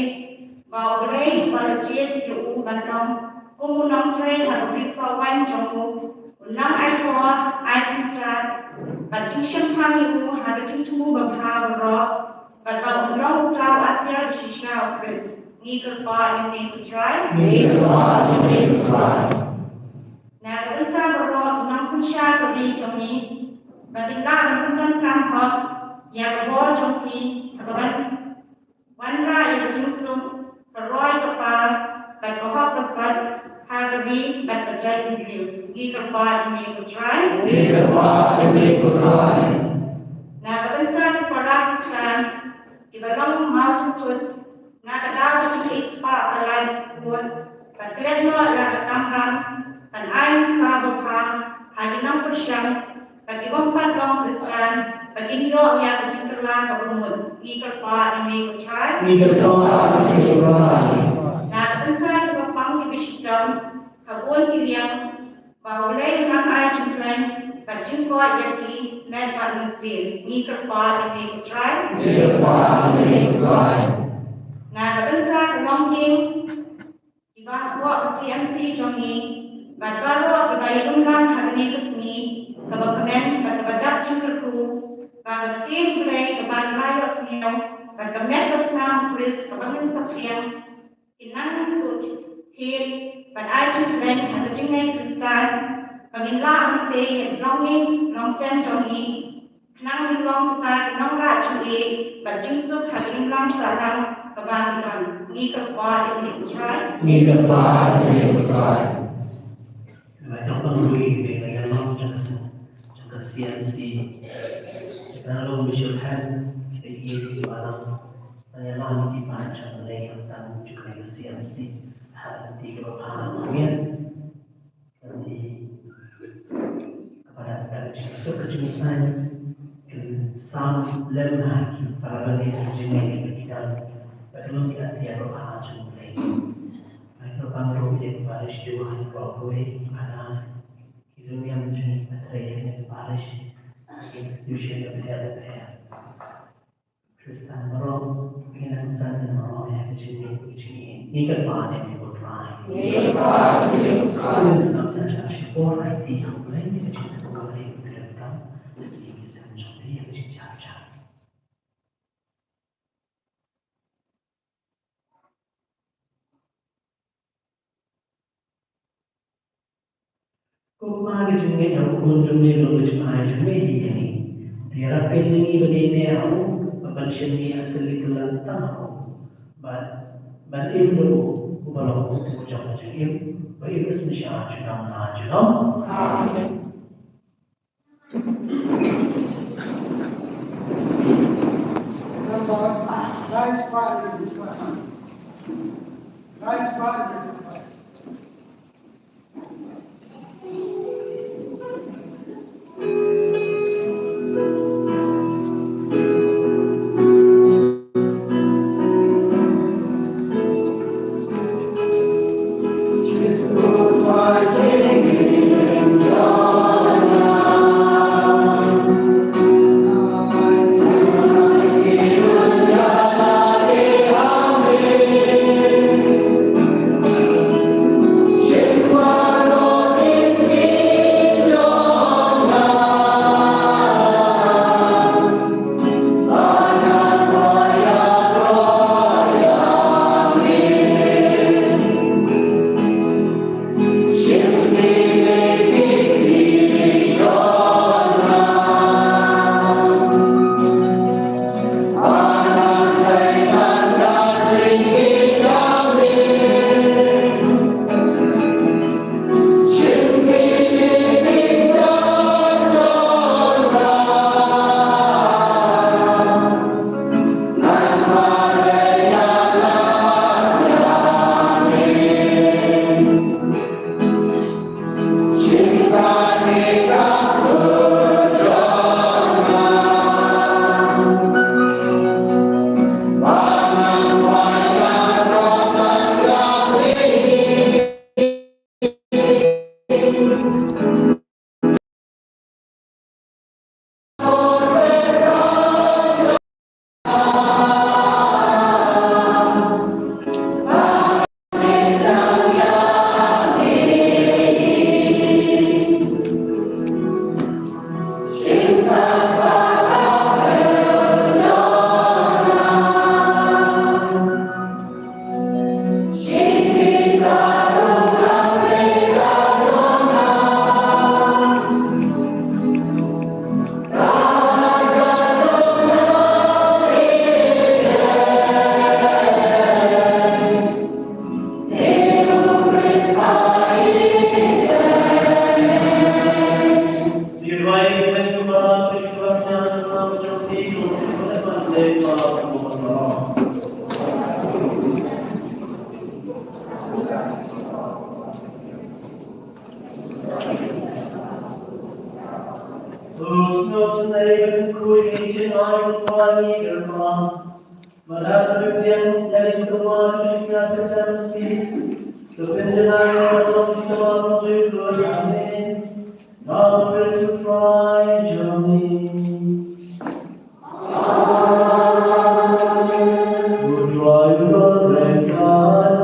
bahawa Ray Balajit Yu Bandung, kumunang Ray harus disawan jombu, unang Aiko, Ainstra, baju Champagne Yu harus ditumbuh berharga, bahawa unang utara Asia bersisa Chris, ni kerja ini bercerai. Nah, bentar bahawa unang sensyar beri jomni. Batiklah dengan kampot yang berbuat jompi atau wanra yang berjusung berroy kepal dan berhak besar harbi dan berjaya diri di tempat ini bercerai. Nah, kebencian kepada Islam di dalam mal cucut, nah kadang cucut ispa dalam buat dan kerana adalah tamran dan air sahabat hanya 6%. Bagi empat orang Kristen, bagi dua yang bercintalah berumur, ini kerja ini bercerai. Nah, kebencian kebapang di Bishop, kabul kiriam, bahawa oleh orang air cintalan, bagi kuat yaki, dan manusia, ini kerja ini bercerai. Nah, kebencian kebangking, di bawah CMC Johnny, baru dibayar undang hari ini kesini. Kebetulan pada cingkerku, pada tim play kepada rakyat siang, pada metasnam kulis kebangan sekian, inang sut, hil, pada cingkeren pada cingkeren kristal, penginlah ante, longing, longsen jongi, kenang long kita, kenang racuni, pada cingsut hadirin lam sarang kebangan ni kerja ini bercerai. Banyak penghuni dengan long CMC, kalau misalkan ini orang yang di macam lain dan juga CMC hati kebahagiaan nanti kepada kejurusan sam lemah para pengajar kita perlu kita tiada bahasa lain. Mereka bangkit dari baris Tuhan berkuih pada dunia menjadi materi yang baris institusi yang berbeda. Kristen Merong, Insan dan Merong yang kecil ini kepada yang berperan. Kristen sebenarnya syukur IT yang lain yang kecil bukan yang berbeda, tapi bisa menjadi yang kecil. Kuma di sini aku pun cumi belum cuma cumi ini. Dia rapi ini begini aku, apa sini aku lihat tahu. But itu kalau aku cakap cakap, baik semestinya cakap aja. Nice spot. Pada yang dari semua kita tercapsi, kepentingan Allah kita bersyukur. Amin. Now let's try journey. Good try to let God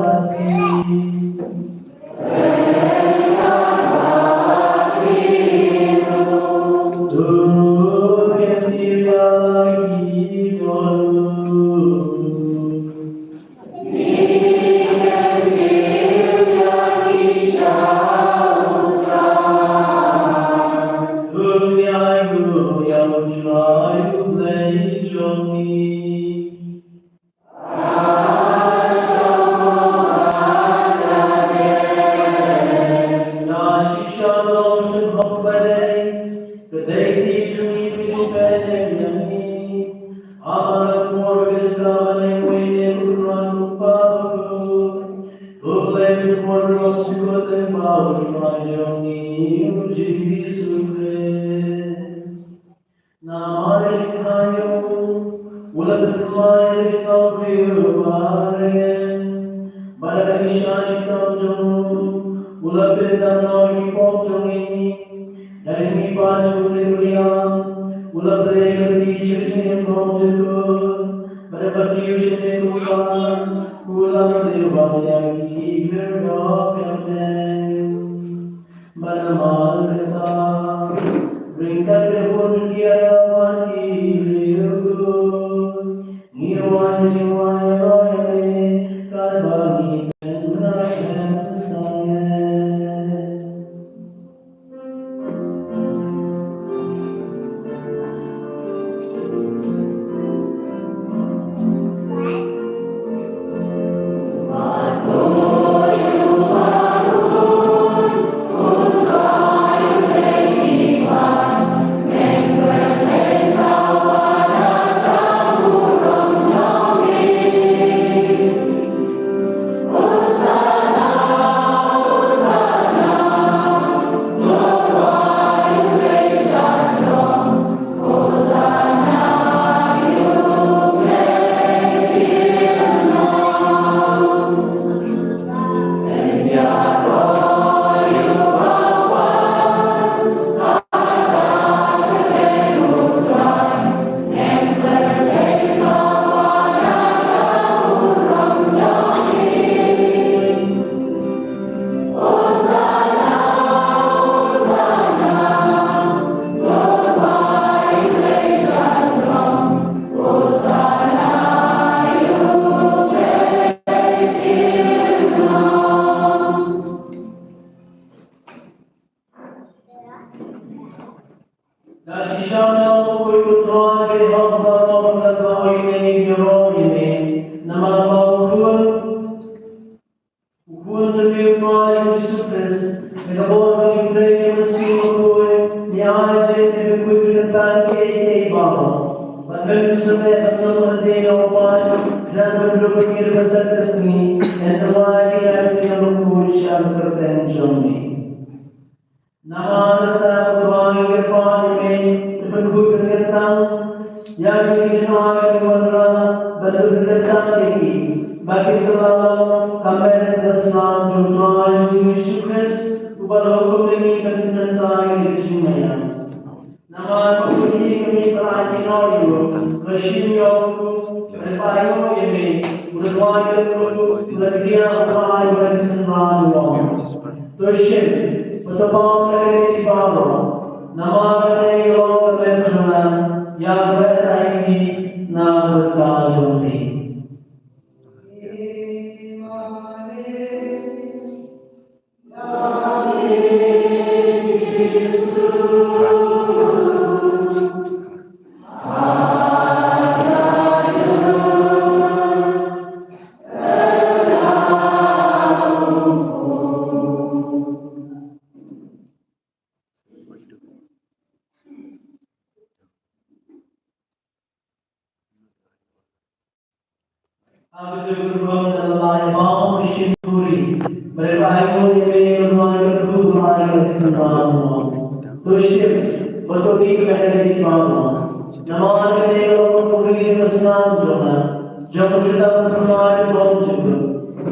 Jauh kita berdoa bom juga.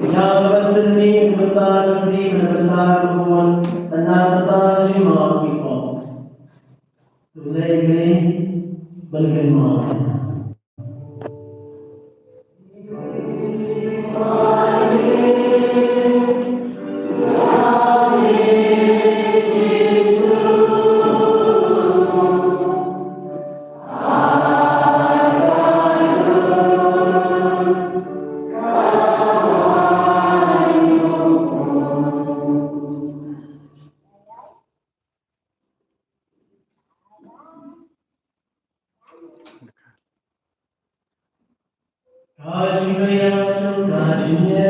Yang berdeni bertas di bertas ruang tanah jemaat kita. Tulai bagaimana? Kajinya,